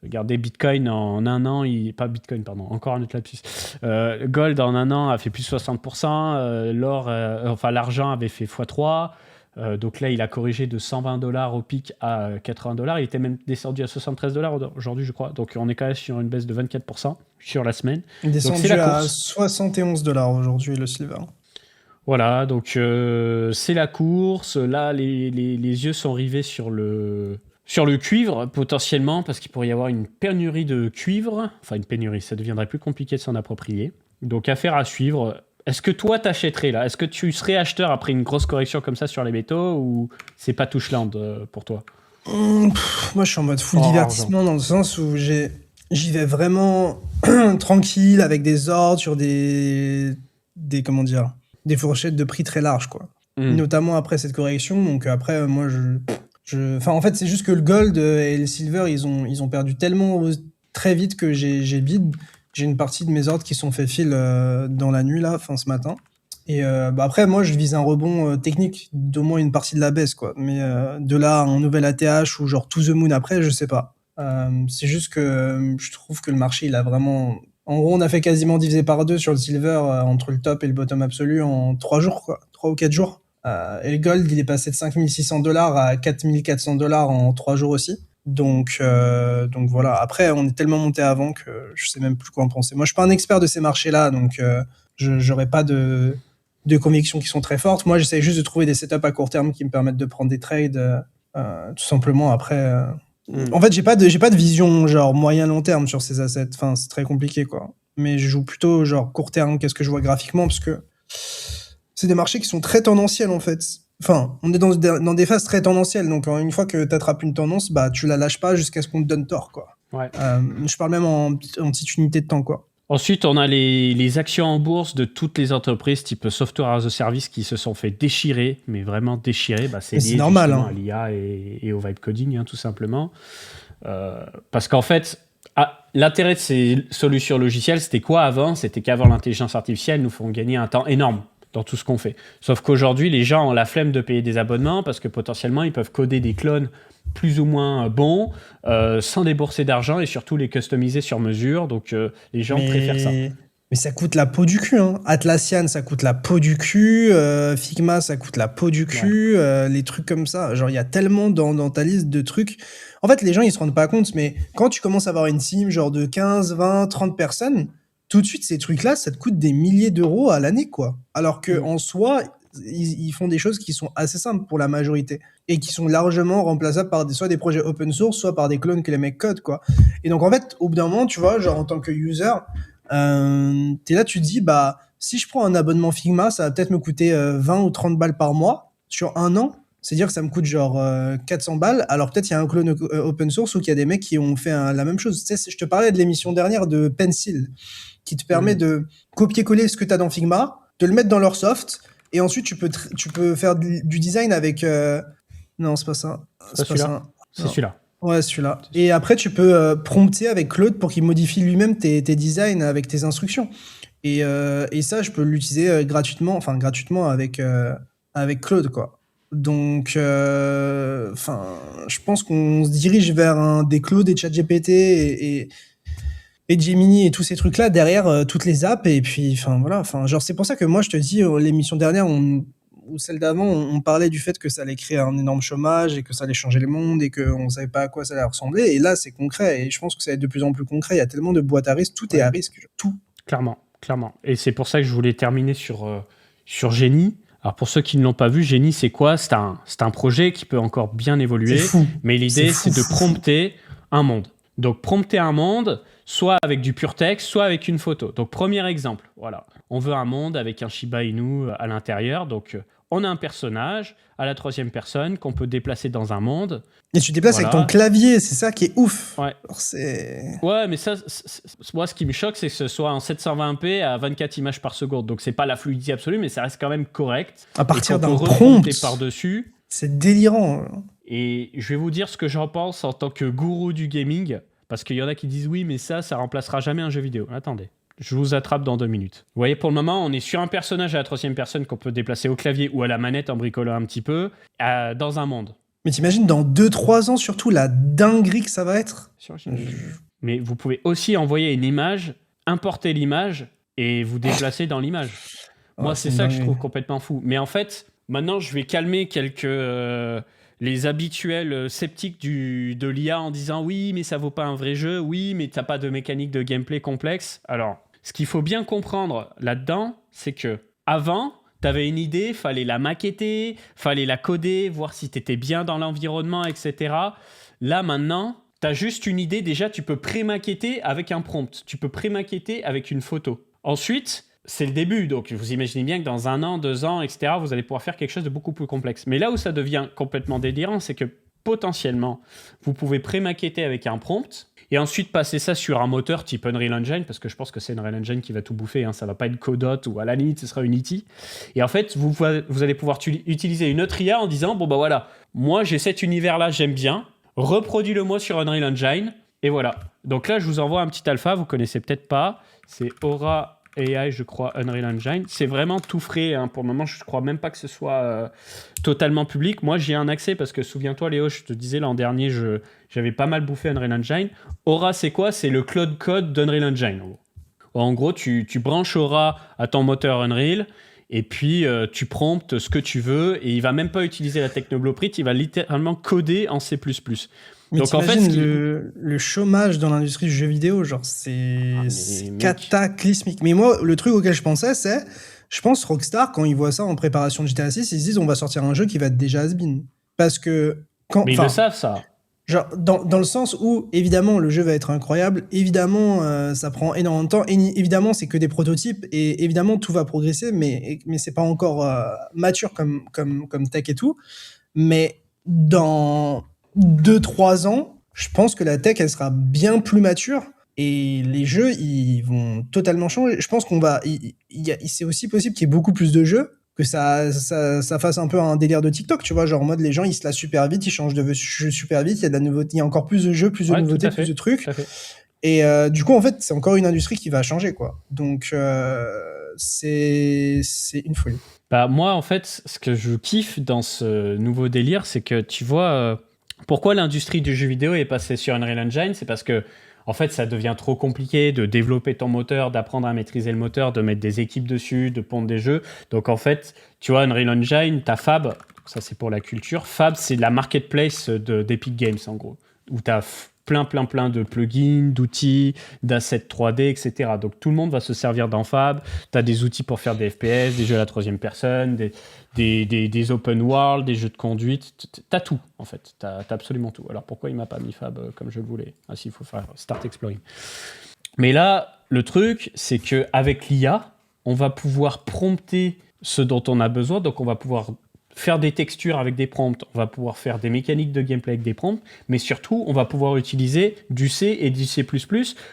Regardez, Bitcoin en un an, encore un autre lapsus. Gold en un an a fait plus de 60%. L'or, l'argent avait fait x3. Donc là, il a corrigé de $120 au pic à $80. Il était même descendu à $73 aujourd'hui, je crois. Donc on est quand même sur une baisse de 24% sur la semaine. Il est descendu à $71 aujourd'hui, le silver. Voilà, donc c'est la course. Là, les yeux sont rivés sur le cuivre, potentiellement, parce qu'il pourrait y avoir une pénurie de cuivre. Enfin, une pénurie, ça deviendrait plus compliqué de s'en approprier. Donc, affaire à suivre. Est-ce que toi, t'achèterais là ? Est-ce que tu serais acheteur après une grosse correction comme ça sur les métaux, ou c'est pas touchland pour toi ? Moi, je suis en mode full divertissement, dans le sens où j'y vais vraiment tranquille, avec des ordres sur des fourchettes de prix très larges, quoi. Notamment après cette correction. Donc après, moi, en fait, c'est juste que le gold et le silver, ils ont perdu tellement très vite que j'ai bid. J'ai une partie de mes ordres qui sont fait fil dans la nuit, là, ce matin. Et après, moi, je vise un rebond technique d'au moins une partie de la baisse, quoi. Mais de là à un nouvel ATH ou genre to the moon après, je sais pas. C'est juste que je trouve que le marché, il a vraiment... En gros, on a fait quasiment diviser par 2 sur le silver entre le top et le bottom absolu en 3 jours, quoi. 3 ou 4 jours. Et le gold, il est passé de $5,600 à $4,400 en 3 jours aussi. Donc voilà. Après, on est tellement monté avant que je sais même plus quoi en penser. Moi, je suis pas un expert de ces marchés-là, donc j'aurais pas de de conviction qui sont très fortes. Moi, j'essaie juste de trouver des setups à court terme qui me permettent de prendre des trades, tout simplement. Après, en fait, j'ai pas de vision genre moyen long terme sur ces assets. Enfin, c'est très compliqué, quoi. Mais je joue plutôt genre court terme. Qu'est-ce que je vois graphiquement, parce que c'est des marchés qui sont très tendanciels, en fait. Enfin, on est dans des phases très tendancielles. Donc, une fois que tu attrapes une tendance, bah, tu la lâches pas jusqu'à ce qu'on te donne tort, quoi. Ouais. Je parle même en petite unité de temps, quoi. Ensuite, on a les actions en bourse de toutes les entreprises type Software as a Service qui se sont fait déchirer, mais vraiment déchirer. Bah, c'est lié normal, justement à l'IA et au vibe coding, tout simplement. Parce qu'en fait, l'intérêt de ces solutions logicielles, c'était quoi avant ? C'était qu'avant, l'intelligence artificielle nous font gagner un temps énorme dans tout ce qu'on fait. Sauf qu'aujourd'hui, les gens ont la flemme de payer des abonnements parce que potentiellement, ils peuvent coder des clones plus ou moins bons, sans débourser d'argent et surtout les customiser sur mesure. Donc, les gens préfèrent ça. Mais ça coûte la peau du cul. Hein. Atlassian, ça coûte la peau du cul. Figma, ça coûte la peau du cul. Les trucs comme ça. Genre, il y a tellement dans ta liste de trucs. En fait, les gens, ils se rendent pas compte, mais quand tu commences à avoir une team genre de 15, 20, 30 personnes, tout de suite, ces trucs-là, ça te coûte des milliers d'euros à l'année, quoi. Alors qu'en soi, ils font des choses qui sont assez simples pour la majorité et qui sont largement remplaçables par soit des projets open source, soit par des clones que les mecs codent, quoi. Et donc, en fait, au bout d'un moment, tu vois, genre, en tant que user, t'es là, tu te dis, bah, si je prends un abonnement Figma, ça va peut-être me coûter 20 ou 30 balles par mois sur un an. C'est-à-dire que ça me coûte genre 400 balles. Alors peut-être il y a un clone open source ou qu'il y a des mecs qui ont fait la même chose. Tu sais, je te parlais de l'émission dernière de Pencil, qui te permet de copier-coller ce que tu as dans Figma, de le mettre dans leur soft, et ensuite tu peux faire du design avec... Non, c'est pas ça. C'est pas ça. C'est celui-là. Ouais, celui-là. Et après, tu peux prompter avec Claude pour qu'il modifie lui-même tes designs avec tes instructions. Et ça, je peux l'utiliser gratuitement avec Claude, quoi. Donc, je pense qu'on se dirige vers des Claude et ChatGPT et Gemini et tous ces trucs-là derrière toutes les apps. Et puis, voilà. Genre, c'est pour ça que moi, je te dis, l'émission dernière, ou celle d'avant, on parlait du fait que ça allait créer un énorme chômage et que ça allait changer le monde et qu'on savait pas à quoi ça allait ressembler. Et là, c'est concret. Et je pense que ça va être de plus en plus concret. Il y a tellement de boîtes à risque. Tout est à risque. Tout. Clairement. Et c'est pour ça que je voulais terminer sur Genie. Alors, pour ceux qui ne l'ont pas vu, Genie, c'est quoi ? C'est un projet qui peut encore bien évoluer. C'est fou. Mais l'idée, c'est de prompter un monde. Donc, prompter un monde, soit avec du pur texte, soit avec une photo. Donc, premier exemple, voilà. On veut un monde avec un Shiba Inu à l'intérieur. Donc, on a un personnage à la troisième personne qu'on peut déplacer dans un monde. Et tu déplaces avec ton clavier, c'est ça qui est ouf. Ouais. Alors, ouais, mais ça, moi, ce qui me choque, c'est que ce soit en 720p à 24 images par seconde. Donc, c'est pas la fluidité absolue, mais ça reste quand même correct. À partir d'un prompt par-dessus. C'est délirant. Et je vais vous dire ce que j'en pense en tant que gourou du gaming, parce qu'il y en a qui disent oui, mais ça remplacera jamais un jeu vidéo. Attendez. Je vous attrape dans 2 minutes. Vous voyez, pour le moment, on est sur un personnage à la troisième personne qu'on peut déplacer au clavier ou à la manette en bricolant un petit peu, dans un monde. Mais t'imagines, dans 2-3 ans, surtout, la dinguerie que ça va être. Mais vous pouvez aussi envoyer une image, importer l'image et vous déplacer dans l'image. Moi, c'est ça que je trouve complètement fou. Mais en fait, maintenant, je vais calmer les habituels sceptiques de l'IA en disant « Oui, mais ça vaut pas un vrai jeu. Oui, mais t'as pas de mécanique de gameplay complexe. » Alors, ce qu'il faut bien comprendre là-dedans, c'est que avant, t'avais une idée, fallait la maqueter, fallait la coder, voir si t'étais bien dans l'environnement, etc. Là, maintenant, t'as juste une idée. Déjà, tu peux pré-maqueter avec un prompt. Tu peux pré-maqueter avec une photo. Ensuite, c'est le début. Donc, vous imaginez bien que dans 1 an, 2 ans, etc., vous allez pouvoir faire quelque chose de beaucoup plus complexe. Mais là où ça devient complètement délirant, c'est que potentiellement, vous pouvez pré-maqueter avec un prompt et ensuite passer ça sur un moteur type Unreal Engine, parce que je pense que c'est Unreal Engine qui va tout bouffer, hein. Ça va pas être Godot ou à la limite ce sera Unity. Et en fait, vous allez pouvoir utiliser une autre IA en disant bon bah voilà, moi j'ai cet univers-là, j'aime bien, reproduis-le-moi sur Unreal Engine, et voilà. Donc là, je vous envoie un petit alpha, vous connaissez peut-être pas, c'est Aura AI, je crois, Unreal Engine. C'est vraiment tout frais, hein. Pour le moment, je ne crois même pas que ce soit totalement public. Moi, j'y ai un accès parce que, souviens-toi, Léo, je te disais l'an dernier, j'avais pas mal bouffé Unreal Engine. Aura, c'est quoi ? C'est le cloud code d'Unreal Engine. En gros, tu branches Aura à ton moteur Unreal et puis tu promptes ce que tu veux et il va même pas utiliser la techno blueprint, il va littéralement coder en C++. Mais Donc en fait, t'imagines le chômage dans l'industrie du jeu vidéo, genre c'est mec. cataclysmique. Mais moi, le truc auquel je pensais, je pense Rockstar, quand ils voient ça en préparation de GTA 6, ils se disent on va sortir un jeu qui va être déjà has-been. Parce que, Mais ils le savent, ça. genre, dans le sens où, évidemment, le jeu va être incroyable, évidemment, ça prend énormément de temps, et évidemment, c'est que des prototypes, et évidemment, tout va progresser, mais c'est pas encore mature comme tech et tout. Mais dans 2-3 ans, je pense que la tech, elle sera bien plus mature, et les jeux, ils vont totalement changer. Je pense c'est aussi possible qu'il y ait beaucoup plus de jeux, que ça fasse un peu un délire de TikTok, tu vois, genre en mode les gens ils se lassent super vite, ils changent de jeu super vite, il y a de la nouveauté, il y a encore plus de jeux, plus de Ouais, tout nouveautés, à fait. plus de trucs. Tout à fait. Et du coup, en fait, c'est encore une industrie qui va changer, quoi. Donc, c'est une folie. Bah, moi, en fait, ce que je kiffe dans ce nouveau délire, c'est que tu vois, pourquoi l'industrie du jeu vidéo est passée sur Unreal Engine, c'est parce que, en fait, ça devient trop compliqué de développer ton moteur, d'apprendre à maîtriser le moteur, de mettre des équipes dessus, de pondre des jeux. Donc, en fait, tu vois, Unreal Engine, t'as Fab, ça c'est pour la culture. Fab, c'est la marketplace d'Epic Games, en gros, où t'as plein de plugins, d'outils, d'assets 3D, etc. Donc tout le monde va se servir d'un Fab. Tu as des outils pour faire des FPS, des jeux à la troisième personne, des open world, des jeux de conduite. Tu as tout, en fait. Tu as absolument tout. Alors pourquoi il m'a pas mis Fab comme je le voulais? Ah si, il faut faire Start Exploring. Mais là, le truc, c'est qu'avec l'IA, on va pouvoir prompter ce dont on a besoin. Donc on va pouvoir faire des textures avec des prompts, on va pouvoir faire des mécaniques de gameplay avec des prompts, mais surtout, on va pouvoir utiliser du C et du C++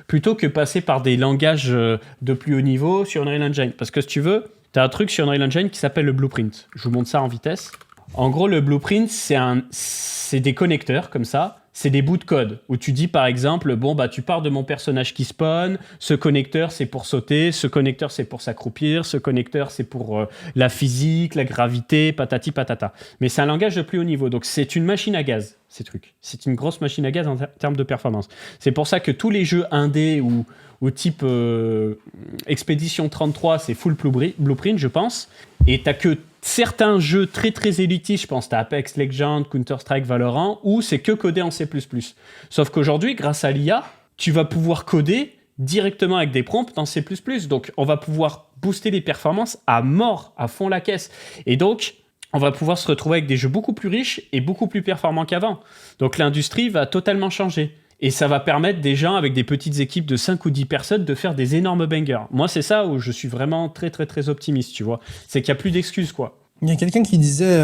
plutôt que passer par des langages de plus haut niveau sur Unreal Engine. Parce que si tu veux, tu as un truc sur Unreal Engine qui s'appelle le blueprint. Je vous montre ça en vitesse. En gros, le blueprint, c'est des connecteurs comme ça. C'est des bouts de code où tu dis par exemple, bon bah tu pars de mon personnage qui spawn, ce connecteur c'est pour sauter, ce connecteur c'est pour s'accroupir, ce connecteur c'est pour la physique, la gravité, patati patata. Mais c'est un langage de plus haut niveau, donc c'est une machine à gaz ces trucs. C'est une grosse machine à gaz en termes de performance. C'est pour ça que tous les jeux indés ou type Expédition 33, c'est full blueprint je pense, et t'as que certains jeux très très élitistes, je pense à Apex Legends, Counter-Strike, Valorant, où c'est que codé en C++. Sauf qu'aujourd'hui, grâce à l'IA, tu vas pouvoir coder directement avec des prompts en C++. Donc, on va pouvoir booster les performances à mort, à fond la caisse. Et donc, on va pouvoir se retrouver avec des jeux beaucoup plus riches et beaucoup plus performants qu'avant. Donc, l'industrie va totalement changer. Et ça va permettre des gens avec des petites équipes de 5 ou 10 personnes de faire des énormes bangers. Moi, c'est ça où je suis vraiment très, très, très optimiste, tu vois. C'est qu'il n'y a plus d'excuses, quoi. Il y a quelqu'un qui disait,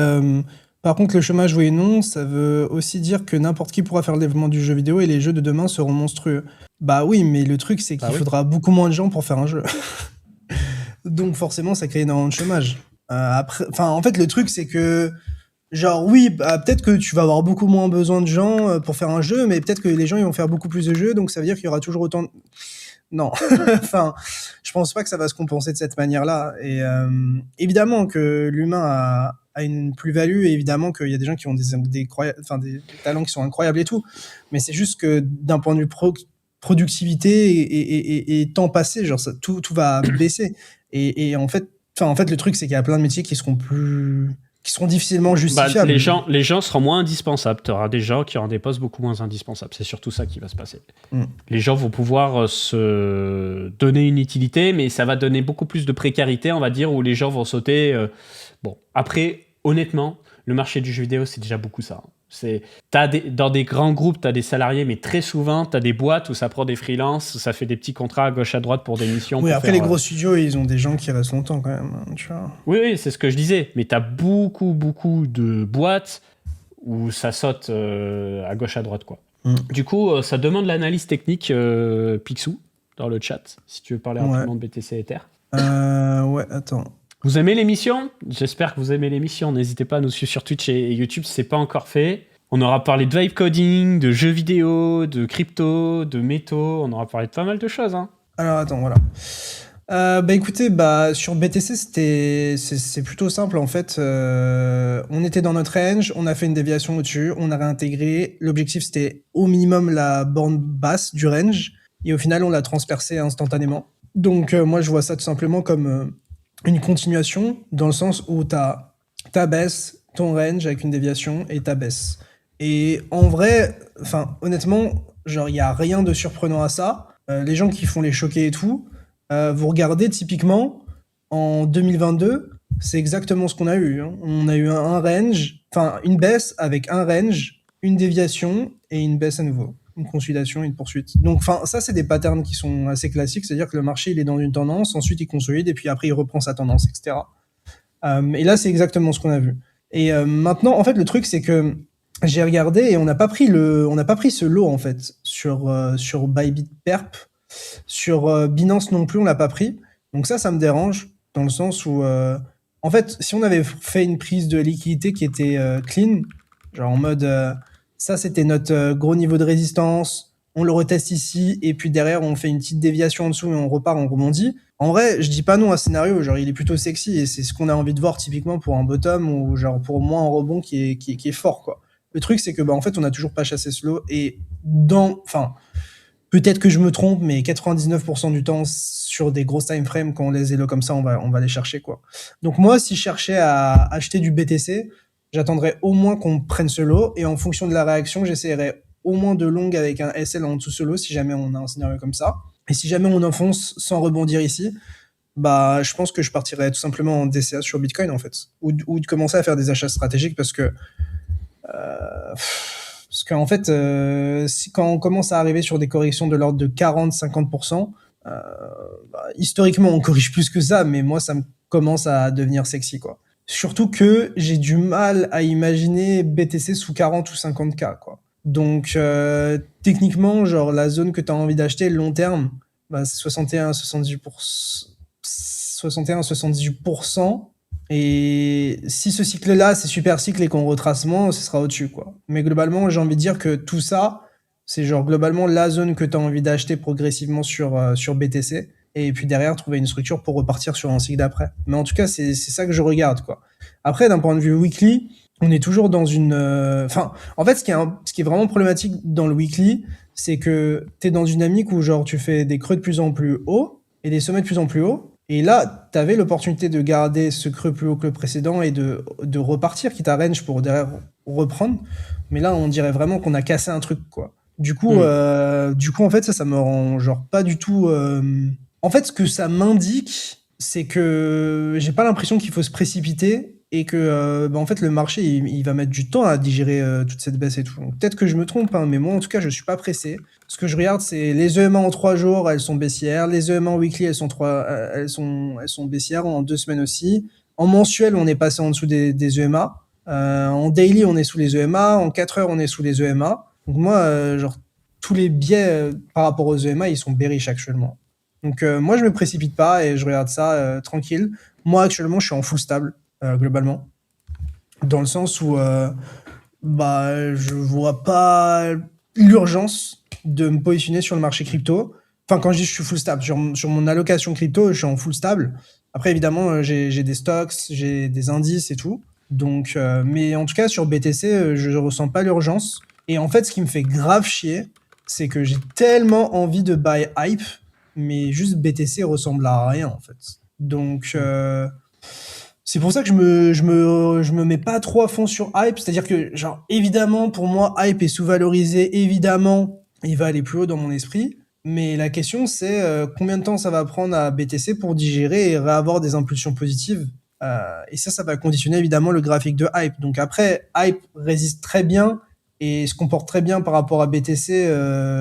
par contre, le chômage, oui et non, ça veut aussi dire que n'importe qui pourra faire le développement du jeu vidéo et les jeux de demain seront monstrueux. Bah oui, mais le truc, c'est qu'il faudra beaucoup moins de gens pour faire un jeu. Donc forcément, ça crée énormément de chômage. En fait, le truc, c'est que genre, oui, bah, peut-être que tu vas avoir beaucoup moins besoin de gens pour faire un jeu, mais peut-être que les gens ils vont faire beaucoup plus de jeux, donc ça veut dire qu'il y aura toujours autant de... Non, enfin, je pense pas que ça va se compenser de cette manière-là. Et évidemment que l'humain a une plus-value, et évidemment qu'il y a des gens qui ont des talents qui sont incroyables et tout, mais c'est juste que d'un point de vue productivité et temps passé, genre ça, tout va baisser. Et en fait, le truc, c'est qu'il y a plein de métiers qui seront difficilement justifiables. Les gens seront moins indispensables. Tu auras des gens qui auront des postes beaucoup moins indispensables. C'est surtout ça qui va se passer. Les gens vont pouvoir se donner une utilité, mais ça va donner beaucoup plus de précarité, on va dire, où les gens vont sauter. Bon, après, honnêtement, le marché du jeu vidéo, c'est déjà beaucoup ça. Dans des grands groupes, tu as des salariés, mais très souvent, tu as des boîtes où ça prend des freelances, où ça fait des petits contrats à gauche à droite pour des missions. Oui, après, les gros studios, ils ont des gens qui restent longtemps quand même. Tu vois. Oui, c'est ce que je disais. Mais tu as beaucoup de boîtes où ça saute à gauche à droite, quoi. Du coup, ça demande l'analyse technique Picsou dans le chat, si tu veux parler rapidement de BTC Ether. Ouais, attends. Vous aimez l'émission? J'espère que vous aimez l'émission. N'hésitez pas à nous suivre sur Twitch et YouTube si ce n'est pas encore fait. On aura parlé de vibe coding, de jeux vidéo, de crypto, de métaux. On aura parlé de pas mal de choses. Hein. Alors, attends, voilà. Écoutez, sur BTC, c'est plutôt simple en fait. On était dans notre range, on a fait une déviation au-dessus, on a réintégré. L'objectif, c'était au minimum la borne basse du range. Et au final, on l'a transpercé instantanément. Donc, moi, je vois ça tout simplement comme... une continuation, dans le sens où t'as ta baisse, ton range avec une déviation et ta baisse. Et en vrai, enfin, honnêtement, genre, il y a rien de surprenant à ça. Les gens qui font les choqués et tout, vous regardez typiquement en 2022, c'est exactement ce qu'on a eu, hein. On a eu un range, enfin une baisse avec un range, une déviation et une baisse à nouveau, une consolidation, une poursuite. Donc, enfin, ça c'est des patterns qui sont assez classiques, c'est-à-dire que le marché il est dans une tendance, ensuite il consolide et puis après il reprend sa tendance, etc. Et là c'est exactement ce qu'on a vu. Et maintenant, en fait, le truc c'est que j'ai regardé et on n'a pas pris ce lot en fait sur Bybit Perp, sur Binance non plus on l'a pas pris. Donc ça me dérange dans le sens où en fait si on avait fait une prise de liquidité qui était clean, genre en mode ça c'était notre gros niveau de résistance, on le reteste ici et puis derrière on fait une petite déviation en dessous et on repart, on rebondit. En vrai, je dis pas non à ce scénario, genre il est plutôt sexy et c'est ce qu'on a envie de voir typiquement pour un bottom ou genre pour moi un rebond qui est fort quoi. Le truc, c'est que, bah, en fait, on n'a toujours pas chassé ce lot. Et enfin, peut-être que je me trompe, mais 99% du temps, sur des grosses time frames, quand on les élo comme ça, on va les chercher, quoi. Donc, moi, si je cherchais à acheter du BTC, j'attendrais au moins qu'on prenne ce lot. Et en fonction de la réaction, j'essaierais au moins de long avec un SL en dessous ce lot, si jamais on a un scénario comme ça. Et si jamais on enfonce sans rebondir ici, bah, je pense que je partirais tout simplement en DCA sur Bitcoin, en fait. Ou de commencer à faire des achats stratégiques parce que parce qu'en fait, quand on commence à arriver sur des corrections de l'ordre de 40-50%, historiquement, on corrige plus que ça, mais moi, ça me commence à devenir sexy, quoi. Surtout que j'ai du mal à imaginer BTC sous 40 ou 50K, quoi. Donc, techniquement, genre, la zone que tu as envie d'acheter long terme, bah, c'est 61-78%. 61-78%. Et si ce cycle-là, c'est super cycle et qu'on retrace moins, ce sera au-dessus, quoi. Mais globalement, j'ai envie de dire que tout ça, c'est genre globalement la zone que tu as envie d'acheter progressivement sur BTC. Et puis derrière, trouver une structure pour repartir sur un cycle d'après. Mais en tout cas, c'est ça que je regarde, quoi. Après, d'un point de vue weekly, on est toujours dans une... Enfin, en fait, ce qui est vraiment problématique dans le weekly, c'est que tu es dans une dynamique où genre tu fais des creux de plus en plus haut et des sommets de plus en plus haut. Et là, tu avais l'opportunité de garder ce creux plus haut que le précédent et de repartir, quitte à range pour derrière reprendre. Mais là, on dirait vraiment qu'on a cassé un truc, quoi. Du coup, en fait, ça me rend genre pas du tout. En fait, ce que ça m'indique, c'est que j'ai pas l'impression qu'il faut se précipiter et que bah, en fait le marché il va mettre du temps à digérer toute cette baisse et tout. Donc, peut-être que je me trompe, hein, mais moi en tout cas je suis pas pressé. Ce que je regarde, c'est les EMA en 3 jours, elles sont baissières. Les EMA en weekly, elles sont baissières en 2 semaines aussi. En mensuel, on est passé en dessous des EMA. En daily, on est sous les EMA. En 4 heures, on est sous les EMA. Donc moi, genre, tous les biais par rapport aux EMA, ils sont bearish actuellement. Donc moi, je me précipite pas et je regarde ça tranquille. Moi, actuellement, je suis en full stable, globalement. Dans le sens où bah, je vois pas l'urgence de me positionner sur le marché crypto. Enfin, quand je dis je suis full stable, sur mon allocation crypto, je suis en full stable. Après, évidemment, j'ai des stocks, j'ai des indices et tout. Donc, mais en tout cas, sur BTC, je ressens pas l'urgence. Et en fait, ce qui me fait grave chier, c'est que j'ai tellement envie de buy hype, mais juste BTC ressemble à rien, en fait. Donc, c'est pour ça que je me mets pas trop à fond sur hype. C'est-à-dire que, genre, évidemment, pour moi, hype est sous-valorisé. Évidemment, il va aller plus haut dans mon esprit. Mais la question, c'est combien de temps ça va prendre à BTC pour digérer et réavoir des impulsions positives. Et ça va conditionner évidemment le graphique de hype. Donc après, hype résiste très bien et se comporte très bien par rapport à BTC.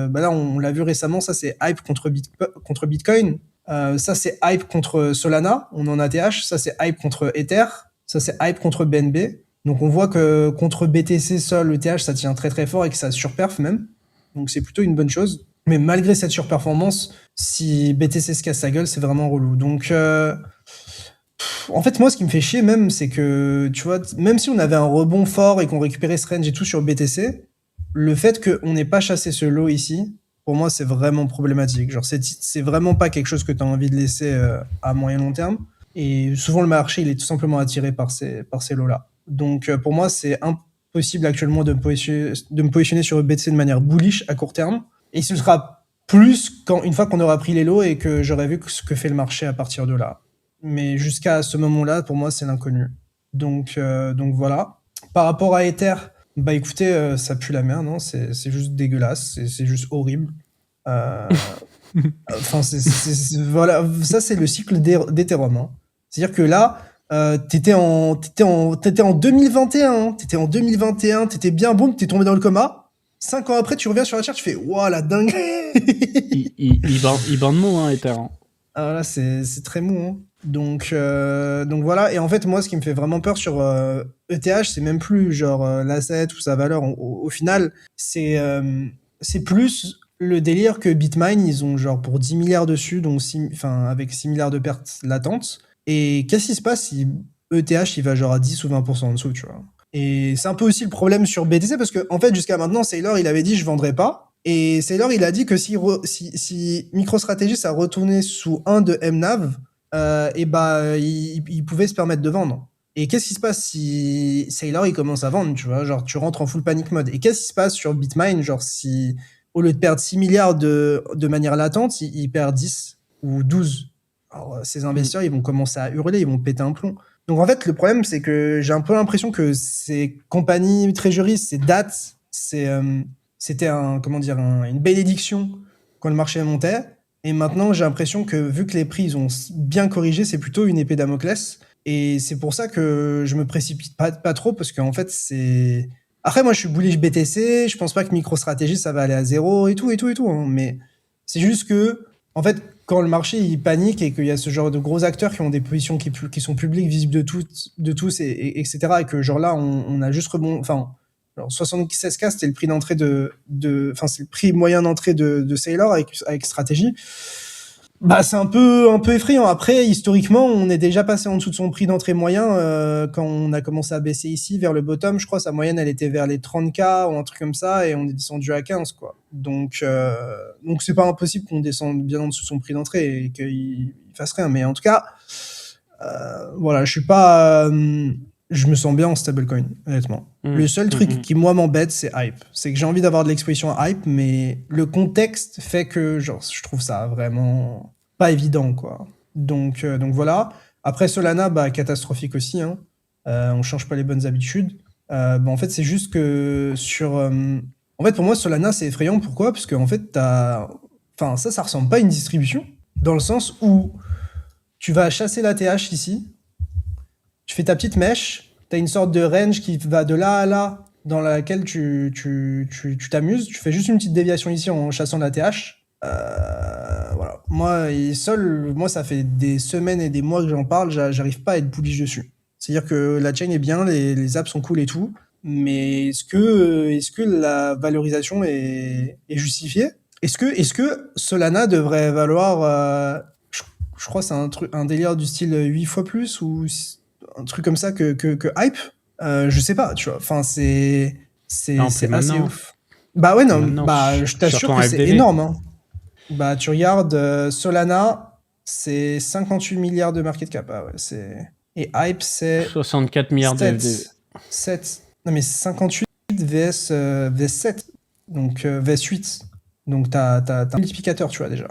Bah là, on l'a vu récemment, ça c'est hype contre Bitcoin. Ça, c'est hype contre Solana, on en ATH. Ça, c'est hype contre Ether. Ça, c'est hype contre BNB. Donc, on voit que contre BTC seul, le TH, ça tient très très fort et que ça surperf même. Donc, c'est plutôt une bonne chose. Mais malgré cette surperformance, si BTC se casse sa gueule, c'est vraiment relou. Donc, en fait, moi, ce qui me fait chier même, c'est que, tu vois, même si on avait un rebond fort et qu'on récupérait ce range et tout sur BTC, le fait qu'on n'ait pas chassé ce lot ici, pour moi, c'est vraiment problématique. Genre, c'est vraiment pas quelque chose que tu as envie de laisser à moyen long terme. Et souvent, le marché, il est tout simplement attiré par ces lots-là. Donc, pour moi, c'est impossible actuellement de me positionner sur BTC de manière bullish à court terme. Et ce sera plus une fois qu'on aura pris les lots et que j'aurai vu ce que fait le marché à partir de là. Mais jusqu'à ce moment-là, pour moi, c'est l'inconnu. Donc voilà. Par rapport à Ether, Bah écoutez, ça pue la merde, hein, c'est juste dégueulasse, c'est juste horrible. Euh, Enfin, voilà, ça c'est le cycle d'Ethereum, hein. C'est-à-dire que là, t'étais en 2021, hein. T'étais en 2021, t'étais bien, boum, t'es tombé dans le coma. 5 ans après, tu reviens sur la charte, tu fais, waouh, la dingue. Il bande mot, hein, Ether. Ah là, c'est très mou, hein. Donc voilà. Et en fait, moi, ce qui me fait vraiment peur sur ETH, c'est même plus genre l'asset ou sa valeur. Au final, c'est plus le délire que Bitmain, ils ont genre pour 10 milliards dessus, donc enfin, avec 6 milliards de pertes latentes. Et qu'est-ce qui se passe si ETH, il va genre à 10 ou 20% en dessous, tu vois? Et c'est un peu aussi le problème sur BTC parce que, en fait, jusqu'à maintenant, Saylor, il avait dit je vendrai pas. Et Saylor, il a dit que si MicroStrategy ça retournait sous 1 de MNAV, et bah, il pouvait se permettre de vendre. Et qu'est-ce qui se passe si Saylor il commence à vendre, tu vois, genre tu rentres en full panic mode. Et qu'est-ce qui se passe sur Bitmain, genre si au lieu de perdre 6 milliards de manière latente, il perd 10 ou 12. Alors, ces investisseurs, ils vont commencer à hurler, ils vont péter un plomb. Donc en fait, le problème, c'est que j'ai un peu l'impression que ces compagnies trésoristes, ces dates, c'était une bénédiction quand le marché montait. Et maintenant, j'ai l'impression que vu que les prix ils ont bien corrigé, c'est plutôt une épée Damoclès. Et c'est pour ça que je me précipite pas trop parce qu'en fait, c'est. Après, moi, je suis bullish BTC. Je pense pas que MicroStrategy ça va aller à zéro et tout hein. Mais c'est juste que, en fait, quand le marché il panique et qu'il y a ce genre de gros acteurs qui ont des positions qui sont publiques, visibles de tous, etc. Et que genre là, on a juste rebond. Enfin, alors 76K, c'était le prix d'entrée enfin, c'est le prix moyen d'entrée de Sailor avec stratégie. Bah, c'est un peu effrayant. Après, historiquement, on est déjà passé en dessous de son prix d'entrée moyen quand on a commencé à baisser ici vers le bottom. Je crois sa moyenne, elle était vers les 30K ou un truc comme ça, et on est descendu à 15, quoi. Donc c'est pas impossible qu'on descende bien en dessous de son prix d'entrée et qu'il fasse rien. Mais en tout cas, voilà, je me sens bien en stablecoin, honnêtement. Le seul truc qui, moi, m'embête, c'est hype. C'est que j'ai envie d'avoir de l'exposition à hype, mais le contexte fait que, genre, je trouve ça vraiment pas évident, quoi. Donc voilà. Après, Solana, bah, catastrophique aussi, hein. On change pas les bonnes habitudes. Bah, en fait, c'est juste que en fait, pour moi, Solana, c'est effrayant. Pourquoi? Parce qu'en fait, enfin, ça ressemble pas à une distribution, dans le sens où tu vas chasser la TH ici, tu fais ta petite mèche, tu as une sorte de range qui va de là à là, dans laquelle tu t'amuses, tu fais juste une petite déviation ici en chassant la TH. Voilà. Moi, ça fait des semaines et des mois que j'en parle, j'arrive pas à être bullish dessus. C'est-à-dire que la chain est bien, les apps sont cool et tout, mais est-ce que la valorisation est justifiée? Est-ce que Solana devrait valoir, je crois que c'est un délire du style 8 fois plus ou un truc comme ça que Hype? Je sais pas, tu vois. Enfin, c'est assez ouf. Bah ouais, non, bah je t'assure que c'est énorme, hein. Bah tu regardes Solana, c'est 58 milliards de market cap. Ah ouais, et Hype, c'est 64 milliards de FDV. 7. Non mais 58 vs 7. Donc vs 8. Donc t'as un multiplicateur, tu vois, déjà.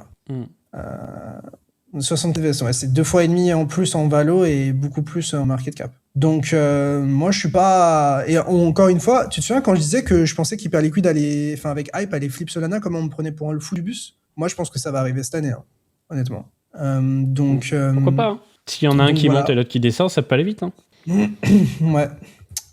60 vs, ouais, c'est 2 fois et demi en plus en valo et beaucoup plus en market cap. Donc moi je suis pas. Et encore une fois, tu te souviens quand je disais que je pensais qu'Hyperliquid allait, enfin avec Hype allait flip Solana, comment on me prenait pour le fou du bus? Moi je pense que ça va arriver cette année, hein, honnêtement. Pourquoi pas, hein. S'il y en a un qui monte et l'autre qui descend, ça peut aller vite, hein. Ouais.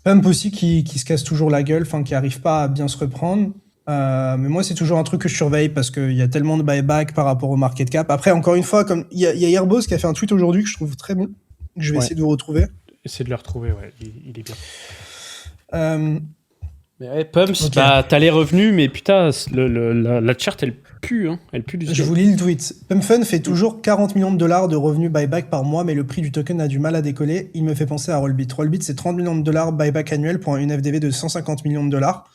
Pump aussi qui se casse toujours la gueule, enfin qui arrive pas à bien se reprendre. Mais moi, c'est toujours un truc que je surveille parce qu'il y a tellement de buyback par rapport au market cap. Après, encore une fois, comme il y a Airbos qui a fait un tweet aujourd'hui que je trouve très bon, que je vais essayer de vous retrouver. Essayer de le retrouver, ouais, il est bien. Mais ouais, Pumps, okay. Bah, t'as les revenus, mais putain, la chart, elle pue, hein. Elle pue du Je vous lis le tweet. Pump Fun fait toujours 40 millions de dollars de revenus buyback par mois, mais le prix du token a du mal à décoller. Il me fait penser à Rollbit. Rollbit, c'est 30 millions de dollars buyback annuel pour une FDV de 150 millions de dollars.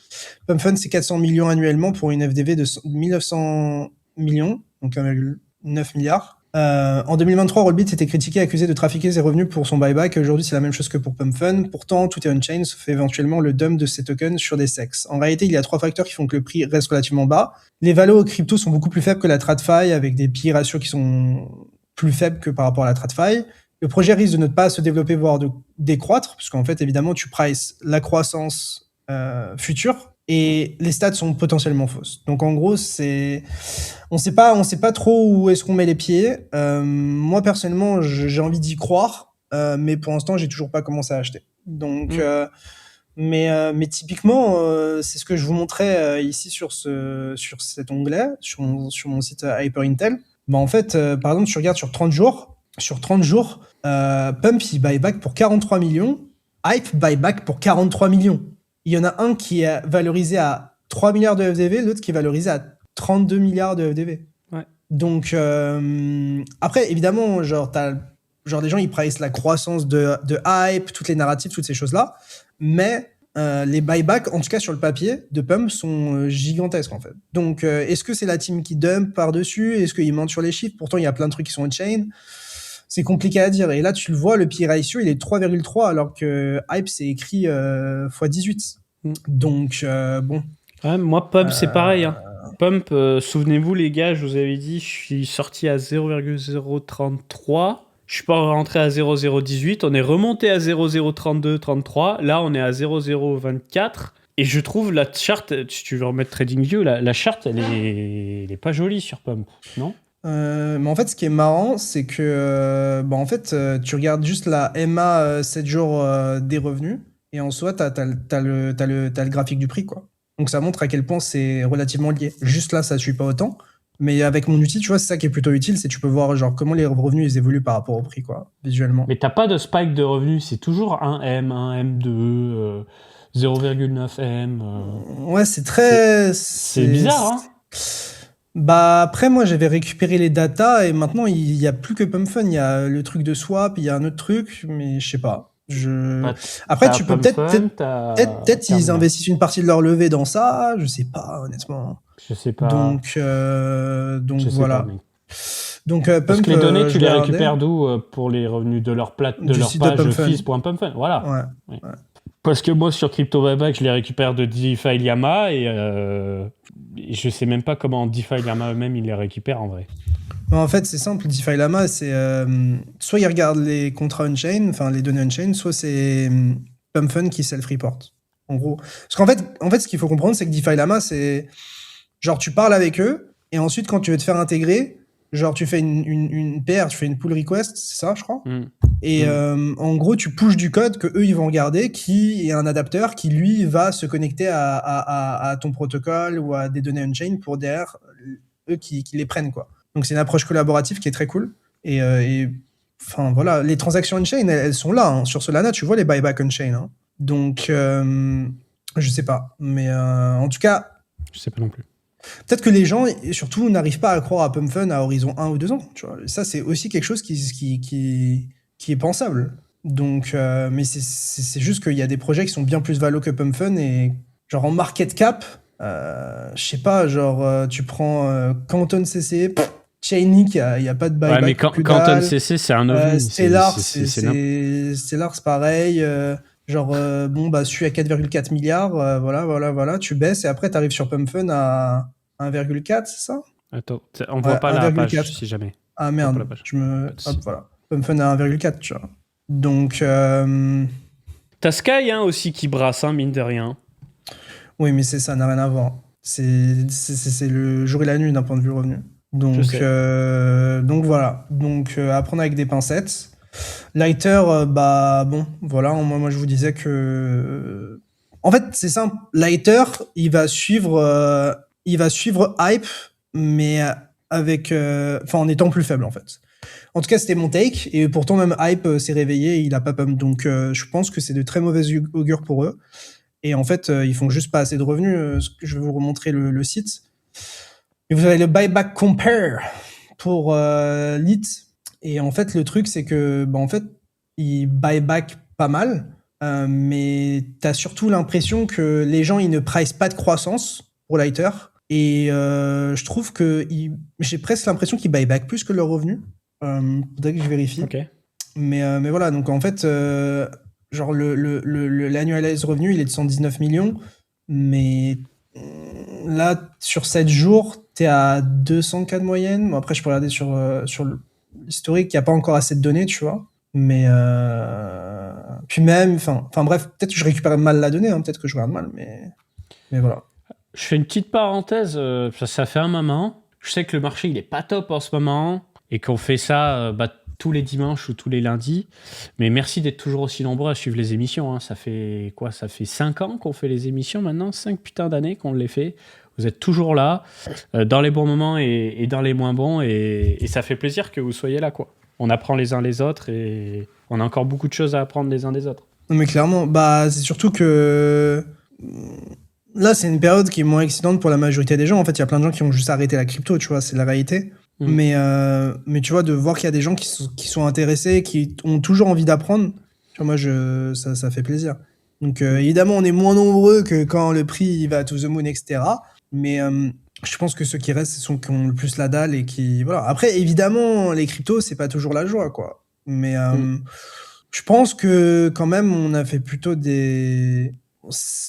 Pump Fun, c'est 400 millions annuellement pour une FDV de 1900 millions, donc 1,9 milliard. En 2023, Rollbit était critiqué, accusé de trafiquer ses revenus pour son buyback. Aujourd'hui, c'est la même chose que pour Pump Fun. Pourtant, tout est on-chain, sauf éventuellement le dump de ces tokens sur des SEX. En réalité, il y a 3 facteurs qui font que le prix reste relativement bas. Les valos crypto sont beaucoup plus faibles que la TradFi, avec des PI ratios qui sont plus faibles que par rapport à la TradFi. Le projet risque de ne pas se développer, voire de décroître, parce qu'en fait, évidemment, tu prices la croissance futur et les stats sont potentiellement fausses. Donc en gros, on sait pas trop où est-ce qu'on met les pieds. Moi personnellement, j'ai envie d'y croire, mais pour l'instant, j'ai toujours pas commencé à acheter. Donc mais typiquement, c'est ce que je vous montrais ici sur cet onglet, sur mon site Hyper Intel. Bah en fait, par exemple, tu regardes sur 30 jours, Pump il buyback pour 43 millions, Hype buyback pour 43 millions. Il y en a un qui est valorisé à 3 milliards de FDV, l'autre qui est valorisé à 32 milliards de FDV. Ouais. Donc après, évidemment, genre des gens ils price la croissance de Hype, toutes les narratives, toutes ces choses-là, mais les buybacks, en tout cas sur le papier, de Pump sont gigantesques en fait. Donc est-ce que c'est la team qui dump par-dessus? Est-ce qu'ils mentent sur les chiffres? Pourtant, il y a plein de trucs qui sont on-chain. C'est compliqué à dire. Et là, tu le vois, le PE ratio, il est 3,3 alors que Hype, c'est écrit x18. Donc, bon. Ouais, moi, Pump, c'est pareil. Hein. Pump, souvenez-vous, les gars, je vous avais dit, je suis sorti à 0,033. Je suis pas rentré à 0,018. On est remonté à 0,032, 33. Là, on est à 0,024. Et je trouve la charte, si tu veux remettre TradingView, la charte, elle est pas jolie sur Pump, non? Mais en fait, ce qui est marrant, c'est que tu regardes juste la MA 7 jours des revenus, et en soi, t'as le graphique du prix, quoi. Donc ça montre à quel point c'est relativement lié. Juste là, ça suit pas autant. Mais avec mon outil, tu vois, c'est ça qui est plutôt utile, c'est que tu peux voir genre comment les revenus ils évoluent par rapport au prix, quoi, visuellement. Mais t'as pas de spike de revenus, c'est toujours 1M, 1M2, 0,9M. Ouais, c'est très... C'est bizarre, hein? Bah après, moi, j'avais récupéré les datas et maintenant, il y a plus que PumpFun. Il y a le truc de swap, il y a un autre truc, mais je sais pas. Après, tu peux peut-être ils investissent une partie de leur levée dans ça, je sais pas, honnêtement. Je sais pas. Donc voilà. Donc Parce Pump, que les données, tu les récupères d'où pour les revenus de leur page fizz.pumpfun. Voilà. Ouais. Parce que moi, sur Crypto Buyback, je les récupère de DeFi Llama et je sais même pas comment DeFi Llama eux-mêmes ils les récupèrent en vrai. En fait, c'est simple. DeFi Llama, c'est soit ils regardent les contrats on-chain, enfin les données on-chain, soit c'est PumpFun qui self-report. En gros. Parce qu'en fait, ce qu'il faut comprendre, c'est que DeFi Llama, c'est genre tu parles avec eux et ensuite, quand tu veux te faire intégrer, genre tu fais une PR, tu fais une pull request, c'est ça, je crois. Et en gros, tu pushes du code que eux ils vont regarder, qui est un adapteur qui lui va se connecter à ton protocole ou à des données on-chain pour derrière eux qui les prennent, quoi. Donc c'est une approche collaborative qui est très cool. Et enfin voilà, les transactions on-chain, elles sont là. Hein. Sur Solana, tu vois les buybacks on-chain. Hein. Donc je sais pas, mais en tout cas, je sais pas non plus. Peut-être que les gens, et surtout, n'arrivent pas à croire à PumpFun à horizon 1 ou 2 ans. Tu vois. Ça, c'est aussi quelque chose qui est pensable. Donc, mais c'est juste qu'il y a des projets qui sont bien plus valos que PumpFun et genre en market cap, je sais pas, genre tu prends Canton CC, Chainlink, il y a pas de buyback. Ouais, mais Canton CC, c'est un ovni. Stellar, c'est pareil. Genre, celui à 4,4 milliards, voilà, tu baisses et après, tu arrives sur PumpFun à 1,4, c'est ça? Attends, on voit pas la page, si jamais. Ah merde, Hop, voilà. PumpFun à 1,4, tu vois. Donc... T'as Sky aussi qui brasse, mine de rien. Oui, mais ça n'a rien à voir. C'est le jour et la nuit d'un point de vue revenu. Donc voilà. Donc, à prendre avec des pincettes. Lighter, voilà, moi je vous disais que... En fait, c'est simple. Lighter, il va suivre Hype, mais avec... en étant plus faible, en fait. En tout cas, c'était mon take, et pourtant même Hype s'est réveillé, et il a pas pump. Donc je pense que c'est de très mauvais augure pour eux. Et en fait, ils font juste pas assez de revenus. Je vais vous remontrer le site. Et vous avez le buyback compare pour Lit. Et en fait, le truc, c'est que, ils buyback pas mal, mais t'as surtout l'impression que les gens, ils ne pricent pas de croissance pour Lighter. Et je trouve que j'ai presque l'impression qu'ils buyback plus que leurs revenus. Faudrait que je vérifie. Okay. Mais voilà, donc en fait, genre l'annualized revenu, il est de 119 millions, mais là, sur 7 jours, t'es à 200K de moyenne. Bon, après, je peux regarder sur l'historique, il n'y a pas encore assez de données, tu vois. Mais Puis même, enfin bref, peut-être que je récupère mal la donnée, hein, peut-être que je regarde mal, mais voilà. Je fais une petite parenthèse, ça fait un moment. Je sais que le marché, il est pas top en ce moment et qu'on fait ça tous les dimanches ou tous les lundis. Mais merci d'être toujours aussi nombreux à suivre les émissions. Hein. Ça fait quoi? Ça fait 5 ans qu'on fait les émissions maintenant, 5 putains d'années qu'on les fait. Vous êtes toujours là, dans les bons moments et dans les moins bons. Et ça fait plaisir que vous soyez là, quoi. On apprend les uns les autres et on a encore beaucoup de choses à apprendre les uns des autres. Non, mais clairement, bah, c'est surtout que là, c'est une période qui est moins excitante pour la majorité des gens. En fait, il y a plein de gens qui ont juste arrêté la crypto, tu vois, c'est la réalité. Mais tu vois, de voir qu'il y a des gens qui sont intéressés, qui ont toujours envie d'apprendre, tu vois, moi, ça fait plaisir. Donc, évidemment, on est moins nombreux que quand le prix il va to the moon, etc. Mais je pense que ceux qui restent, ce sont qui ont le plus la dalle et qui. Voilà. Après, évidemment, les cryptos, c'est pas toujours la joie, quoi. Mais je pense que quand même, on a fait plutôt des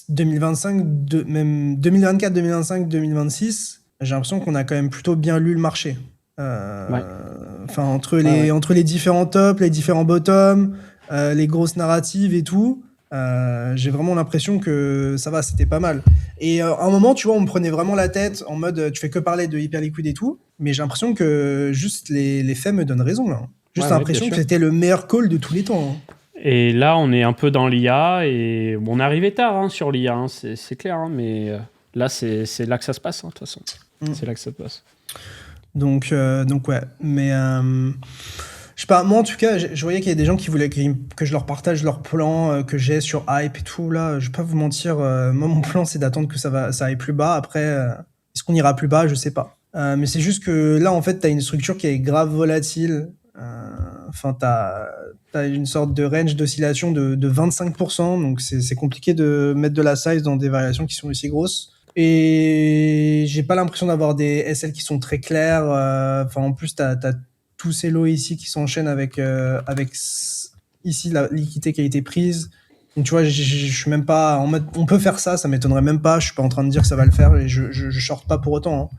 2025, même 2024, 2025, 2026. J'ai l'impression qu'on a quand même plutôt bien lu le marché. Enfin, entre les différents tops, les différents bottoms, les grosses narratives et tout, j'ai vraiment l'impression que ça va, c'était pas mal. Et à un moment, tu vois, on me prenait vraiment la tête en mode tu fais que parler de Hyperliquid et tout, mais j'ai l'impression que juste les faits me donnent raison là. Juste l'impression que c'était le meilleur call de tous les temps. Hein. Et là, on est un peu dans l'IA et on est arrivé tard hein, sur l'IA, hein, c'est clair, hein, mais là, c'est là que ça se passe, hein, de toute façon. C'est là que ça se passe. Donc ouais, mais je sais pas, moi en tout cas, je voyais qu'il y a des gens qui voulaient que je leur partage leur plan que j'ai sur Hype et tout. Là, je vais pas vous mentir, moi mon plan c'est d'attendre que ça aille plus bas. Après, est-ce qu'on ira plus bas? Je sais pas. Mais c'est juste que là, en fait, t'as une structure qui est grave volatile. Enfin, t'as une sorte de range d'oscillation de 25%, donc c'est compliqué de mettre de la size dans des variations qui sont aussi grosses. Et j'ai pas l'impression d'avoir des SL qui sont très clairs. Enfin, en plus, t'as tous ces lots ici qui s'enchaînent avec ici la liquidité qui a été prise. Donc, tu vois, je suis même pas en mode. On peut faire ça, ça m'étonnerait même pas. Je suis pas en train de dire que ça va le faire et je short pas pour autant. Hein.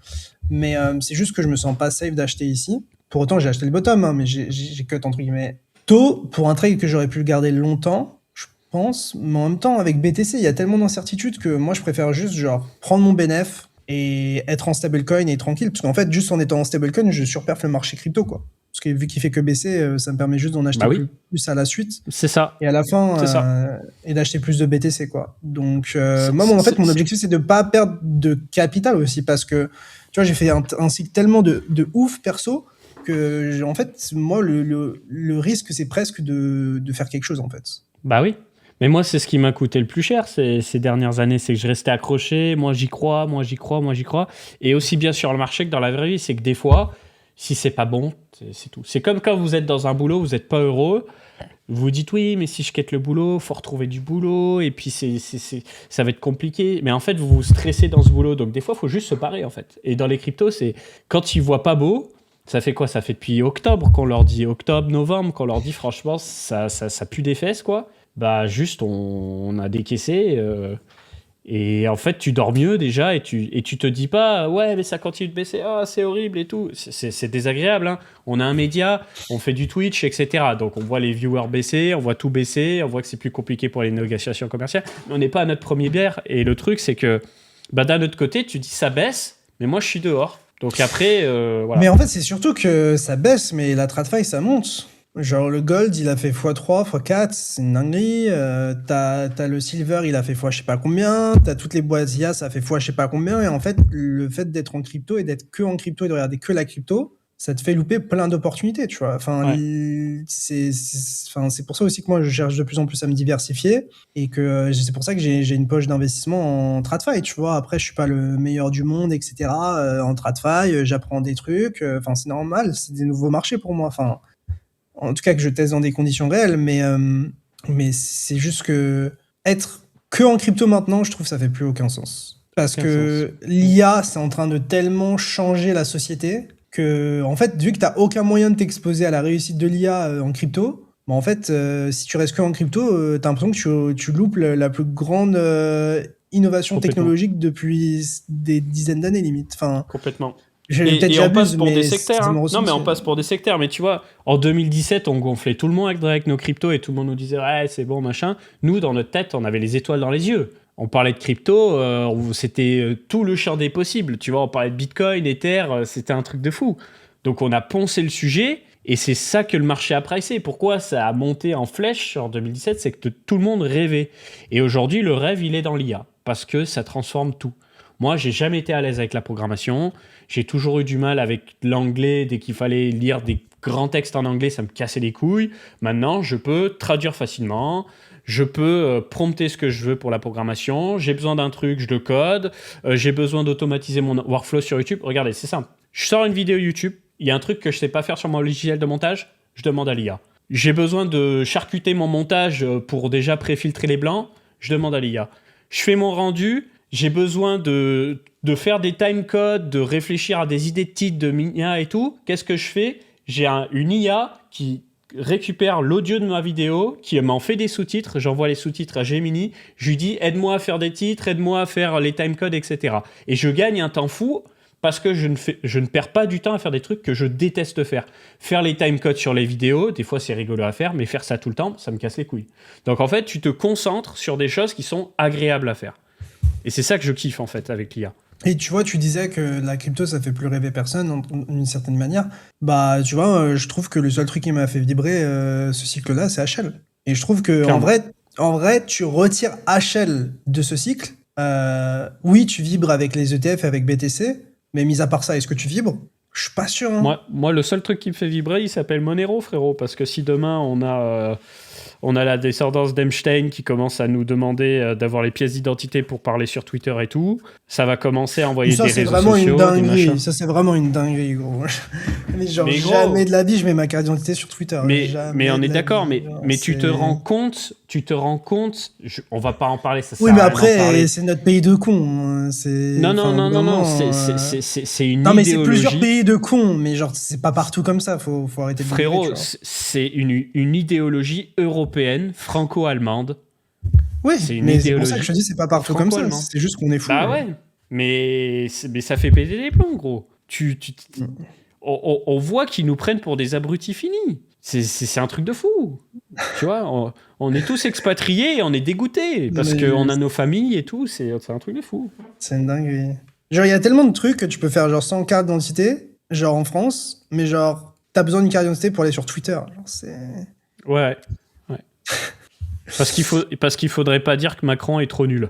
Mais c'est juste que je me sens pas safe d'acheter ici. Pour autant, j'ai acheté le bottom, hein, mais j'ai cut entre guillemets tôt pour un trade que j'aurais pu le garder longtemps. Pense, mais en même temps, avec BTC, il y a tellement d'incertitudes que moi, je préfère juste genre prendre mon bénéf et être en stablecoin et tranquille. Parce qu'en fait, juste en étant en stablecoin, je surperf le marché crypto, quoi. Parce que vu qu'il fait que baisser, ça me permet juste d'en acheter plus à la suite. C'est ça. Et à la fin, et d'acheter plus de BTC, quoi. Donc, moi, en fait, mon objectif, c'est de pas perdre de capital aussi. Parce que, tu vois, j'ai fait un cycle tellement de ouf perso que, en fait, moi, le risque, c'est presque de faire quelque chose, en fait. Bah oui. Mais moi, c'est ce qui m'a coûté le plus cher ces dernières années, c'est que je restais accroché, moi j'y crois. Et aussi bien sur le marché que dans la vraie vie, c'est que des fois, si c'est pas bon, c'est tout. C'est comme quand vous êtes dans un boulot, vous n'êtes pas heureux, vous vous dites oui, mais si je quitte le boulot, faut retrouver du boulot, et puis ça va être compliqué. Mais en fait, vous vous stressez dans ce boulot, donc des fois, il faut juste se parer en fait. Et dans les cryptos, c'est quand ils voient pas beau, ça fait quoi? Ça fait depuis octobre qu'on leur dit, octobre, novembre, qu'on leur dit franchement, ça pue des fesses quoi. Bah juste on a décaissé et en fait tu dors mieux déjà et tu te dis pas ouais mais ça continue de baisser, ah c'est horrible et tout, c'est désagréable hein. On a un média, on fait du Twitch etc, donc on voit les viewers baisser, on voit tout baisser, on voit que c'est plus compliqué pour les négociations commerciales, mais on n'est pas à notre premier bière et le truc c'est que bah d'un autre côté tu dis ça baisse mais moi je suis dehors donc après voilà. Mais en fait c'est surtout que ça baisse mais la TradFi ça monte. Genre le gold, il a fait x3, x4, c'est une dinguerie. T'as le silver, il a fait x je sais pas combien. T'as toutes les boîtes IA, ça a fait x je sais pas combien. Et en fait, le fait d'être en crypto et d'être que en crypto et de regarder que la crypto, ça te fait louper plein d'opportunités, tu vois. Enfin, c'est pour ça aussi que moi, je cherche de plus en plus à me diversifier et que c'est pour ça que j'ai une poche d'investissement en TradFi, tu vois. Après, je suis pas le meilleur du monde, etc. En TradFi, j'apprends des trucs. Enfin, c'est normal, c'est des nouveaux marchés pour moi. Enfin, en tout cas que je teste dans des conditions réelles, mais c'est juste que être que en crypto maintenant, je trouve que ça fait plus aucun sens. Parce que l'IA, c'est en train de tellement changer la société que, en fait, vu que t'as aucun moyen de t'exposer à la réussite de l'IA en crypto, bah en fait, si tu restes que en crypto, t'as l'impression que tu loupes la plus grande innovation technologique depuis des dizaines d'années limite. Enfin, complètement. Peut-être Et on passe j'abuse, pour mais des c'est sectaires. mon Non, mais on ressenti. passe pour des sectaires. Mais tu vois, en 2017, on gonflait tout le monde avec nos cryptos et tout le monde nous disait ouais, c'est bon, machin. Nous, dans notre tête, on avait les étoiles dans les yeux. On parlait de crypto, c'était tout le champ des possibles. Tu vois, on parlait de Bitcoin, Ether, c'était un truc de fou. Donc on a poncé le sujet et c'est ça que le marché a pricé. Pourquoi ça a monté en flèche en 2017? C'est que tout le monde rêvait. Et aujourd'hui, le rêve, il est dans l'IA parce que ça transforme tout. Moi, j'ai jamais été à l'aise avec la programmation. J'ai toujours eu du mal avec l'anglais. Dès qu'il fallait lire des grands textes en anglais, ça me cassait les couilles. Maintenant, je peux traduire facilement. Je peux prompter ce que je veux pour la programmation. J'ai besoin d'un truc, je le code. J'ai besoin d'automatiser mon workflow sur YouTube. Regardez, c'est simple. Je sors une vidéo YouTube. Il y a un truc que je ne sais pas faire sur mon logiciel de montage. Je demande à l'IA. J'ai besoin de charcuter mon montage pour déjà préfiltrer les blancs. Je demande à l'IA. Je fais mon rendu. J'ai besoin de faire des timecodes, de réfléchir à des idées de titres, de IA et tout. Qu'est-ce que je fais? J'ai une IA qui récupère l'audio de ma vidéo, qui m'en fait des sous-titres. J'envoie les sous-titres à Gemini. Je lui dis aide-moi à faire des titres, aide-moi à faire les timecodes, etc. Et je gagne un temps fou parce que je ne perds pas du temps à faire des trucs que je déteste faire. Faire les timecodes sur les vidéos, des fois c'est rigolo à faire, mais faire ça tout le temps, ça me casse les couilles. Donc en fait, tu te concentres sur des choses qui sont agréables à faire. Et c'est ça que je kiffe en fait avec l'IA. Et tu vois, tu disais que la crypto, ça fait plus rêver personne d'une certaine manière. Bah, tu vois, je trouve que le seul truc qui m'a fait vibrer ce cycle-là, c'est HL. Et je trouve que en vrai, tu retires HL de ce cycle. Oui, tu vibres avec les ETF et avec BTC, mais mis à part ça, est-ce que tu vibres? Je suis pas sûr. Hein. Moi, le seul truc qui me fait vibrer, il s'appelle Monero, frérot. Parce que si demain on a la descendance d'Epstein qui commence à nous demander d'avoir les pièces d'identité pour parler sur Twitter et tout, ça va commencer à envoyer des réseaux sociaux, des machins. Ça, c'est vraiment une dinguerie, gros. Mais genre, Mais gros, jamais de la vie, je mets ma carte d'identité sur Twitter. Mais on est d'accord, vie, mais tu te rends compte, on va pas en parler, ça sert oui, à mais rien d'en après, parler. c'est notre pays de cons. Hein. Non, c'est une non, mais c'est idéologie. plusieurs pays de cons, mais genre, c'est pas partout comme ça, faut arrêter de Frérot, dire, c'est une idéologie européenne, franco-allemande. oui, C'est une mais c'est idéologie pour ça que je te dis, c'est pas partout comme ça, franco-allemande. c'est juste qu'on est fou. Bah ouais, mais ça fait péter les plombs, gros. On voit qu'ils nous prennent pour des abrutis finis. C'est un truc de fou. Tu vois, on est tous expatriés et on est dégoûtés parce qu'on a nos familles et tout. C'est un truc de fou. C'est une dinguerie. Genre, il y a tellement de trucs que tu peux faire genre sans carte d'identité, genre en France, mais genre, t'as besoin d'une carte d'identité pour aller sur Twitter. Genre, c'est... Ouais. Parce qu'il faudrait pas dire que Macron est trop nul.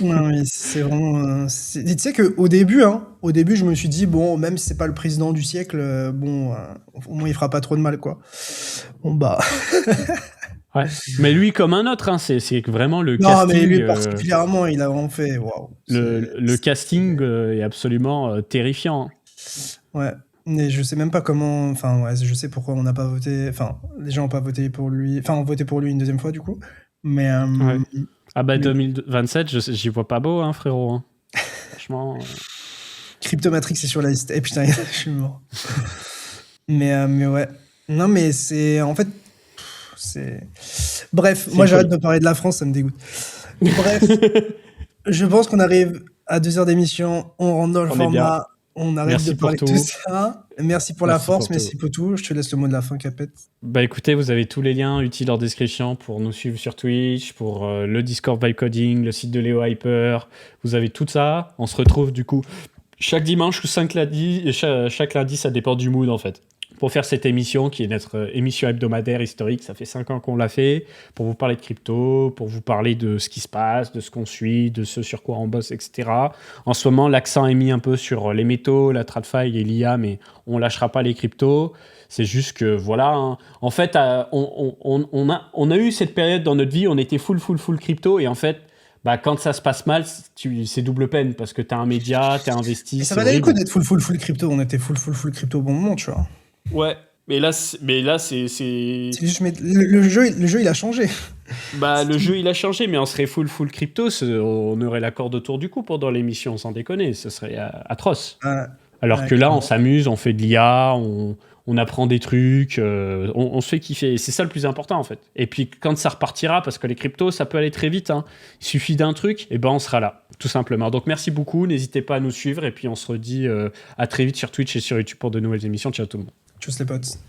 Non, mais c'est vraiment. Tu sais qu'au début, je me suis dit, bon, même si c'est pas le président du siècle, au moins il fera pas trop de mal, quoi. Bon, bah. Ouais. Mais lui, comme un autre, hein, c'est vraiment le non, casting. mais lui particulièrement, il a vraiment fait. Waouh. Le casting est absolument terrifiant. Ouais. Mais je sais même pas comment. Enfin, ouais, je sais pourquoi on n'a pas voté. Enfin, les gens ont pas voté pour lui. Enfin, ont voté pour lui une deuxième fois, du coup. Mais. Ouais. Ah bah 2027, j'y vois pas beau, hein, frérot. Hein. Franchement. Cryptomatrix est sur la liste. Eh putain, je suis mort. mais ouais. Non, mais c'est. En fait. C'est. Bref, moi j'arrête de parler de la France, ça me dégoûte. Bref. Je pense qu'on arrive à 2 heures d'émission. On rentre dans le format. On arrête de parler de tout ça. Merci pour la force, merci pour tout. Je te laisse le mot de la fin, Capet. Bah écoutez, vous avez tous les liens utiles en description pour nous suivre sur Twitch, pour le Discord Vibe Coding, le site de Léo Hyper. Vous avez tout ça. On se retrouve du coup chaque dimanche ou chaque lundi, ça dépend du mood en fait. Pour faire cette émission qui est notre émission hebdomadaire historique, ça fait 5 ans qu'on l'a fait, pour vous parler de crypto, pour vous parler de ce qui se passe, de ce qu'on suit, de ce sur quoi on bosse, etc. En ce moment, l'accent est mis un peu sur les métaux, la TradFi et l'IA, mais on lâchera pas les cryptos. C'est juste que, voilà, hein. En fait, on a eu cette période dans notre vie, on était full crypto, et en fait, bah, quand ça se passe mal, c'est double peine, parce que t'as un média, t'es investi. Et ça valait le coup d'être full crypto, on était full crypto au bon moment, tu vois. Ouais, mais là c'est juste, mais le jeu il a changé. Bah le jeu il a changé, mais on serait full crypto, on aurait la corde autour du cou pendant l'émission, sans déconner, ce serait atroce. Alors que là on s'amuse, on fait de l'IA, on on apprend des trucs, on se fait kiffer. Et c'est ça le plus important, en fait. Et puis, quand ça repartira, parce que les cryptos, ça peut aller très vite, hein. Il suffit d'un truc, et ben on sera là, tout simplement. Donc, merci beaucoup. N'hésitez pas à nous suivre. Et puis, on se redit à très vite sur Twitch et sur YouTube pour de nouvelles émissions. Ciao tout le monde. Tchuss les potes.